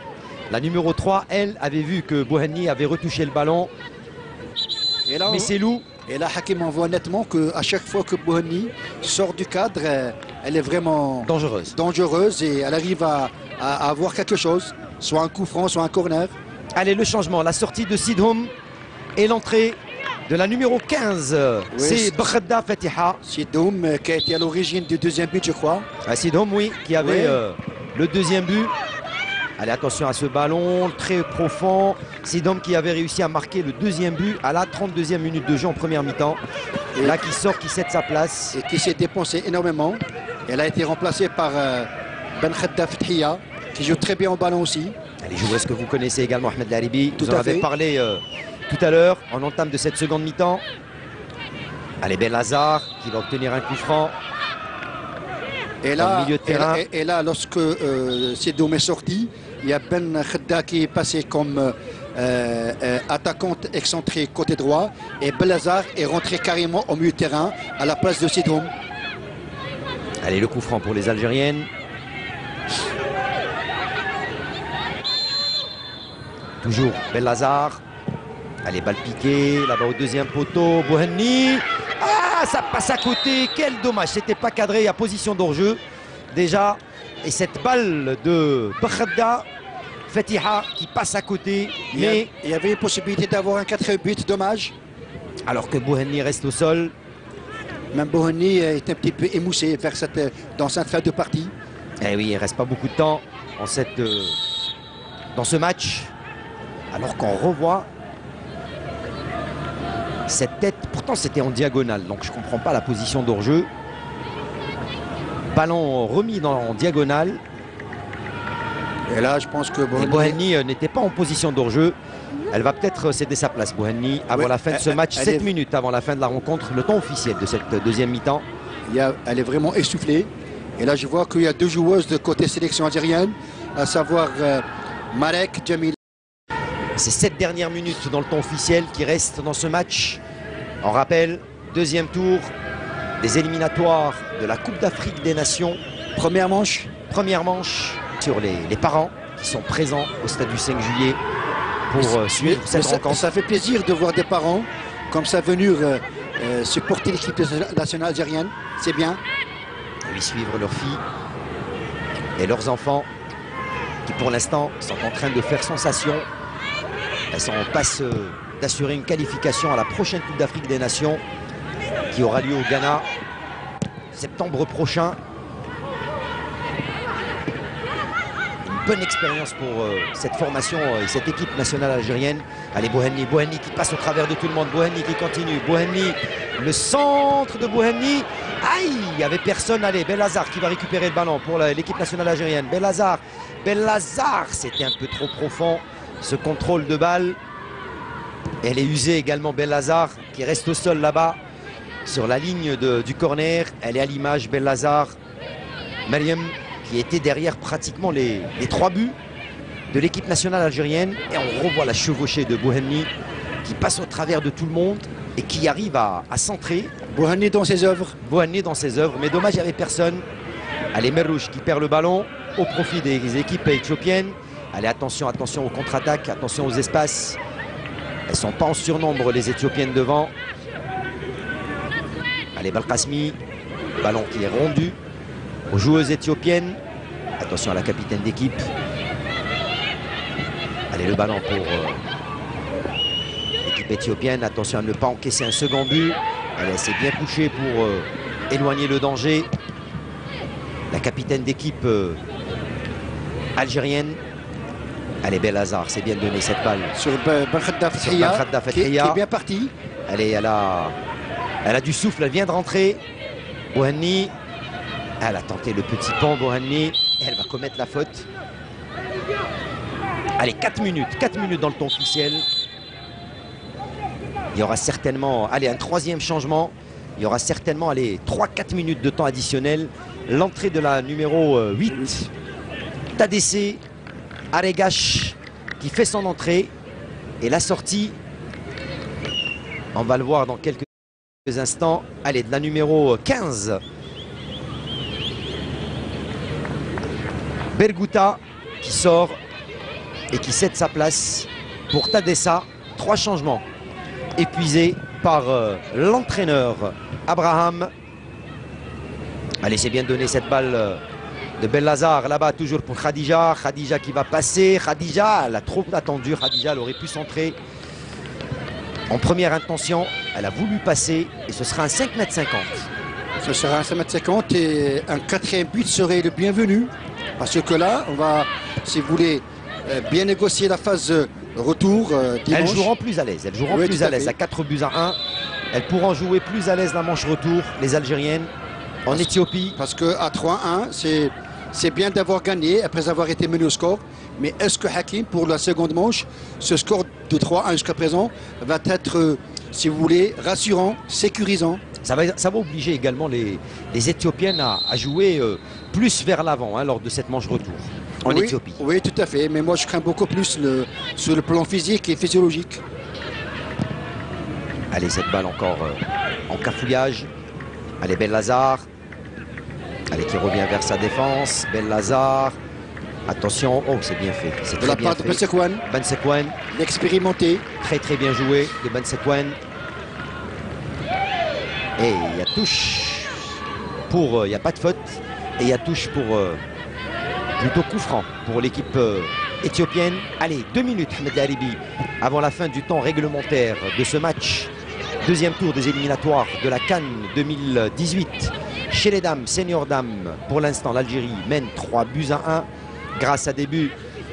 La numéro 3, elle, avait vu que Bouhanni avait retouché le ballon. Et là, mais c'est Lou. Et là, Hakim, on voit nettement qu'à chaque fois que Bouhanni sort du cadre, elle est vraiment dangereuse et elle arrive à avoir quelque chose. Soit un coup franc, soit un corner. Allez, le changement, la sortie de Sidhoum et l'entrée de la numéro 15. Oui, c'est Bkhadda Fatiha. Sidhoum qui a été à l'origine du deuxième but, je crois. Sidhoum, oui, qui avait le deuxième but. Allez, attention à ce ballon très profond. Sidhoum qui avait réussi à marquer le deuxième but à la 32e minute de jeu en première mi-temps. Et là, qui sort, qui cède sa place. Et qui s'est dépensé énormément. Elle a été remplacée par Bkhadda Fatiha, qui joue très bien au ballon aussi. Les joueuses que vous connaissez également, Ahmed Laribi. Vous en avez parlé tout à l'heure, en entame de cette seconde mi-temps. Allez, Belhazar qui va obtenir un coup franc. Et là, milieu de terrain. Et là lorsque Sidhoum est sorti, il y a Ben Khedda qui est passé comme attaquante excentrée côté droit. Et Belhazar est rentré carrément au milieu de terrain à la place de Sidhoum. Allez, le coup franc pour les Algériennes. Toujours Belhazar. Allez, balle piquée, là-bas au deuxième poteau. Bouhanni. Ah, ça passe à côté. Quel dommage. C'était pas cadré à position d'hors-jeu. Déjà. Et cette balle de Bkhadda Fatiha qui passe à côté. Mais il y avait une possibilité d'avoir un 4 but, dommage. Alors que Bouhanni reste au sol. Même Bouhanni est un petit peu émoussé dans cette fin de partie. Eh oui, il ne reste pas beaucoup de temps dans ce match. Alors qu'on revoit cette tête, pourtant c'était en diagonale, donc je ne comprends pas la position d'hors-jeu. Ballon remis en diagonale. Et là, je pense que Bouhanni n'était pas en position d'hors-jeu. Elle va peut-être céder sa place, Bouhanni, avant la fin de ce match. 7 minutes avant la fin de la rencontre, le temps officiel de cette deuxième mi-temps. Elle est vraiment essoufflée. Et là, je vois qu'il y a 2 joueuses de côté sélection algérienne, à savoir Marek Jamil. C'est 7 dernières minutes dans le temps officiel qui restent dans ce match. On rappelle, deuxième tour des éliminatoires de la Coupe d'Afrique des Nations. Première manche sur les parents qui sont présents au stade du 5 juillet pour suivre cette rencontre. Ça fait plaisir de voir des parents comme ça venir supporter l'équipe nationale algérienne. C'est bien. Oui, suivre leurs filles et leurs enfants qui pour l'instant sont en train de faire sensation. Elles sont en passe d'assurer une qualification à la prochaine Coupe d'Afrique des Nations qui aura lieu au Ghana septembre prochain. Une bonne expérience pour cette formation et cette équipe nationale algérienne. Allez, Bouhanni qui passe au travers de tout le monde. Bouhanni qui continue. Bouhanni, le centre de Bouhanni. Aïe, il n'y avait personne. Allez, Belhazar qui va récupérer le ballon pour l'équipe nationale algérienne. Belhazar, c'était un peu trop profond. Ce contrôle de balle. Elle est usée également, Belhazar, qui reste au sol là-bas, sur la ligne du corner. Elle est à l'image, Belhazar. Mariam, qui était derrière pratiquement les 3 buts de l'équipe nationale algérienne. Et on revoit la chevauchée de Bouhanni, qui passe au travers de tout le monde et qui arrive à centrer. Bouhanni dans ses œuvres. Mais dommage, il n'y avait personne. Allez, Merrouche qui perd le ballon au profit des équipes éthiopiennes. Allez, attention aux contre-attaques, attention aux espaces. Elles ne sont pas en surnombre, les Éthiopiennes devant. Allez, Belkacemi, ballon qui est rendu aux joueuses éthiopiennes. Attention à la capitaine d'équipe. Allez, le ballon pour l'équipe éthiopienne. Attention à ne pas encaisser un second but. Elle s'est bien couchée pour éloigner le danger. La capitaine d'équipe algérienne. Allez, Belhazar, c'est bien donné cette balle. Sur Bkhadda Fatiha, qui est bien parti. Allez, elle a du souffle, elle vient de rentrer. Bouhanni, Elle a tenté le petit pan, Bohanni. Elle va commettre la faute. Allez, 4 minutes dans le temps officiel. Il y aura certainement, allez, un troisième changement. Il y aura certainement, allez, 3-4 minutes de temps additionnel. L'entrée de la numéro 8, Tadesse Aregash, qui fait son entrée. Et la sortie, on va le voir dans quelques instants. Allez, de la numéro 15. Berguta qui sort et qui cède sa place pour Tadessa. 3 changements épuisés par l'entraîneur Abraham. Allez, c'est bien donné cette balle de Bellazar là-bas, toujours pour Khadija. Khadija qui va passer. Khadija, elle a trop attendu. Khadija, elle aurait pu centrer en première intention. Elle a voulu passer et ce sera un 5,50 m. Ce sera un 5,50 m et un 4e but serait le bienvenu. Parce que là, on va, si vous voulez, bien négocier la phase retour dimanche. Elles joueront plus à l'aise. Elles joueront plus à l'aise à 4 buts à 1. Elles pourront jouer plus à l'aise la manche retour, les Algériennes, en Éthiopie. Parce qu'à 3-1, c'est bien d'avoir gagné après avoir été mené au score. Mais est-ce que Hakim, pour la seconde manche, ce score de 3-1 jusqu'à présent, va être, si vous voulez, rassurant, sécurisant? Ça va obliger également les Éthiopiennes à jouer plus vers l'avant lors de cette manche retour en Éthiopie. Oui, tout à fait. Mais moi, je crains beaucoup plus sur le plan physique et physiologique. Allez, cette balle encore en cafouillage. Allez, Bellazar. Allez, qui revient vers sa défense. Bellazar. Attention. Oh, c'est bien fait. C'est très bien fait. De Ben Sekwan. L'expérimenté. Très, très bien joué de Ben Sekwan. Et il y a touche pour... Il n'y a pas de faute. Et il y a touche pour... plutôt coup franc pour l'équipe éthiopienne. Allez, 2 minutes, Ahmed Laribi, avant la fin du temps réglementaire de ce match. Deuxième tour des éliminatoires de la CAN 2018. Chez les dames, senior dames, pour l'instant, l'Algérie mène 3 buts à 1 grâce à des buts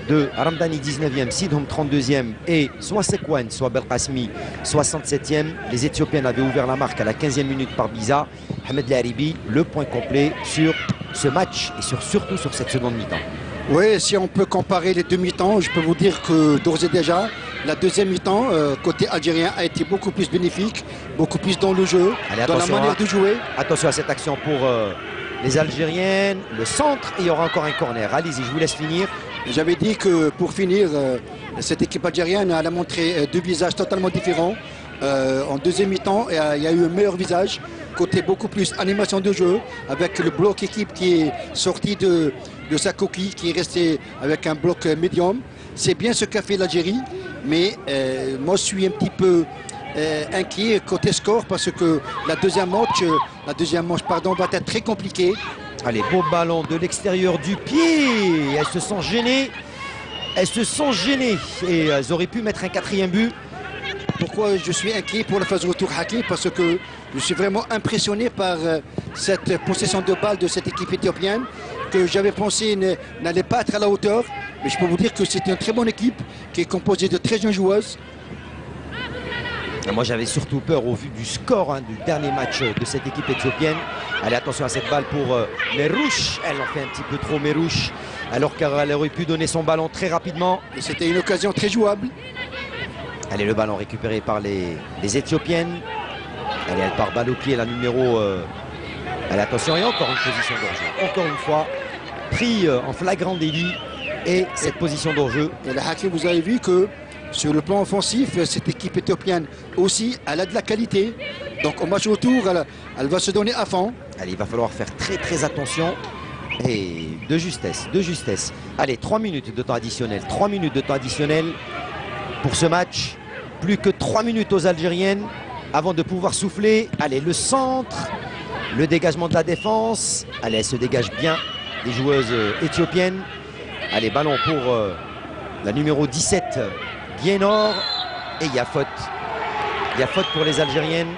de Ramdani 19e, Sidhom 32e et soit Sekwan, soit Belkasmi 67e. Les Éthiopiennes avaient ouvert la marque à la 15e minute par Biza. Ahmed Laribi, le point complet sur ce match et surtout sur cette seconde mi-temps. Oui, si on peut comparer les deux mi-temps, je peux vous dire que d'ores et déjà, la deuxième mi-temps, côté algérien, a été beaucoup plus bénéfique, beaucoup plus dans le jeu, dans la manière de jouer. Attention à cette action pour les Algériennes, le centre, et il y aura encore un corner. Allez-y, je vous laisse finir. J'avais dit que pour finir, cette équipe algérienne elle a montré 2 visages totalement différents. En deuxième mi-temps, il y a eu un meilleur visage, côté beaucoup plus animation de jeu, avec le bloc équipe qui est sorti de sa coquille, qui est resté avec un bloc médium. C'est bien ce qu'a fait l'Algérie, mais moi je suis un petit peu inquiet côté score parce que la deuxième manche va être très compliquée. Allez, beau ballon de l'extérieur du pied. Elles se sont gênées. Elles se sont gênées et elles auraient pu mettre un 4e but. Pourquoi je suis inquiet pour la phase retour Hakim? Parce que je suis vraiment impressionné par cette possession de balle de cette équipe éthiopienne que j'avais pensé n'allait pas être à la hauteur. Mais je peux vous dire que c'est une très bonne équipe qui est composée de très jeunes joueuses. Moi j'avais surtout peur au vu du score du dernier match de cette équipe éthiopienne. Allez, attention à cette balle pour Merouche. Elle en fait un petit peu trop, Merouche, alors qu'elle aurait pu donner son ballon très rapidement. Et c'était une occasion très jouable. Allez, le ballon récupéré par les Éthiopiennes. Allez, elle part balle au pied, la numéro... Allez, attention, et encore une position d'hors-jeu. Encore une fois, pris en flagrant délit. Et cette position d'hors-jeu. Et la Hakim, vous avez vu que sur le plan offensif, cette équipe éthiopienne aussi, elle a de la qualité. Donc au match retour, elle va se donner à fond. Allez, il va falloir faire très très attention. Et de justesse, de justesse. Allez, 3 minutes de temps additionnel. 3 minutes de temps additionnel pour ce match. Plus que 3 minutes aux Algériennes avant de pouvoir souffler. Allez, le centre, le dégagement de la défense. Allez, elle se dégage bien, les joueuses éthiopiennes. Allez, ballon pour la numéro 17, Guénor. Et il y a faute. Il y a faute pour les Algériennes.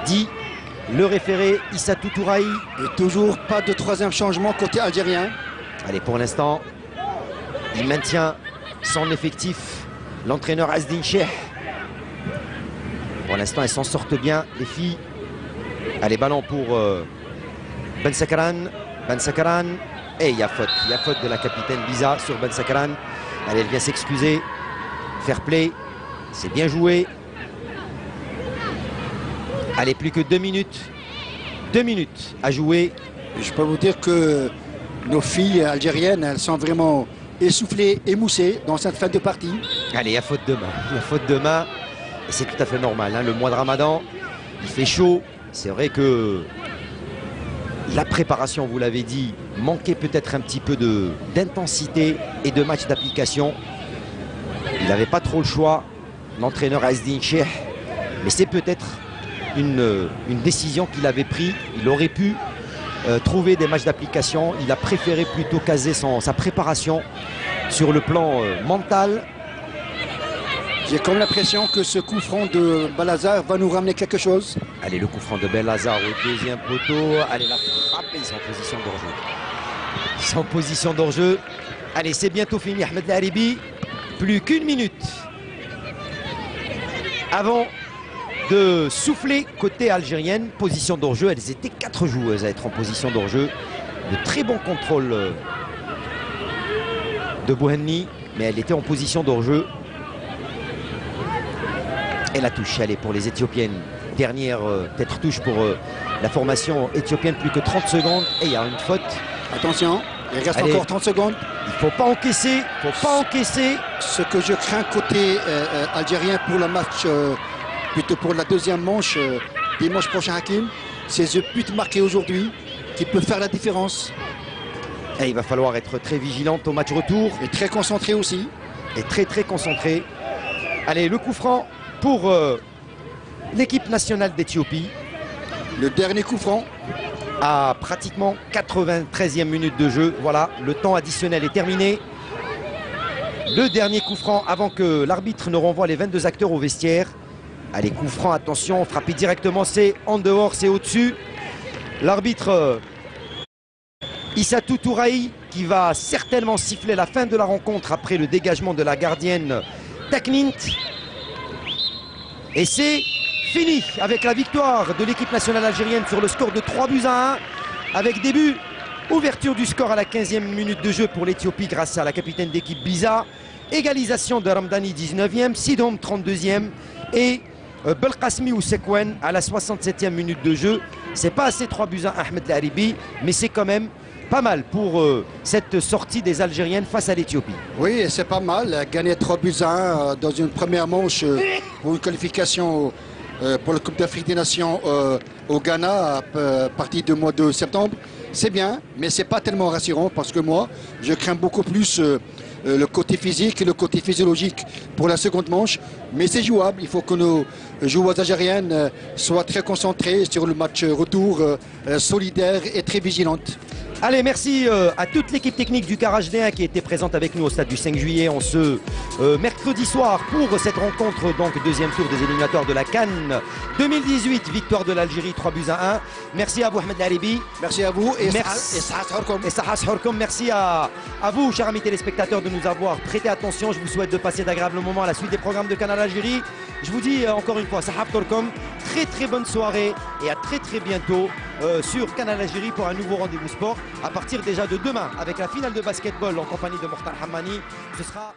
Dit le référé Issa Toutouraï. Et toujours pas de 3e changement côté algérien. Allez, pour l'instant, il maintient son effectif. L'entraîneur Azdin Cheikh. Pour l'instant, elles s'en sortent bien, les filles. Allez, ballon pour Ben Sakran, et il y a faute de la capitaine Biza sur Ben Sakran. Allez, elle vient s'excuser. Fair play, c'est bien joué. Allez, plus que 2 minutes. 2 minutes à jouer. Je peux vous dire que nos filles algériennes, elles sont vraiment essoufflées, émoussées dans cette fin de partie. Allez, il y a faute de main. Il y a faute de main. Et c'est tout à fait normal. Hein. Le mois de Ramadan, il fait chaud. C'est vrai que la préparation, vous l'avez dit, manquait peut-être un petit peu d'intensité et de match d'application. Il n'avait pas trop le choix, l'entraîneur Azdin Cheikh. Mais c'est peut-être une décision qu'il avait prise. Il aurait pu trouver des matchs d'application. Il a préféré plutôt caser sa préparation sur le plan mental. J'ai comme l'impression que ce coup franc de Balazar va nous ramener quelque chose. Allez, le coup franc de Balazar au deuxième poteau. Allez, la frappe, ils sont en position d'hors-jeu. Ils sont en position d'hors-jeu. Allez, c'est bientôt fini, Ahmed Laribi. Plus qu'une minute avant de souffler côté algérienne. Position d'hors-jeu, elles étaient 4 joueuses à être en position d'hors-jeu. De très bon contrôle de Bouhanni, mais elle était en position d'hors-jeu. Et la touche, allez, pour les Éthiopiennes. Dernière peut-être touche pour la formation éthiopienne. Plus que 30 secondes. Et il y a une faute. Attention, il reste allez, encore 30 secondes. Il ne faut pas encaisser. Il ne faut pas encaisser. Ce que je crains côté algérien pour le match, plutôt pour la deuxième manche, dimanche prochain, Hakim, c'est ce but marqué aujourd'hui qui peut faire la différence. Et il va falloir être très vigilante au match retour. Et très concentré aussi. Et très concentré. Allez, le coup franc pour l'équipe nationale d'Éthiopie. Le dernier coup franc. À pratiquement 93e minute de jeu. Voilà, le temps additionnel est terminé. Le dernier coup franc avant que l'arbitre ne renvoie les 22 acteurs au vestiaire. Allez, coup franc, attention, frappé directement, c'est en dehors, c'est au-dessus. L'arbitre Issatou Touraï qui va certainement siffler la fin de la rencontre après le dégagement de la gardienne Taknint. Et c'est fini avec la victoire de l'équipe nationale algérienne sur le score de 3-1 avec début, ouverture du score à la 15e minute de jeu pour l'Éthiopie grâce à la capitaine d'équipe Biza. Égalisation de Ramdani 19e, Sidom 32e et Belkacemi Ousekwen à la 67e minute de jeu. C'est pas assez 3-1 Ahmed Laribi, mais c'est quand même pas mal pour cette sortie des Algériennes face à l'Éthiopie. Oui, c'est pas mal. Gagner 3-1 dans une première manche pour une qualification pour la Coupe d'Afrique des Nations au Ghana à partir du mois de septembre. C'est bien, mais c'est pas tellement rassurant parce que moi, je crains beaucoup plus le côté physique et le côté physiologique pour la seconde manche. Mais c'est jouable. Il faut que nos joueuses algériennes soient très concentrées sur le match retour, solidaires et très vigilantes. Allez, merci à toute l'équipe technique du Garage D1 qui était présente avec nous au stade du 5 juillet en ce mercredi soir pour cette rencontre, donc deuxième tour des éliminatoires de la CAN 2018, victoire de l'Algérie 3-1. Merci à vous Ahmed Laribi. Merci à vous et merci à vous chers amis téléspectateurs de nous avoir prêté attention. Je vous souhaite de passer d'agréables moments à la suite des programmes de Canal Algérie. Je vous dis encore une fois, Sahab Torkom, très bonne soirée et à très bientôt sur Canal Algérie pour un nouveau rendez-vous sport à partir déjà de demain avec la finale de basketball en compagnie de Mokhtar Hammani. Ce sera